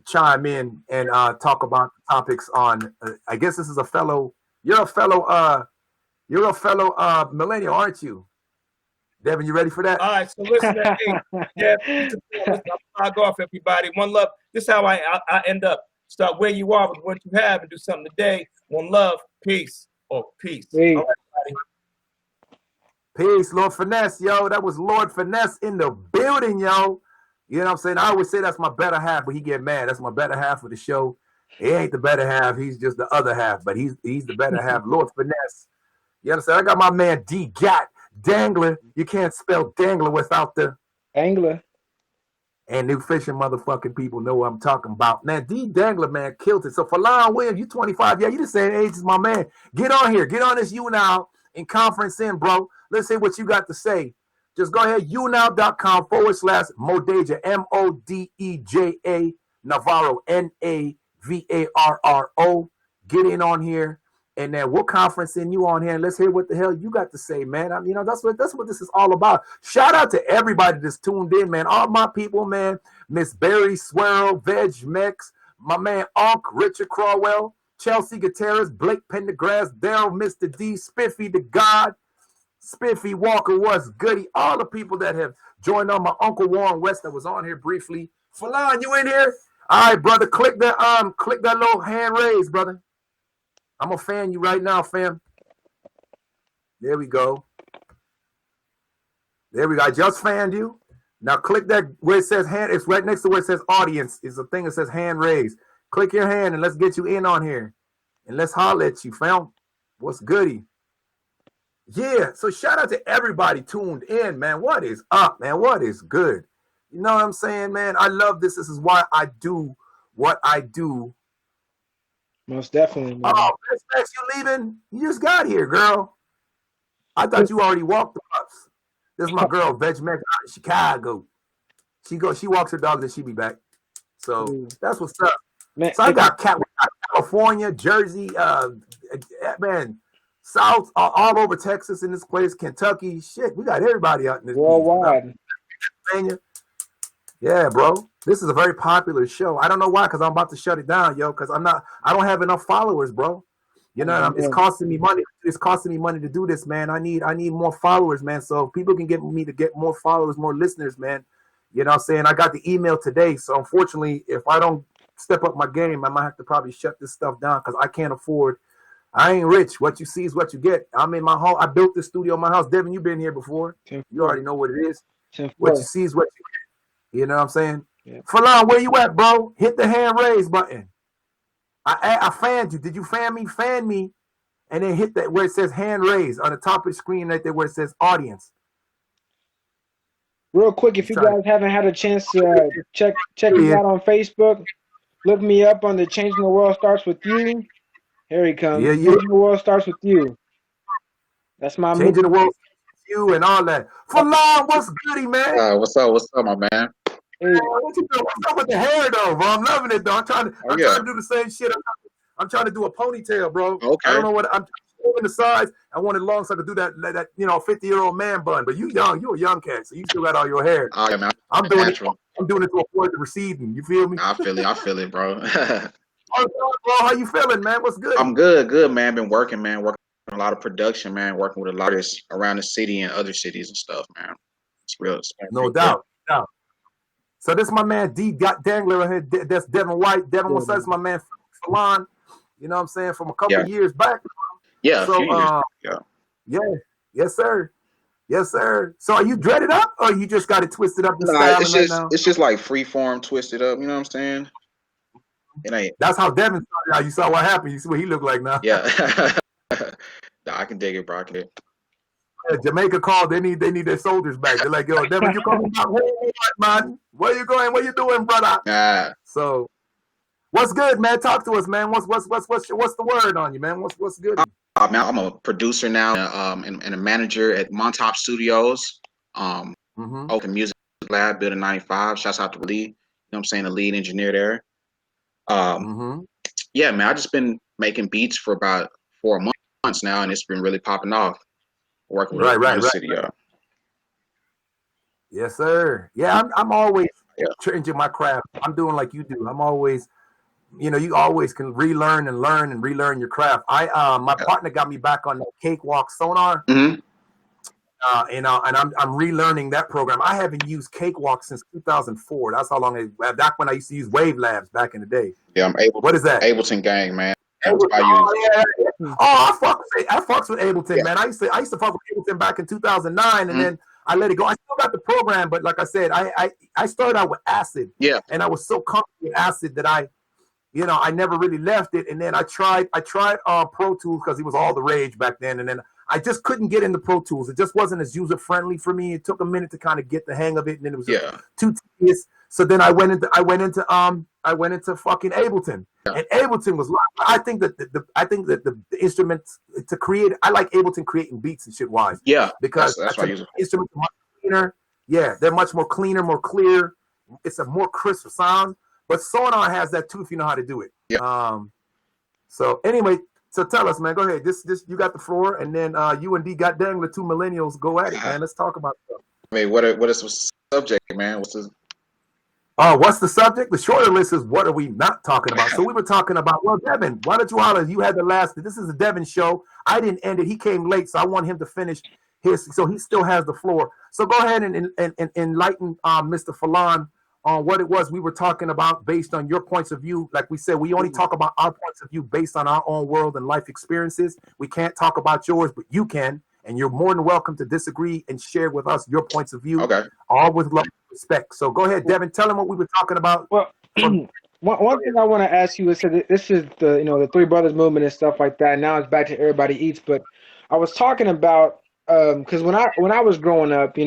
S1: chime in and talk about topics on. I guess this is a fellow. You're a fellow millennial, aren't you, Devin? You ready for that?
S3: All right. So listen, log off, everybody. One love. This is how I end up. Start where you are with what you have and do something today. One love. Peace. Peace. All right,
S1: peace, Lord Finesse, yo. That was Lord Finesse in the building, yo. You know what I'm saying? I always say that's my better half, but he get mad. That's my better half of the show. He ain't the better half. He's just the other half, but he's the better half. Lord Finesse. You understand? I got my man D Gat Dangler. You can't spell Dangler without the
S4: Angler.
S1: And New Fishing motherfucking people know what I'm talking about. Man, D Dangler, man, killed it. So for Lon Williams, you 25. Yeah, you the same age as my man. Get on here. Get on this YouNow. and conference in, bro. Let's see what you got to say. Just go ahead, younow.com/Modeja, MODEJA, Navarro, NAVARRO. Get in on here, and then we'll conference in you on here, and let's hear what the hell you got to say, man. I mean, you know, that's what this is all about. Shout out to everybody that's tuned in, man. All my people, man. Miss Barry Swirl, Veg Mex, my man Unc, Richard Crawwell, Chelsea Gutierrez, Blake Pendergrass, Daryl, Mr. D, Spiffy the God, Spiffy Walker was goody. All the people that have joined on, my Uncle Warren West that was on here briefly. Falon, you in here? All right, brother. Click that little hand raise, brother. I'm gonna fan you right now, fam. There we go. There we go. I just fanned you. Now click that where it says hand. It's right next to where it says audience. It's a thing that says hand raised. Click your hand and let's get you in on here. And let's holler at you, fam. What's goody? Yeah. So shout out to everybody tuned in, man. What is up, man? What is good? You know what I'm saying, man? I love this. This is why I do what I do.
S4: Most definitely, man.
S1: Oh, Max, you leaving? You just got here, girl. I thought you already walked the bus. This is my girl, Veg Max, out of Chicago. She walks her dogs and she be back. So that's what's up. Man, so I got California, Jersey, man, South, all over Texas in this place, Kentucky. Shit, we got everybody out in this
S4: worldwide.
S1: Pennsylvania. Yeah, bro. This is a very popular show. I don't know why, because I'm about to shut it down, yo, because I don't have enough followers, bro. You know, it's costing me money. It's costing me money to do this, man. I need more followers, man. So if people can get me to get more followers, more listeners, man. You know what I'm saying? I got the email today. So unfortunately, if I don't step up my game, I might have to probably shut this stuff down because I can't afford. I ain't rich. What you see is what you get. I'm in my home. I built this studio in my house. Devin, you've been here before. You already know what it is. What you see is what you get. You know what I'm saying? Yeah. Falon, where you at, bro? Hit the hand raise button. I fanned you. Did you fan me? Fan me. And then hit that where it says hand raise on the top of the screen right there where it says audience.
S4: Real quick, if you guys haven't had a chance to check me out on Facebook, look me up on the Changing the World Starts With You. Here he comes. Yeah. Changing the World Starts With You. That's my
S1: Changing the World Starts With You and all that. Falon, what's goody, man?
S5: What's up? What's up, my man?
S1: Hey, what you doing? What's up with the hair, though, bro? I'm loving it, though. I'm trying to do the same shit. I'm trying to do a ponytail, bro.
S5: Okay.
S1: I don't know what I'm doing the size. I want it long so I could do that 50-year-old man bun. But you young, you a young cat, so you still got all your hair.
S5: Oh, yeah, man.
S1: I'm doing it to avoid the receding. You feel me?
S5: I feel it, bro.
S1: Bro, how you feeling, man? What's good?
S5: I'm good, man. Been working, man. Working on a lot of production, man. Working with a lot of artists around the city and other cities and stuff, man. It's real.
S1: No doubt. So this is my man D. Dangler here. That's Devin White. Devin was that's my man Falon. You know what I'm saying? From a couple of years back.
S5: Yeah.
S1: So yes, sir. Yes, sir. So are you dreaded up or you just got it twisted up and
S5: it's just like freeform twisted up, you know what I'm saying? It ain't.
S1: That's how Devin started out. You saw what happened. You see what he looked like now.
S5: Yeah. I can dig it, bro.
S1: Jamaica called. They need their soldiers back. They're like, yo, Devin, you coming back home, man? Where you going? What you doing, brother? So, what's good, man? Talk to us, man. What's the word on you, man? What's good?
S5: Man, I'm a producer now, and a manager at Montop Studios. Open Music Lab, Building 95. Shouts out to Lee. You know what I'm saying? The lead engineer there. Yeah, man. I just been making beats for about 4 months now, and it's been really popping off. Working with the city,
S1: Yes, sir. Yeah, I'm always changing my craft. I'm doing like you do. I'm always, you always can relearn and learn and relearn your craft. My partner got me back on the Cakewalk Sonar, and I'm relearning that program. I haven't used Cakewalk since 2004. That's how long back when I used to use Wave Labs back in the day.
S5: Yeah, I'm able.
S1: What is that?
S5: Ableton Gang, man.
S1: I fucks with Ableton, man. I used to fuck with Ableton back in 2009, and then I let it go. I still got the program, but like I said, I started out with Acid, and I was so comfortable with Acid that I never really left it. And then I tried Pro Tools because it was all the rage back then, and then I just couldn't get into Pro Tools. It just wasn't as user friendly for me. It took a minute to kind of get the hang of it, and then it was too tedious. So then I went into fucking Ableton. And Ableton was live. I think that the instruments to create. I like Ableton creating beats and shit wise.
S5: Yeah,
S1: because
S5: that's why I use it.
S1: Instruments are much cleaner. Yeah, they're much more cleaner, more clear. It's a more crisp sound. But Sonar has that too if you know how to do it.
S5: Yeah.
S1: So anyway, so tell us, man. Go ahead. This you got the floor, and then you and D, goddamn, the two millennials, go at it, man. Let's talk about stuff.
S5: I mean, what is the subject, man?
S1: What's the subject? The shorter list is what are we not talking about? So we were talking about, well, Devin, why don't you holler? You had the last, this is a Devin show. I didn't end it. He came late, so I want him to finish his, so he still has the floor. So go ahead and enlighten Mr. Falan on what it was we were talking about based on your points of view. Like we said, we only talk about our points of view based on our own world and life experiences. We can't talk about yours, but you can. And you're more than welcome to disagree and share with us your points of view.
S5: Okay.
S1: All with love and respect. So go ahead, Devin. Tell him what we were talking about.
S4: Well, one thing I want to ask you is that this is the Three Brothers movement and stuff like that. Now it's back to Everybody Eats. But I was talking about because when I was growing up,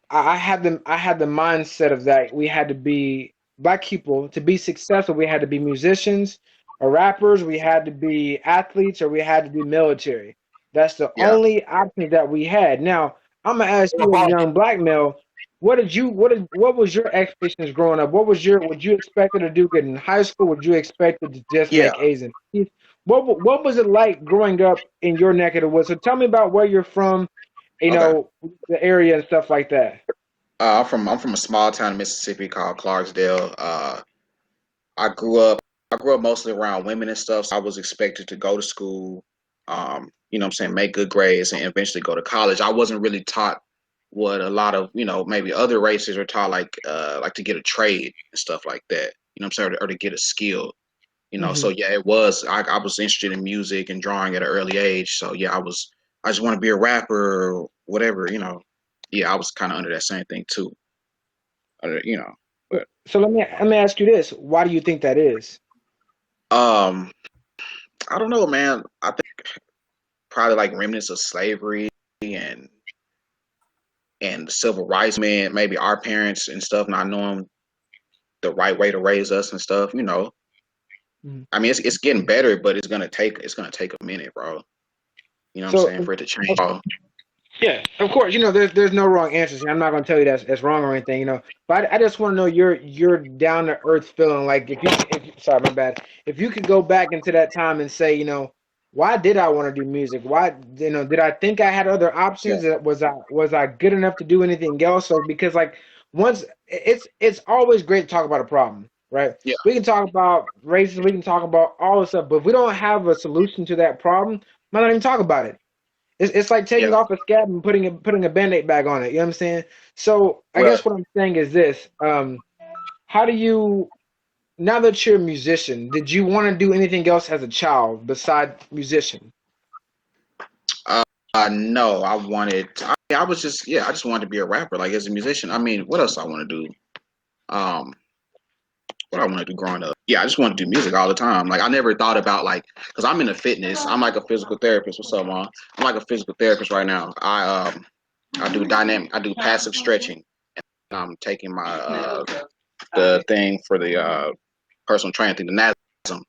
S4: I had the mindset of that we had to be black people to be successful. We had to be musicians or rappers. We had to be athletes or we had to be military. That's the only option that we had. Now, I'm gonna ask you, a young black male, what was your expectations growing up? Would you expected to do good in high school? Would you expected to just make A's and B's? What was it like growing up in your neck of the woods? So tell me about where you're from, the area and stuff like that.
S5: I'm from a small town in Mississippi called Clarksdale. I grew up mostly around women and stuff, so I was expected to go to school, make good grades and eventually go to college. I wasn't really taught what a lot of, maybe other races are taught, like to get a trade and stuff like that, or to get a skill, So yeah, it was, I was interested in music and drawing at an early age. So yeah, I just want to be a rapper or whatever, Yeah, I was kind of under that same thing too, But
S4: so let me ask you this: why do you think that is?
S5: I don't know, man. I think probably like remnants of slavery and the civil rights, man. Maybe our parents and stuff not knowing the right way to raise us and stuff. I mean, it's getting better, but it's gonna take a minute, bro. You know what I'm saying, for it to change.
S4: Yeah, of course. There's no wrong answers. I'm not gonna tell you that's wrong or anything. But I just want to know your down to earth feeling. Like sorry, my bad. If you could go back into that time and say, why did I want to do music? Why, did I think I had other options?
S5: Yeah.
S4: Was I good enough to do anything else? So because once it's always great to talk about a problem, right?
S5: Yeah.
S4: We can talk about racism. We can talk about all this stuff, but if we don't have a solution to that problem, might not even talk about it. It's like taking off a scab and putting a Band-Aid back on it. You know what I'm saying? So I guess what I'm saying is this: how do you, now that you're a musician, did you want to do anything else as a child besides musician?
S5: No, I just wanted to be a rapper, like as a musician. I mean, what else I want to do? What I want to do growing up. Yeah, I just want to do music all the time. Like I never thought about because I'm into fitness. I'm like a physical therapist. What's up, Mom? I'm like a physical therapist right now. I do passive stretching. And I'm taking my the thing for the personal training thing, the NASM. I'm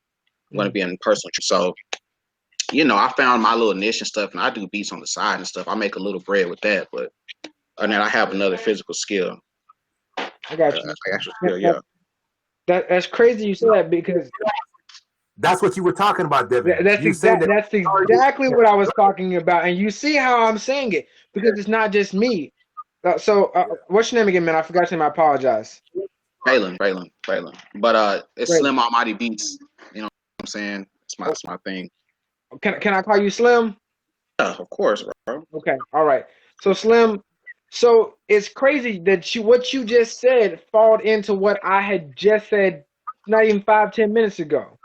S5: going to be in personal training. So, I found my little niche and stuff, and I do beats on the side and stuff. I make a little bread with that, but and then I have another physical skill.
S4: I got you.
S5: Actual skill, yeah.
S4: That's crazy you say that because
S1: that's what you were talking about, Devin.
S4: That's exactly what I was talking about, and you see how I'm saying it because it's not just me. What's your name again, man? I forgot your name. I apologize.
S5: Braylon. But it's Braylon. Slim Almighty Beats. You know what I'm saying? It's my thing.
S4: Can I call you Slim?
S5: Yeah, of course, bro.
S4: Okay, all right. So Slim. So it's crazy that what you just said fall into what I had just said not even 5-10 minutes ago.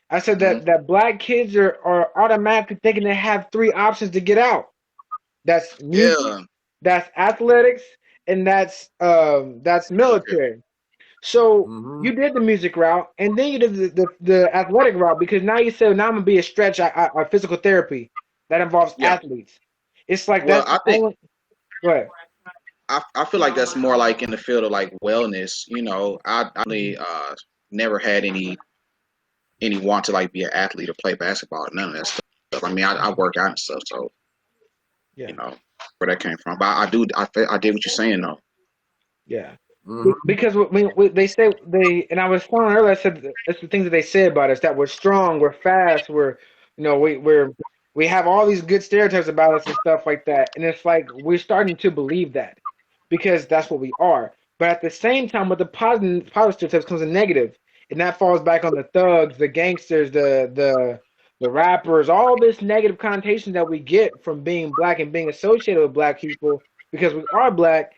S4: I said that black kids are automatically thinking they have 3 options to get out. That's music, that's athletics, and that's military. So you did the music route, and then you did the athletic route because now you said now I'm gonna be a stretch, a physical therapy that involves athletes. It's like I think. Go ahead.
S5: I feel like that's more like in the field of like wellness. I really never had any any want to like be an athlete or play basketball. None of that stuff. I mean, I work out and stuff, so
S4: Yeah.
S5: you know where that came from. But I did what you're saying though.
S4: Yeah.
S1: Mhm.
S4: Because they say and I was telling earlier, I said that's the things that they say about us, that we're strong, we're fast, we have all these good stereotypes about us and stuff like that, and it's like we're starting to believe that because that's what we are. But at the same time, with the positive stereotypes comes a negative, and that falls back on the thugs, the gangsters, the rappers, all this negative connotation that we get from being black and being associated with black people because we are black.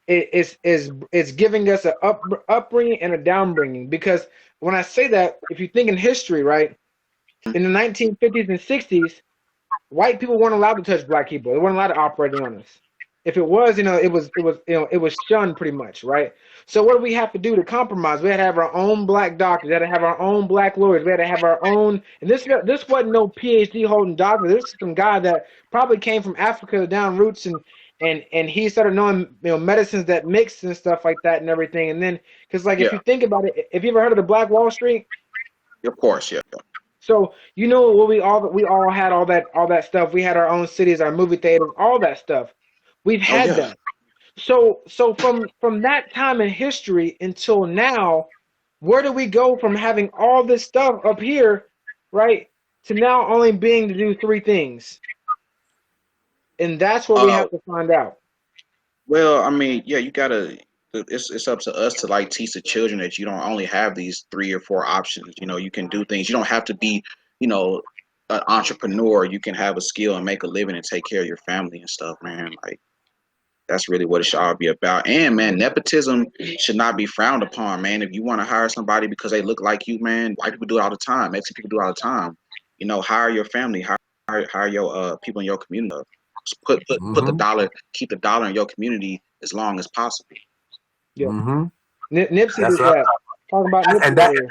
S4: It's giving us a upbringing and a downbringing, because when I say that, if you think in history, right, in the 1950s and 60s, white people weren't allowed to touch black people. They weren't allowed to operate on us. If it was, it was shunned pretty much, right? So what do we have to do to compromise? We had to have our own black doctors. We had to have our own black lawyers. We had to have our own. And this wasn't no PhD holding doctor. This is some guy that probably came from Africa down roots, and he started knowing medicines that mix and stuff like that and everything. And then because like if
S5: Yeah,
S4: you think about it, if you ever heard of the Black Wall Street,
S5: of course, yeah.
S4: so what we all had all that stuff. We had our own cities, our movie theaters, all that stuff. We've
S5: Oh
S4: had
S5: yeah.
S4: that. So from that time in history until now, where do we go from having all this stuff up here, right, to now only being to do three things? And that's what we
S5: Uh,
S4: have to find out.
S5: well, I mean, yeah, you gotta. It's up to us to like teach the children that you don't only have these 3 or 4 options. You know, you can do things. You don't have to be, you know, an entrepreneur. You can have a skill and make a living and take care of your family and stuff, man. Like that's really what it should all be about. And man, nepotism should not be frowned upon, man. If you want to hire somebody because they look like you, man, white people do it all the time. Mexican people do it all the time. You know, hire your family, hire your people in your community. Just put the
S1: Mhm.
S5: dollar, keep the dollar in your community as long as possible.
S4: Yeah.
S1: Mhm.
S4: Nipsey
S1: That's
S4: did
S1: what
S4: that. Talking about
S1: and
S4: Nipsey
S1: that
S4: earlier.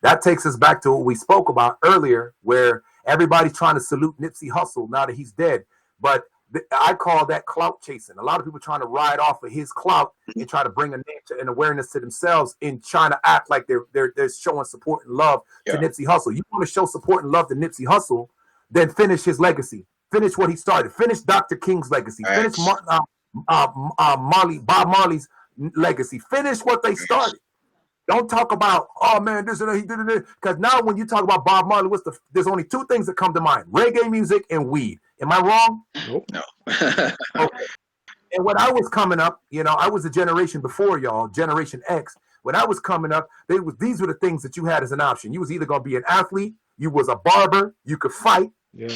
S1: that takes us back to what we spoke about earlier, where everybody's trying to salute Nipsey Hussle now that he's dead. But I call that clout chasing. A lot of people trying to ride off of his clout and try to bring a name to, and awareness to themselves in trying to act like they're showing support and love to
S5: Yeah,
S1: Nipsey Hussle. You want to show support and love to Nipsey Hussle, then finish his legacy. Finish what he started. Finish Dr. King's legacy. Finish
S5: facts.
S1: Bob Marley's legacy. Finish what they started. Don't talk about, oh man, this and that, he did it. Because now when you talk about Bob Marley, there's only two things that come to mind: reggae music and weed. Am I wrong?
S4: Nope.
S5: No.
S1: Okay. And when I was coming up, I was a generation before y'all, Generation X. When I was coming up, these were the things that you had as an option. You was either going to be an athlete, you was a barber, you could fight,
S4: Yeah.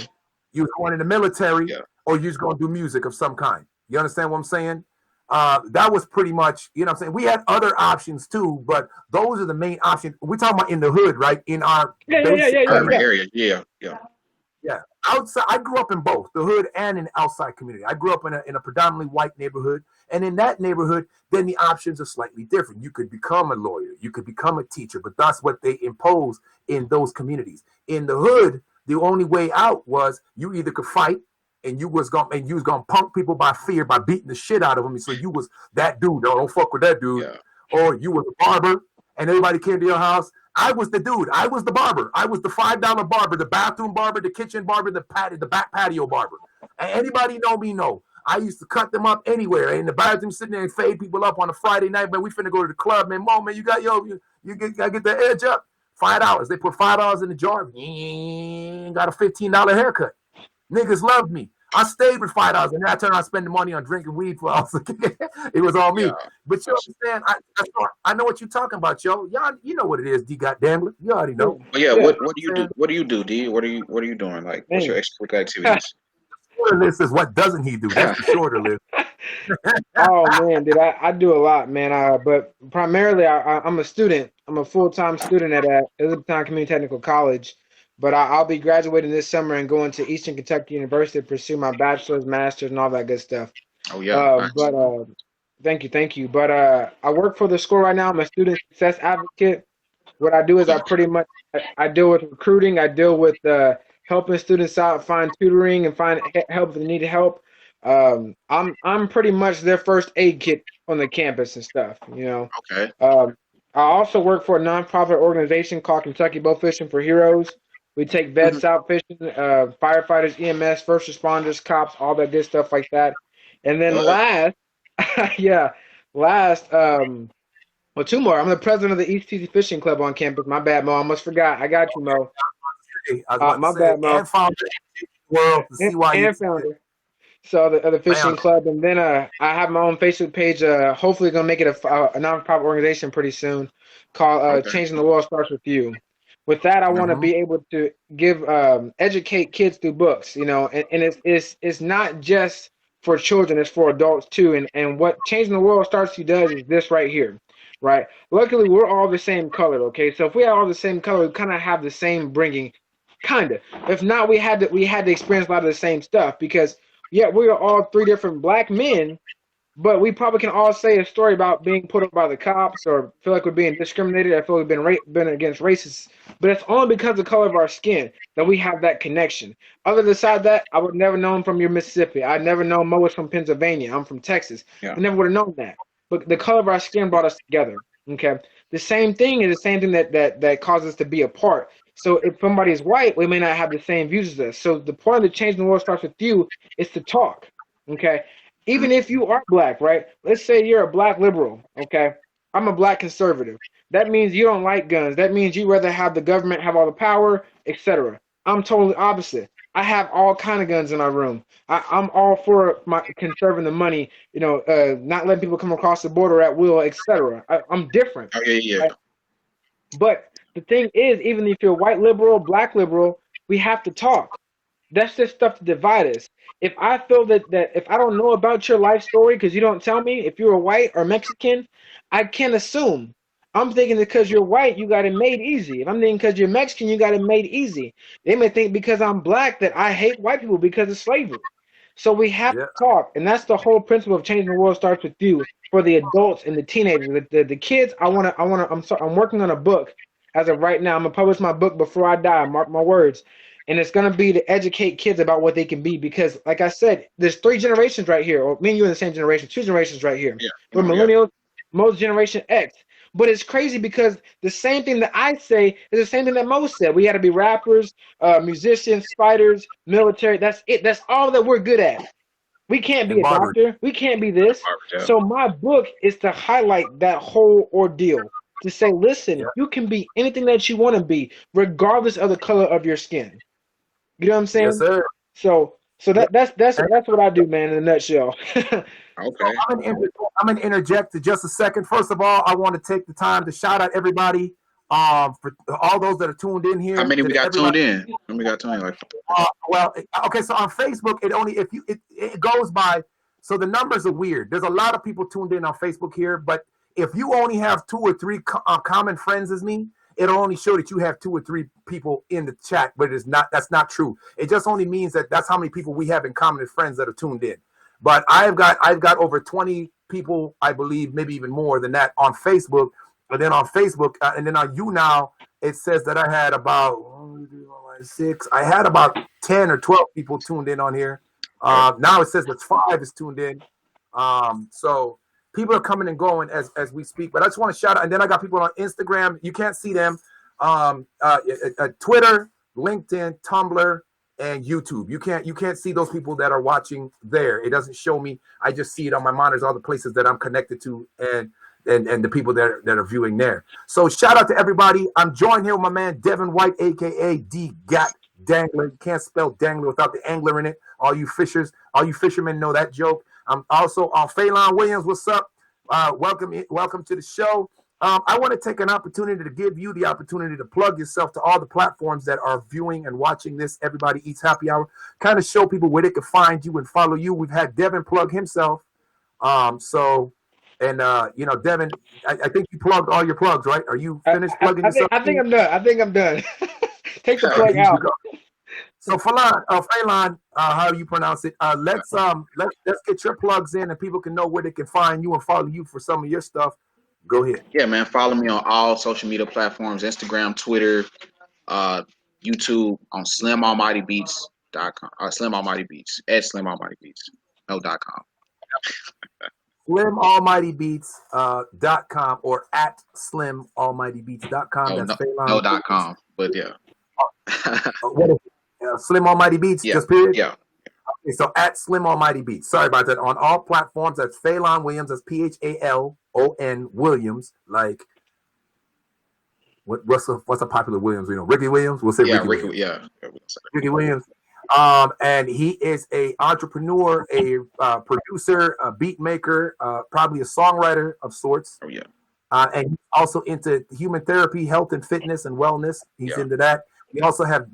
S1: you was going in the military,
S5: Yeah.
S1: or you was going to do music of some kind. You understand what I'm saying? That was pretty much, what I'm saying? We had other options too, but those are the main options. We're talking about in the hood, right? In our basic
S5: Urban
S4: Yeah.
S5: area. Yeah. Yeah.
S1: yeah. Outside, I grew up in both the hood and in the outside community. I grew up in a predominantly white neighborhood, and in that neighborhood, then the options are slightly different. You could become a lawyer, you could become a teacher, but that's what they impose in those communities. In the hood, the only way out was you either could fight, and you was gonna punk people by fear by beating the shit out of them. So you was that dude. No, don't fuck with that dude.
S5: Yeah.
S1: Or you was a barber, and everybody came to your house. I was the dude. I was the barber. I was the $5 barber, the bathroom barber, the kitchen barber, the back patio barber. And anybody know me know. I used to cut them up anywhere in the bathroom, sitting there and fade people up on a Friday night. Man, we finna go to the club, man. Mom, man, gotta get the edge up. $5. They put $5 in the jar. Got a $15 haircut. Niggas loved me. I stayed with $5, and then I turned around and spend the money on drinking weed for us. It was all me.
S5: Yeah.
S1: But you understand? I know what you're talking about, yo. Y'all, you know what it is, D. Goddamn, you already know.
S5: But yeah,
S4: Yeah.
S5: what do you do? What do you do, D? What are you doing? Like, what's your
S4: Man.
S5: extracurricular activities?
S1: Shorter list is what doesn't he do? That's the shorter list.
S4: Oh man, did I do a lot, man. But primarily I'm a student. I'm a full-time student at Elizabethtown Community Technical College. But I'll be graduating this summer and going to Eastern Kentucky University to pursue my bachelor's, master's, and all that good stuff.
S5: Oh yeah. Nice.
S4: But thank you. But I work for the school right now. I'm a student success advocate. What I do is I deal with recruiting. I deal with helping students out, find tutoring, and find help if they need help. I'm pretty much their first aid kit on the campus and stuff.
S5: Okay.
S4: I also work for a nonprofit organization called Kentucky Bow Fishing for Heroes. We take vets out fishing, firefighters, EMS, first responders, cops, all that good stuff like that. And then last, yeah, last, well, two more. I'm the president of the East Tennessee Fishing Club on campus. My bad, Mo. I almost forgot. I got you, Mo.
S1: Hey, I was about to
S4: My
S1: say,
S4: bad, Mo.
S1: and found the world to see why you
S4: And founder. So the fishing club, and then I have my own Facebook page. Hopefully gonna make it a nonprofit organization pretty soon, called Changing the World Starts with You. With that, I want to be able to give educate kids through books, you know, and it's not just for children; it's for adults too. And what Changing the World Starts with You does is this right here, right? Luckily, we're all the same color, okay? So if we are all the same color, we kind of have the same bringing, kind of. If not, we had to experience a lot of the same stuff because yeah, we are all three different black men, but we probably can all say a story about being put up by the cops or feel like we're being discriminated. I feel like we've been against racists, but it's only because of the color of our skin that we have that connection. Other than that, I would never know him from your Mississippi. I'd never know Mo was from Pennsylvania. I'm from Texas.
S5: Yeah.
S4: I never would have known that. But the color of our skin brought us together. Okay, the same thing is the same thing that causes us to be apart. So if somebody is white, we may not have the same views as us. So the point of the Change the World Starts with You is to talk. Okay, even if you are black, right? Let's say you're a black liberal, okay? I'm a black conservative. That means you don't like guns. That means you rather have the government have all the power, etc. I'm totally opposite. I have all kind of guns in my room. I'm all for my conserving the money, you know, not letting people come across the border at will, etc. I'm different.
S5: Oh, yeah.
S4: Right? But the thing is, even if you're white liberal, black liberal, we have to talk. That's just stuff to divide us. If I feel that if I don't know about your life story because you don't tell me, if you're a white or Mexican, I can't assume. I'm thinking because you're white, you got it made easy. If I'm thinking because you're Mexican, you got it made easy. They may think because I'm black that I hate white people because of slavery. So we have to talk, and that's the whole principle of Changing the World Starts with You for the adults and the teenagers. The kids, I'm working on a book as of right now. I'm gonna publish my book before I die. Mark my words. And it's gonna be to educate kids about what they can be because, like I said, there's three generations right here, or me and you in the same generation, two generations right here.
S5: Yeah.
S4: We're millennials, most Generation X. But it's crazy because the same thing that I say is the same thing that Mo said. We got to be rappers, musicians, fighters, military. That's it. That's all that we're good at. We can't be a doctor. We can't be this. So my book is to highlight that whole ordeal. To say, listen, you can be anything that you want to be, regardless of the color of your skin. You know what I'm saying?
S1: Yes, sir.
S4: So that's what I do, man, in a nutshell.
S5: Okay.
S1: I'm gonna interject for just a second. First of all, I want to take the time to shout out everybody. For all those that are tuned in here.
S5: How many we got tuned in? How many got tuned in? Like,
S1: well, okay. So on Facebook, it goes by. So the numbers are weird. There's a lot of people tuned in on Facebook here, but if you only have 2 or 3 common friends as me, it'll only show that you have 2 or 3 people in the chat, but it's not. That's not true. It just only means that that's how many people we have in common as friends that are tuned in. But I've got over 20 people, I believe, maybe even more than that on Facebook. And then on Facebook, and then on YouNow, it says that I had about 6. I had about 10 or 12 people tuned in on here. Now it says that 5 is tuned in. So people are coming and going as we speak. But I just want to shout out. And then I got people on Instagram. You can't see them. Twitter, LinkedIn, Tumblr, and YouTube. You can't see those people that are watching there. It doesn't show me. I just see it on my monitors, all the places that I'm connected to, and the people that are viewing there. So shout out to everybody. I'm joined here with my man Devin White, aka D Gat Dangler. You can't spell Dangler without the angler in it. All you fishermen know that joke. I'm also on Phelan Williams. What's up? Welcome to the show. I want to take an opportunity to give you the opportunity to plug yourself to all the platforms that are viewing and watching this Everybody Eats Happy Hour. Kind of show people where they can find you and follow you. We've had Devin plug himself. Devin, I think you plugged all your plugs, right? Are you finished plugging yourself?
S4: I think I'm done. Take the plug out.
S1: So Phelan, how you pronounce it? Let's get your plugs in, and people can know where they can find you and follow you for some of your stuff. Go ahead.
S5: Yeah, man. Follow me on all social media platforms: Instagram, Twitter, YouTube, on SlimAlmightyBeats.com. Slim Almighty Beats at Slim Almighty Beats. No.com.
S1: SlimAlmightyBeats.com or at SlimAlmightyBeats.com. That's
S5: no,
S1: Phelan.
S5: no.com, but yeah.
S1: What is it? Slim Almighty Beats,
S5: Yeah,
S1: just period?
S5: yeah.
S1: Okay, so at Slim Almighty Beats. Sorry about that. On all platforms, that's Phelan Williams. That's Phalon Williams. Like, what's a popular Williams? Ricky Williams? We'll say
S5: Yeah,
S1: Ricky Williams.
S5: yeah.
S1: Ricky Williams. And he is a entrepreneur, a producer, a beat maker, probably a songwriter of sorts.
S5: Oh, yeah.
S1: And he's also into human therapy, health and fitness and wellness. He's into that. We also have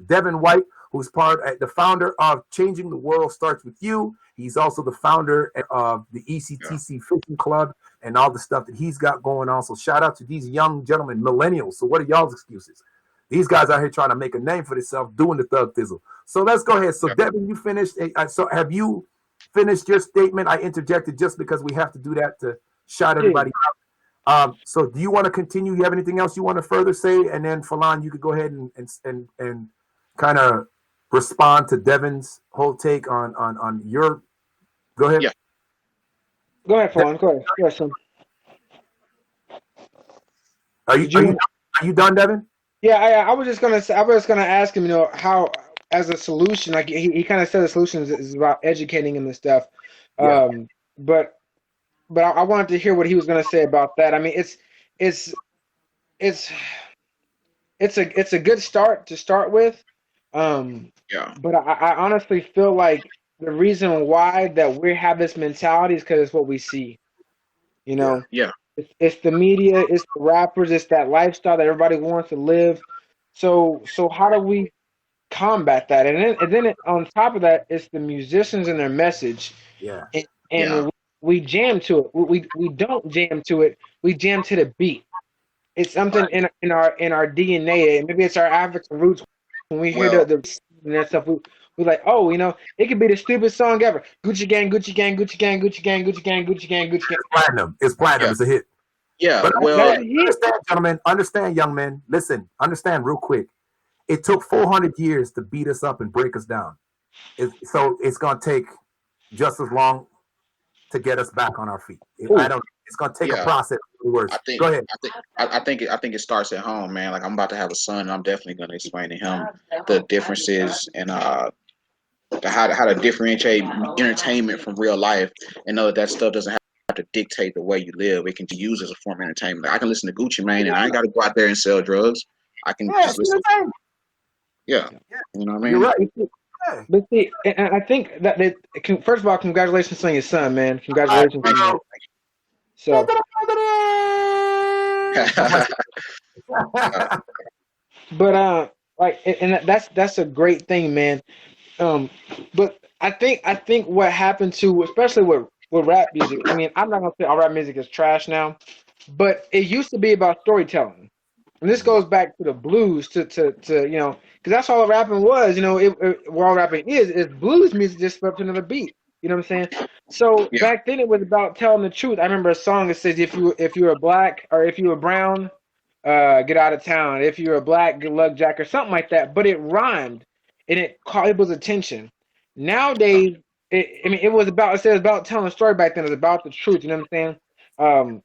S1: Devin White, who's the founder of Changing the World Starts With You. He's also the founder of the ECTC Fishing Club and all the stuff that he's got going on. So shout out to these young gentlemen, millennials. So what are y'all's excuses? These guys out here trying to make a name for themselves doing the thug thizzle. So let's go ahead. So Devin, you finished. So have you finished your statement? I interjected just because we have to do that to shout everybody out. So do you want to continue? You have anything else you want to further say? And then Phelan, you could go ahead and kind of respond to Devin's whole take on your. Go ahead.
S5: Yeah.
S4: Go ahead, Phelan. Go ahead. Yes, son.
S1: Are you done, Devin?
S4: Yeah, I was just gonna ask him, how as a solution, like he kind of said, the solution is about educating him and stuff. But I wanted to hear what he was gonna say about that. I mean, it's a good start to start with. But I honestly feel like the reason why that we have this mentality is because it's what we see.
S5: Yeah.
S4: It's the media, it's the rappers, it's that lifestyle that everybody wants to live. So how do we combat that? And then on top of that, it's the musicians and their message.
S1: Yeah.
S4: And we jam to it. We don't jam to it. We jam to the beat. It's something in our DNA. Maybe it's our African roots. When we hear the and that stuff, we're like, oh, it could be the stupidest song ever. Gucci gang, Gucci gang, Gucci gang, Gucci gang, Gucci gang, Gucci gang, Gucci gang.
S1: It's platinum.
S5: Yeah.
S1: It's a hit.
S5: Yeah.
S1: But understand, gentlemen. Understand, young men. Listen. Understand real quick. It took 400 years to beat us up and break us down. So it's gonna take just as long to get us back on our feet. It's gonna take a process. Go ahead.
S5: I think it starts at home, man. Like, I'm about to have a son, and I'm definitely gonna explain to him the differences and how to differentiate entertainment from real life, and know that stuff doesn't have to dictate the way you live. It can be used as a form of entertainment. Like, I can listen to Gucci Mane, and I ain't got to go out there and sell drugs. I can just listen. Yeah, you know what I mean.
S4: You're right. But see, and I think that first of all, congratulations on your son, man. Congratulations on that. So, but and that's a great thing, man. But I think what happened to, especially with rap music. I mean, I'm not gonna say all rap music is trash now, but it used to be about storytelling. And this goes back to the blues, to because that's all rapping was. What all rapping is blues music just flipped to another beat. You know what I'm saying? So back then it was about telling the truth. I remember a song that says, if you were black or if you were brown, get out of town. If you're a black, good luck, Jack, or something like that. But it rhymed and it caught people's attention. Nowadays, it was about telling a story back then. It was about the truth. You know what I'm saying? One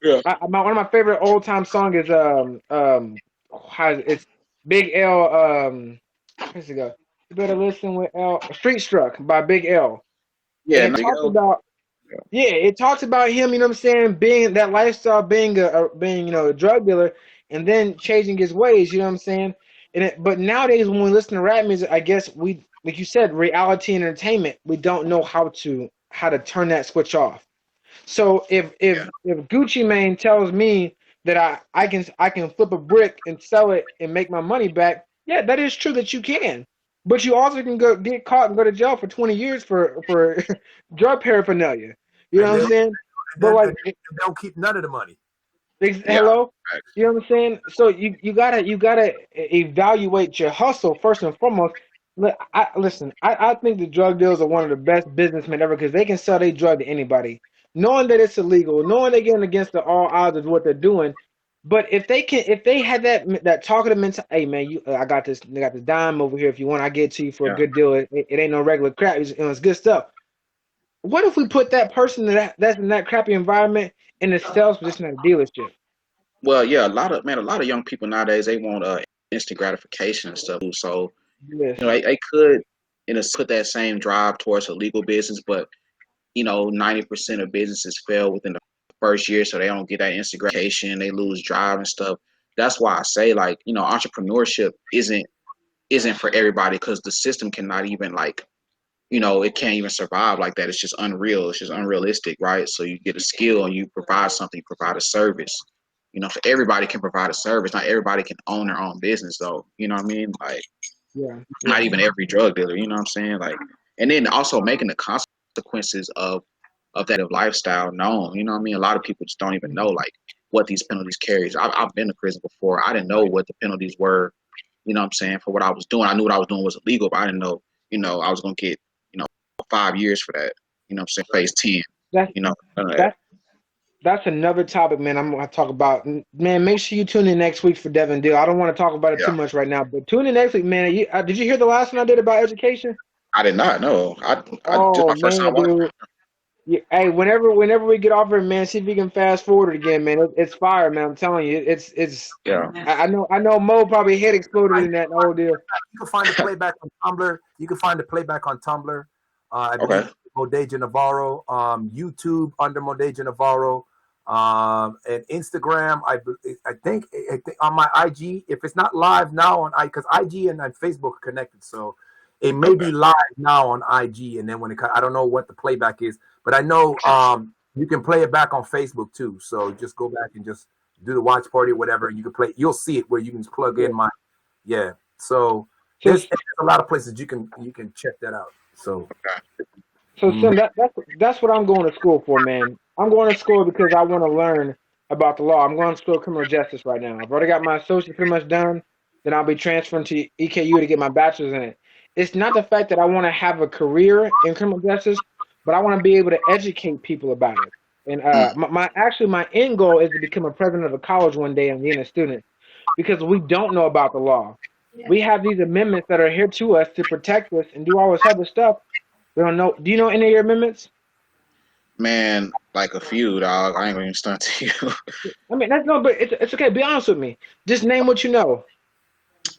S4: of my favorite old time songs is it's Big L. Where's it go? You better listen with L. Street Struck by Big L.
S5: Yeah,
S4: and it talks about it talks about him. You know what I'm saying? Being that lifestyle, being a drug dealer, and then changing his ways. You know what I'm saying? But nowadays, when we listen to rap music, I guess we, like you said, reality and entertainment. We don't know how to turn that switch off. So if Gucci Mane tells me that I can flip a brick and sell it and make my money back, yeah, that is true that you can. But you also can get caught and go to jail for 20 years for drug paraphernalia. You know what I'm saying? But
S1: they don't keep none of the money.
S4: Hello, you know what I'm saying? So you gotta evaluate your hustle first and foremost. Listen, I think the drug dealers are one of the best businessmen ever because they can sell their drug to anybody, knowing that it's illegal, knowing they're getting against the all odds of what they're doing. But if they had that talkative mentality, hey man, I got this dime over here. If you want, I get it to you for a good deal. It ain't no regular crap. It's good stuff. What if we put that person that's in that crappy environment in a sales position at a dealership?
S5: Well, yeah, a lot of young people nowadays they want instant gratification and stuff. So
S4: Yes.
S5: they could put that same drive towards a legal business, but 90% of businesses fail within the first year, so they don't get that instant gratification. They lose drive and stuff. That's why I say like entrepreneurship isn't for everybody because the system cannot even it can't even survive like that. It's just unreal. It's just unrealistic, right? So you get a skill and you provide something, you provide a service. So everybody can provide a service. Not everybody can own their own business, though. You know what I mean? Like,
S4: Yeah.
S5: not even every drug dealer. You know what I'm saying? Like, and then also making the consequences of that lifestyle known. You know what I mean? A lot of people just don't even know like what these penalties carries. I've been to prison before. I didn't know what the penalties were. You know what I'm saying? For what I was doing, I knew what I was doing was illegal, but I didn't know. I was gonna get 5 years for that. You know what I'm saying? Phase 10.
S4: That's
S5: None of that.
S4: that's that's another topic, man. I'm gonna talk about. Man, make sure you tune in next week for Devin Deal. I don't want to talk about it too
S5: Yeah.
S4: much right now, but tune in next week, man. Did you hear the last one I did about education?
S5: I did not know. I just
S4: Oh
S5: my first time
S4: man,
S5: watching.
S4: dude. Yeah, hey, whenever we get off here, man, see if we can fast forward it again, man. It's fire, man. I'm telling you, it's.
S5: Yeah.
S4: I know Mo probably head exploded in that whole deal.
S1: You can find the playback on Tumblr. You can find the playback on Tumblr. I
S5: Okay.
S1: believe Modeja Navarro. YouTube under Modeja Navarro. And Instagram. I think on my IG. If it's not live now on because IG and Facebook are connected, so it may be live now on IG. And then when I don't know what the playback is, but I know you can play it back on Facebook too. So just go back and just do the watch party or whatever. You can play. You'll see it where you can plug in my. Yeah. So
S4: So,
S1: there's a lot of places you can check that out. So
S4: Sim, that's what I'm going to school for, man. I'm going to school because I want to learn about the law. I'm going to school of criminal justice right now. I've already got my associate pretty much done. Then I'll be transferring to EKU to get my bachelor's in it. It's not the fact that I want to have a career in criminal justice, but I want to be able to educate people about it. And my end goal is to become a president of a college one day and being a student, because we don't know about the law. We have these amendments that are here to us to protect us and do all this other stuff. We don't know. Do you know any of your amendments?
S5: Man, like a few, dog. I ain't gonna even stunt to you.
S4: I mean, that's no, but it's okay. Be honest with me. Just name what you know.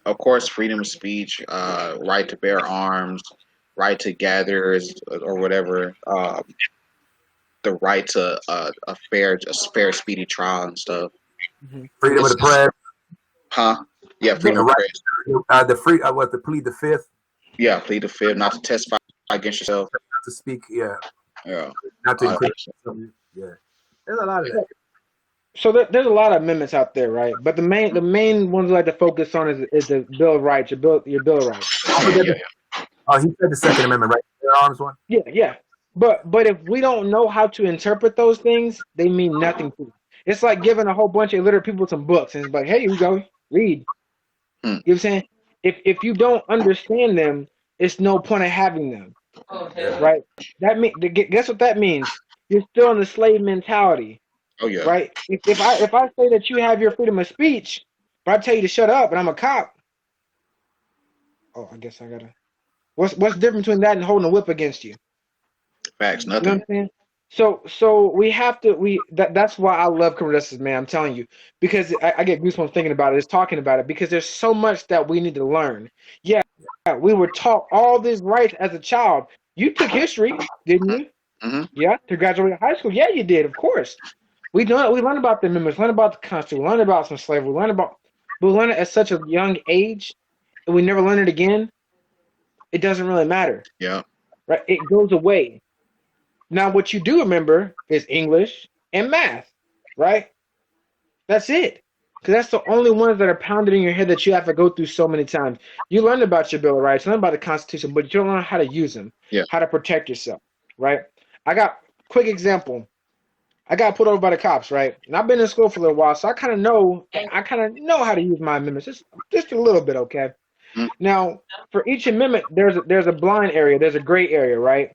S5: Of course, freedom of speech, right to bear arms, right to gather or whatever, the right to a fair, speedy trial and stuff.
S1: freedom of the press.
S5: Huh? Yeah, freedom
S1: The
S5: of
S1: right.
S5: press.
S1: The free. What the plead the fifth.
S5: Yeah, plead the fifth, not to testify against yourself.
S1: Not to speak. Yeah.
S5: Yeah.
S1: Not to
S5: Uh,
S1: include. Yeah. There's a lot of that.
S4: So there's a lot of amendments out there, right? But the main ones I like to focus on is the Bill of Rights, your Bill of Rights.
S5: yeah.
S1: He said the Second Amendment, right? The arms one.
S4: Yeah, yeah. But if we don't know how to interpret those things, they mean nothing to us. It's like giving a whole bunch of illiterate people some books and it's like, hey, here you go, read. You know what I'm saying? If you don't understand them, it's no point of having them. Right? Guess what that means? You're still in the slave mentality.
S5: Oh yeah.
S4: Right? If I say that you have your freedom of speech, but I tell you to shut up and I'm a cop, oh, I guess I gotta. What's the difference between that and holding a whip against you?
S5: Facts.
S4: You know
S5: Nothing.
S4: what I'm saying? So we have to that's why I love criminal justice, man. I'm telling you, because I get goosebumps thinking about it, just talking about it, because there's so much that we need to learn. Yeah, we were taught all these rights as a child. You took history, didn't you?
S5: Mm-hmm.
S4: Yeah, to graduate high school. Yeah, you did, of course. We learned about the amendments, learned about the Constitution, learned about some slavery, we learned it at such a young age, and we never learn it again. It doesn't really matter.
S5: Yeah.
S4: Right? It goes away. Now, what you do remember is English and math, right? That's it. Because that's the only ones that are pounded in your head that you have to go through so many times. You learn about your Bill of Rights, you learn about the Constitution, but you don't learn how to use them,
S5: Yeah.
S4: how to protect yourself, right? I got quick example. I got pulled over by the cops, right? And I've been in school for a little while, so I kind of know how to use my amendments, just a little bit, okay?
S5: Mm.
S4: Now, for each amendment, there's a blind area, there's a gray area, right?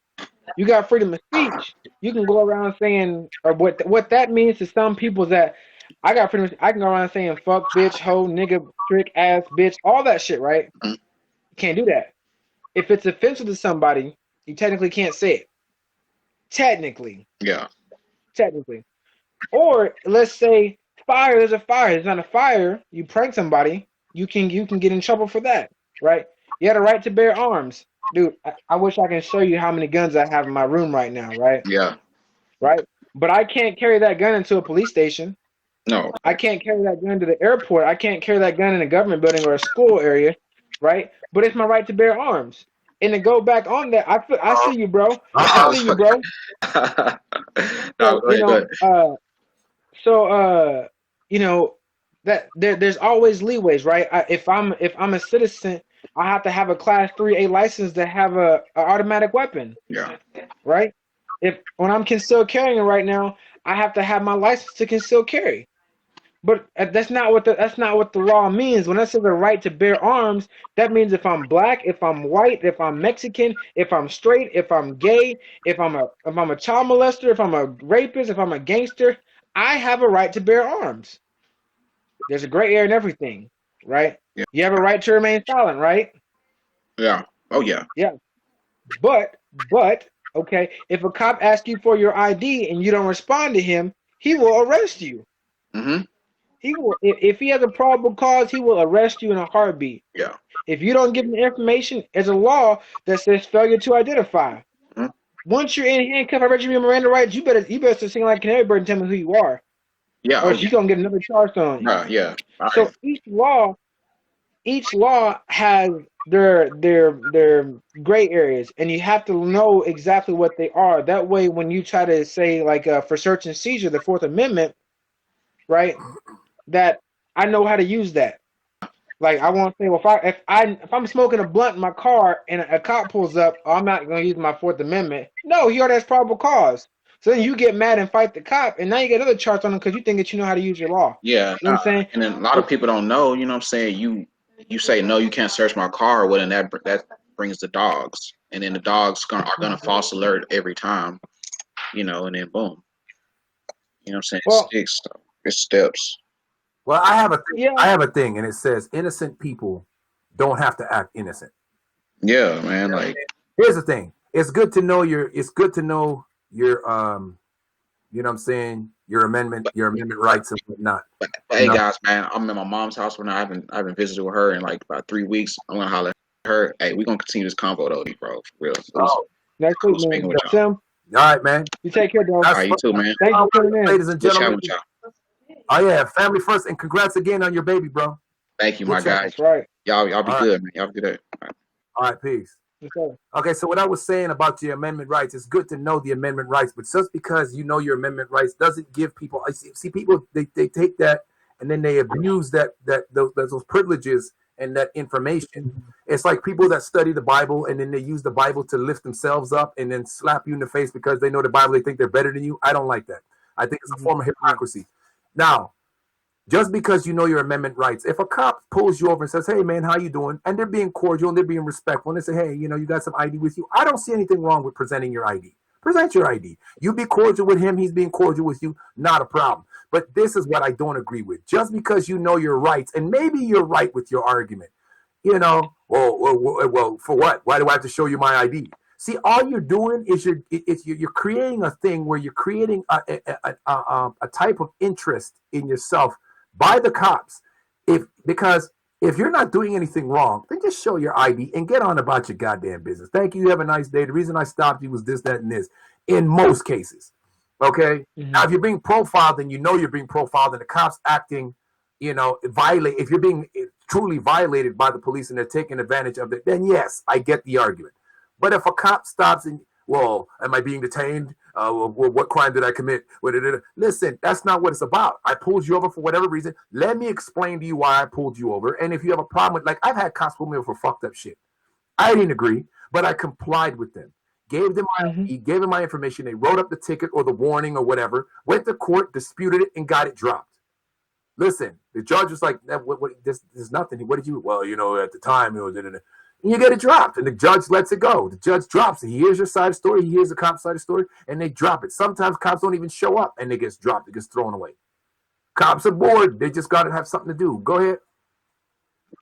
S4: You got freedom of speech. You can go around saying, or what that means to some people is that I got freedom. I can go around saying fuck, bitch, hoe, nigga, trick, ass, bitch, all that shit, right?
S5: Mhm.
S4: You can't do that. If it's offensive to somebody, you technically can't say it. Technically.
S5: Yeah.
S4: Technically. Or let's say fire is a fire. It's not a fire. You prank somebody, you can get in trouble for that, right? You had a right to bear arms. Dude, I wish I can show you how many guns I have in my room right now, right?
S5: Yeah.
S4: Right? But I can't carry that gun into a police station.
S5: No.
S4: I can't carry that gun to the airport. I can't carry that gun in a government building or a school area, right? But it's my right to bear arms. And to go back on that, I see you, bro. I
S5: I was
S4: see you,
S5: fucking.
S4: bro.
S5: No,
S4: So
S5: go ahead. Go ahead.
S4: So you know that there's always leeways, right? If I'm a citizen, I have to have a class 3A license to have a automatic weapon,
S5: Yeah.
S4: right? If when I'm concealed carrying right now, I have to have my license to conceal carry. But that's not what the law means. When I say the right to bear arms, that means if I'm black, if I'm white, if I'm Mexican, if I'm straight, if I'm gay, if I'm a child molester, if I'm a rapist, if I'm a gangster, I have a right to bear arms. There's a gray area in everything, right?
S5: Yeah.
S4: You have a right to remain silent, right?
S5: Yeah. Oh yeah.
S4: Yeah. But okay, if a cop asks you for your ID and you don't respond to him, he will arrest you.
S5: Mm-hmm.
S4: He will, if he has a probable cause, he will arrest you in a heartbeat.
S5: Yeah.
S4: If you don't give him the information, there's a law that says failure to identify.
S5: Mm-hmm.
S4: Once you're in handcuffs, I read you Miranda rights. You better start singing like Canary Bird and tell me who you are,
S5: Yeah.
S4: or
S5: Oh
S4: else
S5: yeah.
S4: you're gonna get another charge on you.
S5: Yeah. All
S4: So
S5: right.
S4: each law has their gray areas, and you have to know exactly what they are. That way, when you try to say like for search and seizure, the Fourth Amendment, right? That I know how to use that. Like I won't say, well, if I'm smoking a blunt in my car and a cop pulls up, oh, I'm not going to use my Fourth Amendment. No, he already has probable cause. So then you get mad and fight the cop, and now you get another charge on him because you think that you know how to use your law.
S5: Yeah.
S4: You know what I'm saying?
S5: And then a lot of people don't know. You know what I'm saying? You say no, you can't search my car. Well, then that brings the dogs, and then the dogs are gonna false alert every time. You know, and then boom. You know what I'm saying?
S4: Well,
S5: It's sticks. It's steps.
S1: Well,
S4: yeah.
S1: I have a thing, and it says innocent people don't have to act innocent.
S5: Yeah, man. Like
S1: Here's the thing: it's good to know your you know what I'm saying, your amendment rights and whatnot.
S5: But
S1: You
S5: hey
S1: know?
S5: guys, man, I'm at my mom's house right now. I haven't visited with her in like about 3 weeks. I'm gonna holler at her. Hey, we're gonna continue this convo though, bro. For real. It was
S4: Next
S5: cool
S4: week,
S5: speaking
S4: man.
S5: with y'all.
S4: Tim,
S1: All right, man.
S4: you take care, bro.
S5: All right, you too, man.
S4: Thanks for coming in.
S1: Ladies and
S5: Good
S1: gentlemen.
S5: chatting with y'all.
S1: Oh yeah, family first, and congrats again on your baby, bro.
S5: Thank you,
S1: Good
S5: my
S1: chat.
S5: guy.
S4: That's right.
S5: Y'all be
S1: All
S5: good, man. Y'all be good.
S1: All right, peace.
S4: Yes, sir.
S1: Okay, so what I was saying about your amendment rights, it's good to know the amendment rights, but just because you know your amendment rights doesn't give people. I see people they take that and then they abuse those privileges and that information. It's like people that study the Bible and then they use the Bible to lift themselves up and then slap you in the face because they know the Bible. They think they're better than you. I don't like that. I think it's a form of hypocrisy. Now, just because you know your amendment rights, if a cop pulls you over and says, "Hey, man, how you doing?" and they're being cordial and they're being respectful and they say, "Hey, you know, you got some ID with you," I don't see anything wrong with presenting your ID. Present your ID. You be cordial with him, he's being cordial with you, not a problem. But this is what I don't agree with. Just because you know your rights, and maybe you're right with your argument, you know, well, for what? Why do I have to show you my ID? See, all you're doing is you're creating a thing where you're creating a type of interest in yourself by the cops. Because if you're not doing anything wrong, then just show your ID and get on about your goddamn business. Thank you. Have a nice day. The reason I stopped you was this, that, and this. In most cases, okay. Now, if you're being profiled and you know you're being profiled, and the cops acting, you know, violate. If you're being truly violated by the police and they're taking advantage of it, then yes, I get the argument. But if a cop stops and, well, am I being detained? What crime did I commit? Listen, that's not what it's about. I pulled you over for whatever reason. Let me explain to you why I pulled you over. And if you have a problem with, like, I've had cops pull me over for fucked up shit. I didn't agree, but I complied with them. Gave them gave them my information. They wrote up the ticket or the warning or whatever. Went to court, disputed it, and got it dropped. Listen, the judge was like, "This is nothing. What did you?" Well, you know, at the time, you know, and you get it dropped, and the judge lets it go. The judge drops it. He hears your side of the story. He hears the cop's side of the story, and they drop it. Sometimes cops don't even show up, and it gets dropped. It gets thrown away. Cops are bored. They just got to have something to do. Go ahead.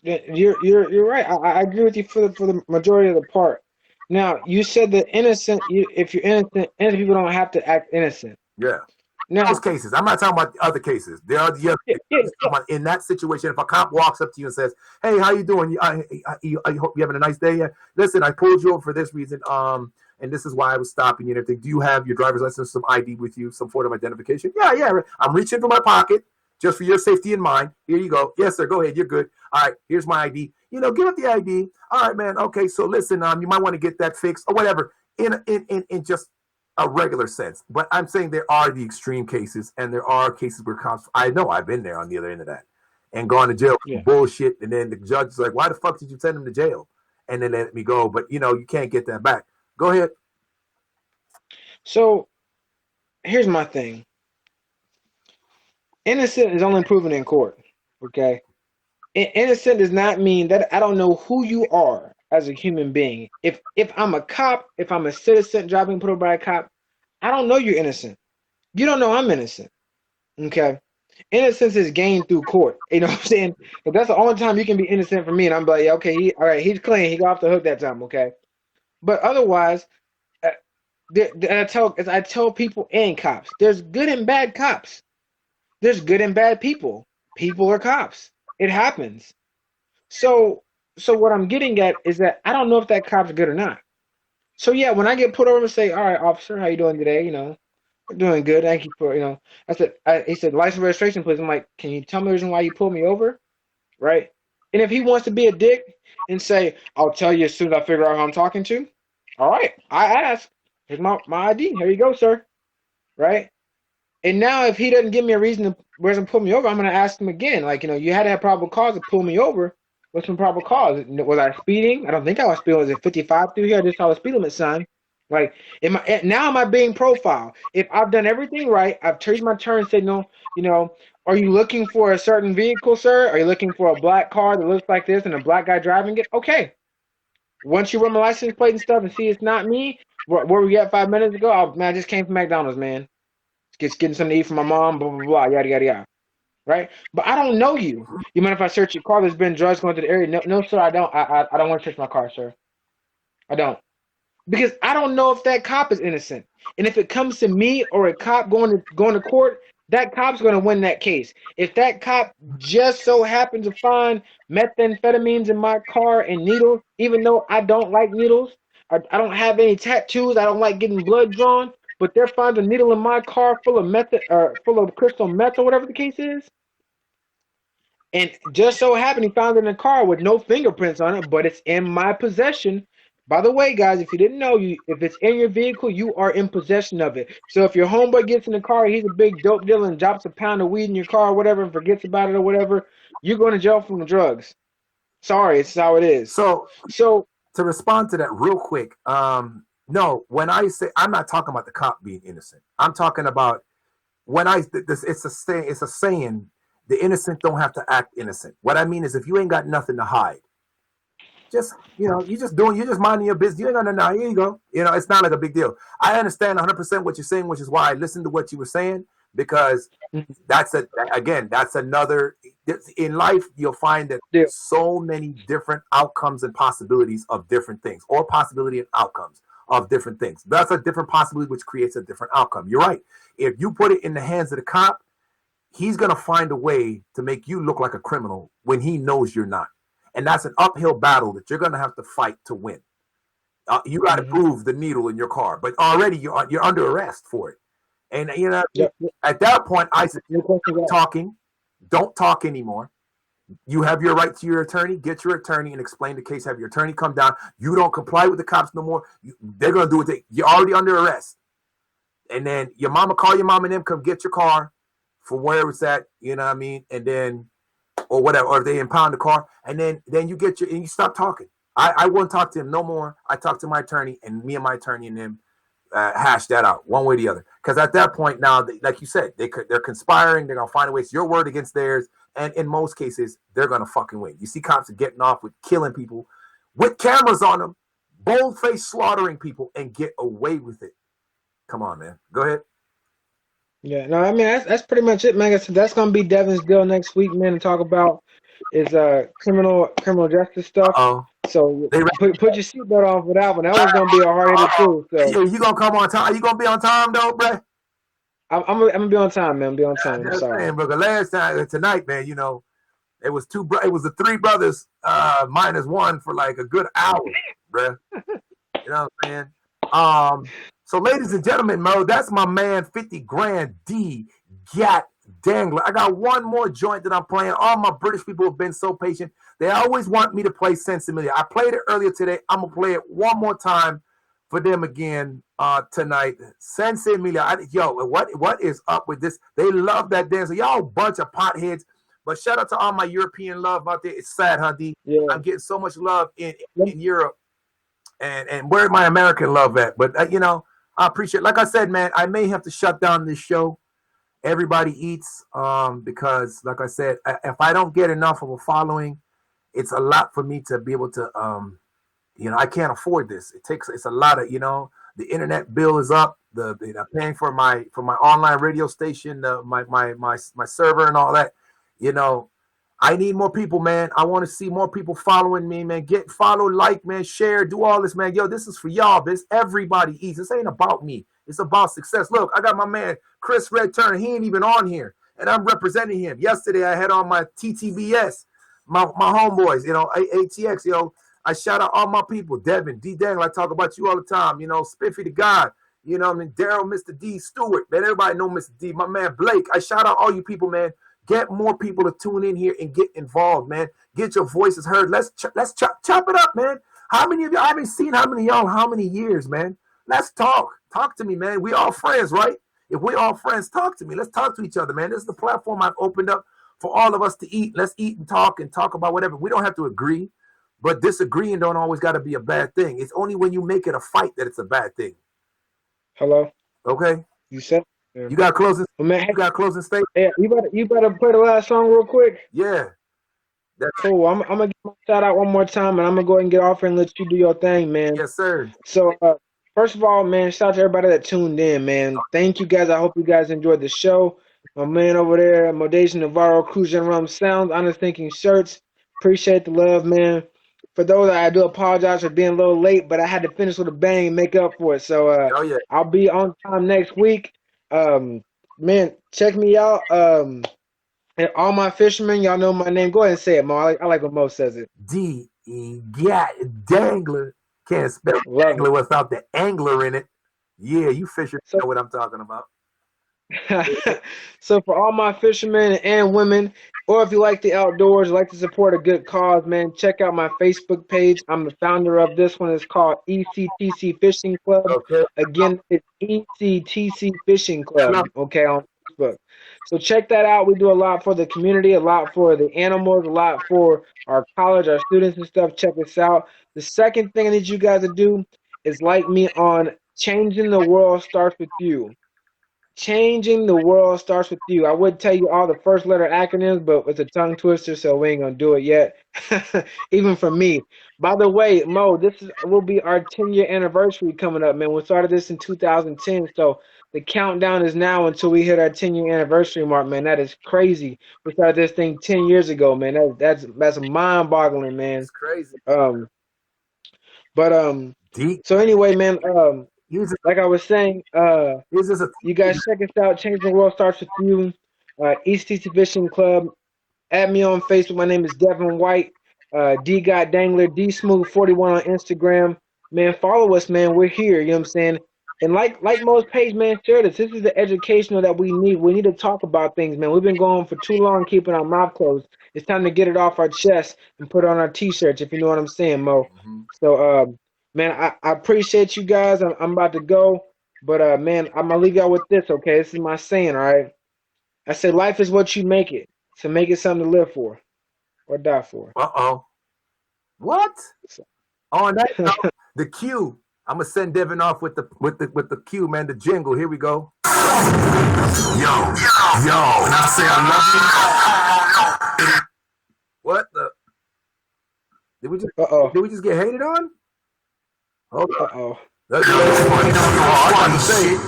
S4: Yeah, you're right. I agree with you for the majority of the part. Now, you said that innocent. If you're innocent people don't have to act innocent.
S1: Yeah.
S4: Now,
S1: Those cases. I'm not talking about the other cases. There are the other
S4: yeah,
S1: cases.
S4: yeah,
S1: I'm just talking about in that situation, if a cop walks up to you and says, "Hey, how you doing? I hope you're having a nice day. Yeah. Listen, I pulled you over for this reason. And this is why I was stopping you and everything. Do you have your driver's license, some ID with you, some form of identification?" Yeah, yeah. I'm reaching for my pocket just for your safety in mind. Here you go. Yes, sir. Go ahead. You're good. All right. Here's my ID. Give up the ID. All right, man. Okay. So listen, you might want to get that fixed or whatever. In just a regular sense. But I'm saying there are the extreme cases, and there are cases where cops. I know I've been there on the other end of that, and gone to jail for bullshit. And then the judge is like, "Why the fuck did you send him to jail?" And then let me go. But you can't get that back. Go ahead.
S4: So here's my thing. Innocent is only proven in court. Okay. Innocent does not mean that I don't know who you are as a human being. If I'm a cop, if I'm a citizen driving put over by a cop, I don't know you're innocent. You don't know I'm innocent. Okay. Innocence is gained through court. You know what I'm saying? But that's the only time you can be innocent for me. And I'm like, yeah, okay, all right, he's clean. He got off the hook that time. Okay. But otherwise, I tell people and cops, there's good and bad cops. There's good and bad people. People are cops. It happens. So what I'm getting at is that I don't know if that cop's good or not. So yeah, when I get put over and say, "All right, officer, how you doing today?" "We're doing good. Thank you for." He said, "License registration, please." I'm like, "Can you tell me the reason why you pulled me over?" Right? And if he wants to be a dick and say, "I'll tell you as soon as I figure out who I'm talking to," all right, I ask. Here's my ID. Here you go, sir. Right? And now if he doesn't give me a reason to pull me over, I'm gonna ask him again. Like, you had to have probable cause to pull me over. What's my probable cause? Was I speeding? I don't think I was speeding. Was it 55 through here? I just saw the speed limit sign. Like, am I being profiled? If I've done everything right, I've changed my turn signal. Are you looking for a certain vehicle, sir? Are you looking for a black car that looks like this and a black guy driving it? Okay. Once you run my license plate and stuff and see it's not me, where we at 5 minutes ago? I just came from McDonald's, man. Getting something to eat for my mom, blah, blah, blah, yada, yada, yada. Right? But I don't know you. You mind if I search your car? There's been drugs going to the area. No, no, sir, I don't. I don't want to search my car, sir. I don't. Because I don't know if that cop is innocent. And if it comes to me or a cop going to court, that cop's going to win that case. If that cop just so happens to find methamphetamines in my car and needles, even though I don't like needles, I don't have any tattoos, I don't like getting blood drawn, but they're finding a needle in my car full of meth or full of crystal meth or whatever the case is. And just so happened he found it in a car with no fingerprints on it, but it's in my possession. By the way, guys, if you didn't know, if it's in your vehicle, you are in possession of it. So if your homeboy gets in the car, he's a big dope dealer and drops a pound of weed in your car or whatever and forgets about it or whatever, you're going to jail from the drugs. Sorry, it's how it is.
S1: So to respond to that real quick, no, when I say, I'm not talking about the cop being innocent. I'm talking about it's a saying, the innocent don't have to act innocent. What I mean is, if you ain't got nothing to hide, you're just minding your business. You ain't gonna know. Here you go. It's not like a big deal. I understand 100% what you're saying, which is why I listened to what you were saying, because that's another. In life, you'll find that so many different outcomes and possibilities of different things, or possibility and outcomes of different things. That's a different possibility, which creates a different outcome. You're right. If you put it in the hands of the cop, he's going to find a way to make you look like a criminal when he knows you're not. And that's an uphill battle that you're going to have to fight to win. You got to prove the needle in your car, but already you're under arrest for it. And, at that point, I said, don't talk anymore. You have your right to your attorney. Get your attorney and explain the case. Have your attorney come down. You don't comply with the cops no more. They're going to do what you're already under arrest. And then call your mom and them, come get your car from wherever it's at, you know what I mean? And then, or whatever, or if they impound the car, and then you you stop talking. I won't talk to him no more. I talk to my attorney, and me and my attorney and them hash that out one way or the other. Because at that point now, like you said, they're conspiring. They're going to find a way. It's your word against theirs. And in most cases, they're going to fucking win. You see cops are getting off with killing people with cameras on them, bold-faced slaughtering people, and get away with it. Come on, man. Go ahead.
S4: Yeah, no, I mean that's pretty much it, man. So that's gonna be Devin's deal next week, man, to talk about is criminal justice stuff. So
S1: They
S4: put your seatbelt on for that one. That one's gonna be a hard hitter too. So
S1: you gonna come on time? You gonna be on time though, bro?
S4: I'm gonna be on time, man. Be on time. I'm
S1: Just
S4: sorry.
S1: saying, bro. The last time tonight, man, you know, it was it was the three brothers minus one for like a good hour, bro. You know what I'm saying? So ladies and gentlemen, Mo, that's my man 50 grand D Gat Dangler. I got one more joint that I'm playing. All my British people have been so patient. They always want me to play Sensimilia. I played it earlier today. I'm gonna play it one more time for them again tonight. Sensimilia. Yo, what is up with this? They love that dance. Y'all bunch of potheads. But shout out to all my European love out there. It's sad, huh, D?
S4: Yeah.
S1: I'm getting so much love in Europe. And where's my American love at? But, you know, I appreciate it. Like I said, man, I may have to shut down this show. Everybody eats because, like I said, if I don't get enough of a following, it's a lot for me to be able to, you know, I can't afford this. It's a lot of, you know, the internet bill is up. I'm paying for my online radio station, my server and all that. You know, I need more people, man. I want to see more people following me, man. Follow, like, man, share, do all this, man. Yo, this is for y'all. This everybody eats. This ain't about me. It's about success. Look, I got my man Chris Red Turner. He ain't even on here, and I'm representing him. Yesterday, I had on my TTBS, my homeboys, you know, ATX, yo. I shout out all my people. Devin, D. Daniel, I talk about you all the time. You know, Spiffy the God. You know, I mean, Daryl, Mr. D. Stewart, man. Everybody know Mr. D. My man Blake. I shout out all you people, man. Get more people to tune in here and get involved, man. Get your voices heard. Let's chop it up, man. How many of y'all? I haven't seen how many of y'all how many years, man. Let's talk. Talk to me, man. We all friends, right? If we all friends, talk to me. Let's talk to each other, man. This is the platform I've opened up for all of us to eat. Let's eat and talk about whatever. We don't have to agree, but disagreeing don't always got to be a bad thing. It's only when you make it a fight that it's a bad thing.
S4: Hello.
S1: Okay.
S4: You said.
S1: Yeah. You got closing.
S4: Well, man,
S1: you got closing statement.
S4: Yeah, you better play the last song real quick.
S1: Yeah.
S4: That's cool. I'm gonna give my shout out one more time, and I'm gonna go ahead and get off and let you do your thing, man.
S1: Yes, sir.
S4: So, first of all, man, shout out to everybody that tuned in, man. Thank you guys. I hope you guys enjoyed the show. My man over there, Modation Navarro, Cruise and Rum Sounds, Honest Thinking Shirts. Appreciate the love, man. For those, I do apologize for being a little late, but I had to finish with a bang and make up for it. So,
S1: yeah.
S4: I'll be on time next week. Man, check me out. And all my fishermen, y'all know my name. Go ahead and say it, Mo. I like when Mo says it.
S1: D.E. Dangler. Can't spell Dangler without the angler in it. Yeah, you fishermen know what I'm talking about.
S4: So for all my fishermen and women, or if you like the outdoors, like to support a good cause, man, check out my Facebook page. I'm the founder of this one. It's called ECTC Fishing Club.
S1: Okay.
S4: Again, it's ECTC Fishing Club, okay, on Facebook. So check that out. We do a lot for the community, a lot for the animals, a lot for our college, our students and stuff. Check us out. The second thing I need you guys to do is like me on Changing the World Starts With You. Changing the world starts with you. I would tell you all the first letter acronyms, but it's a tongue twister, so we ain't gonna do it yet. Even for me. By the way, Mo, will be our 10-year anniversary coming up, man. We started this in 2010, so the countdown is now until we hit our 10-year anniversary mark, man. That is crazy. We started this thing 10 years ago, man. That's mind-boggling, man.
S1: It's crazy.
S4: Deep. So anyway, man, like I was saying, you guys check us out. Change the World Starts With You. ECTC Fishing Club. Add me on Facebook. My name is Devin White. D Got Dangler. D Smooth 41 on Instagram. Man, follow us, man. We're here. You know what I'm saying? And like most page, man, share this. This is the educational that we need. We need to talk about things, man. We've been going for too long keeping our mouth closed. It's time to get it off our chest and put it on our T-shirts, if you know what I'm saying, Mo. Mm-hmm. So, man, I appreciate you guys. I'm about to go. But, man, I'm going to leave y'all with this, okay? This is my saying, all right? I said life is what you make it. So make it something to live for or die for.
S1: Uh-oh. What? On that note, the cue. I'm going to send Devin off with the cue, man, the jingle. Here we go. Yo. And I say I love you. What the? Did we just get hated on? Hold on.
S4: Uh-oh.
S1: That's funny.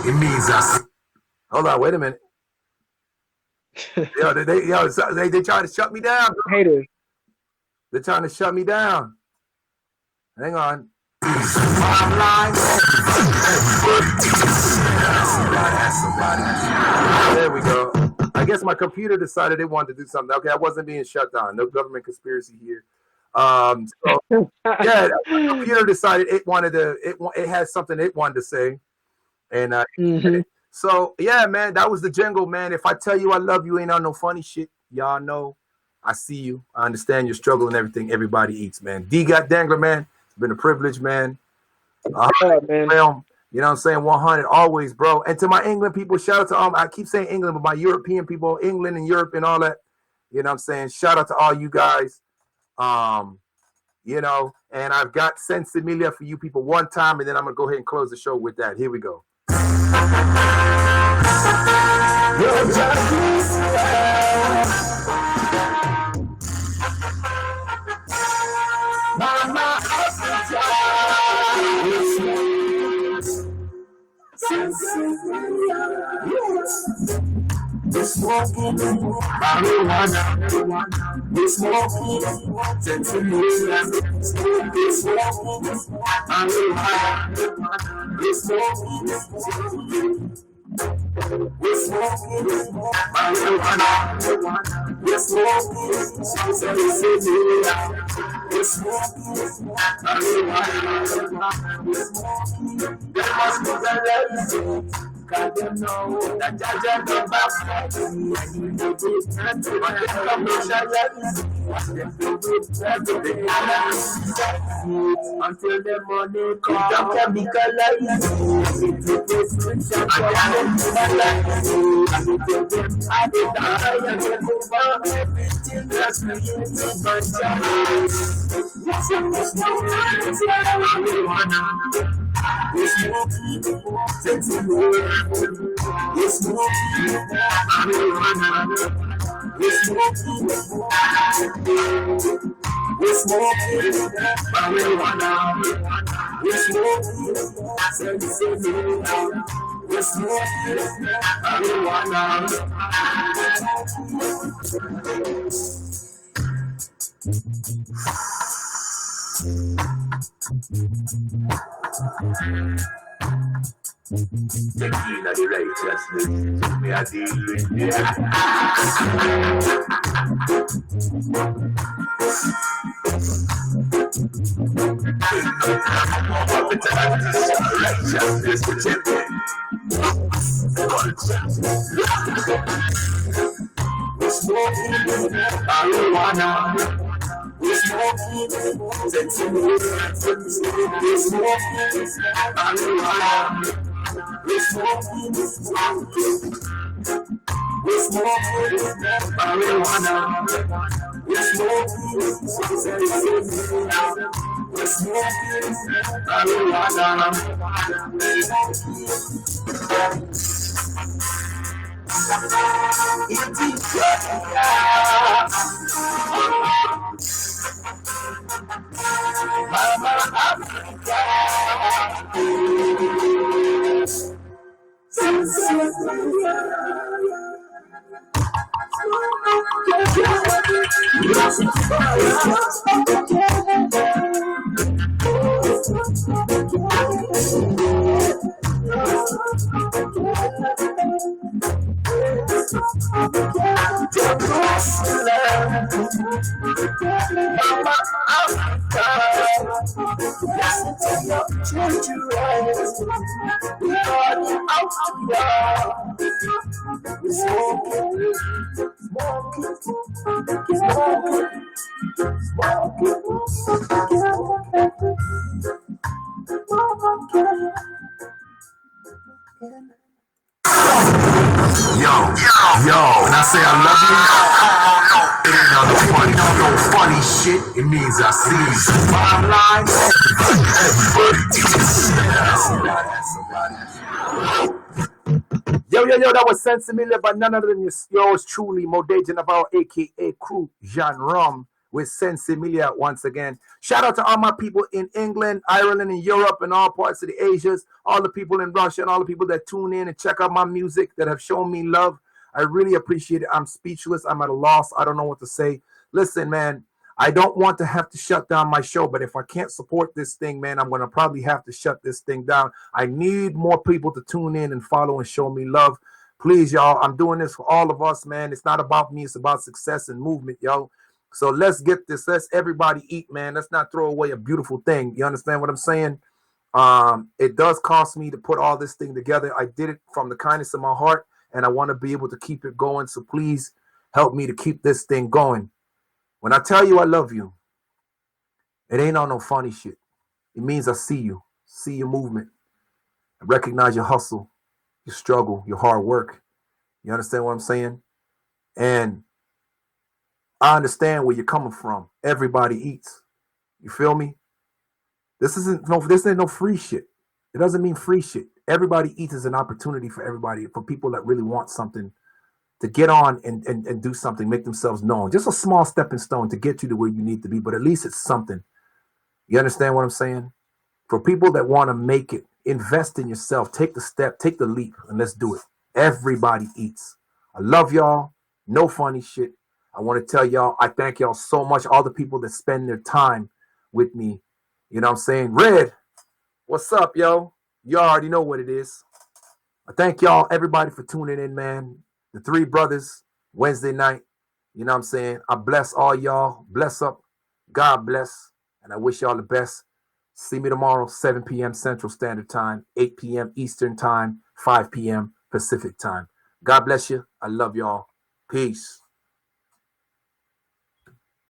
S1: It means us. Hold on, wait a minute. They trying to shut me down.
S4: Haters.
S1: They're trying to shut me down. Hang on. There we go. I guess my computer decided it wanted to do something. Okay, I wasn't being shut down. No government conspiracy here. So yeah, my computer decided it wanted to. It had something it wanted to say, and so yeah, man, that was the jingle, man. If I tell you I love you, ain't on no funny shit. Y'all know I see you. I understand your struggle and everything. Everybody eats, man. D got Dangler, man. It's been a privilege, man.
S4: Man.
S1: Film, you know what I'm saying? 100 always, bro. And to my England people, shout out to I keep saying England, but my European people, England and Europe and all that. You know what I'm saying? Shout out to all you guys. You know, and I've got Sensimilia for you people one time, and then I'm gonna go ahead and close the show with that. Here we go.
S6: We're smoking marijuana. We're smoking Sensimilia. We're smoking marijuana. We're smoking marijuana. We're smoking Sensimilia. We're smoking marijuana. There must be a reason. Cause you know that Jaja go back and you do this and you want to come to until the money comes. Don't chemicalize it's a prescription for I did die and you move on everything that's me my child. We're smoking Sensimilia. We're smoking marijuana. We're smoking marijuana. We're smoking Sensimilia. We're smoking marijuana. Tequila the righteousness, me a deal with righteousness protected. We're smoking marijuana. We're smoking Sensimilia. We're smoking marijuana. We're smoking marijuana. We're smoking Sensimilia. We're smoking marijuana. Mama Africa. Mama Africa. Listen to your children. We are out here. We're smoking. Yo, when I say I love you, it ain't no funny, no funny shit. It means I see you. Bottom line,
S1: Yo, that was Sensimilia by none other than yours truly, Modeja Navarro, aka Crew Jean Rum, with Sensimilia once again. Shout out to all my people in England, Ireland, and Europe, and all parts of the Asias, all the people in Russia, and all the people that tune in and check out my music that have shown me love. I really appreciate it. I'm speechless. I'm at a loss. I don't know what to say. Listen, man, I don't want to have to shut down my show, but if I can't support this thing, man, I'm going to probably have to shut this thing down. I need more people to tune in and follow and show me love. Please, y'all, I'm doing this for all of us, man. It's not about me. It's about success and movement, yo. So let's get this. Let's everybody eat, man. Let's not throw away a beautiful thing. You understand what I'm saying? It does cost me to put all this thing together. I did it from the kindness of my heart, and I want to be able to keep it going. So please help me to keep this thing going. When I tell you I love you, it ain't on no funny shit. It means I see your movement. I recognize your hustle, your struggle, your hard work. You understand what I'm saying? And I understand where you're coming from. Everybody eats. You feel me? This ain't no free shit. It doesn't mean free shit. Everybody eats is an opportunity for everybody, for people that really want something to get on and do something, make themselves known. Just a small stepping stone to get you to where you need to be, but at least it's something. You understand what I'm saying? For people that want to make it, invest in yourself, take the step, take the leap, and let's do it. Everybody eats. I love y'all. No funny shit. I want to tell y'all, I thank y'all so much. All the people that spend their time with me. You know what I'm saying? Red, what's up, yo? You already know what it is. I thank y'all, everybody, for tuning in, man. The Three Brothers, Wednesday night. You know what I'm saying? I bless all y'all. Bless up. God bless. And I wish y'all the best. See me tomorrow, 7 p.m. Central Standard Time, 8 p.m. Eastern Time, 5 p.m. Pacific Time. God bless you. I love y'all. Peace.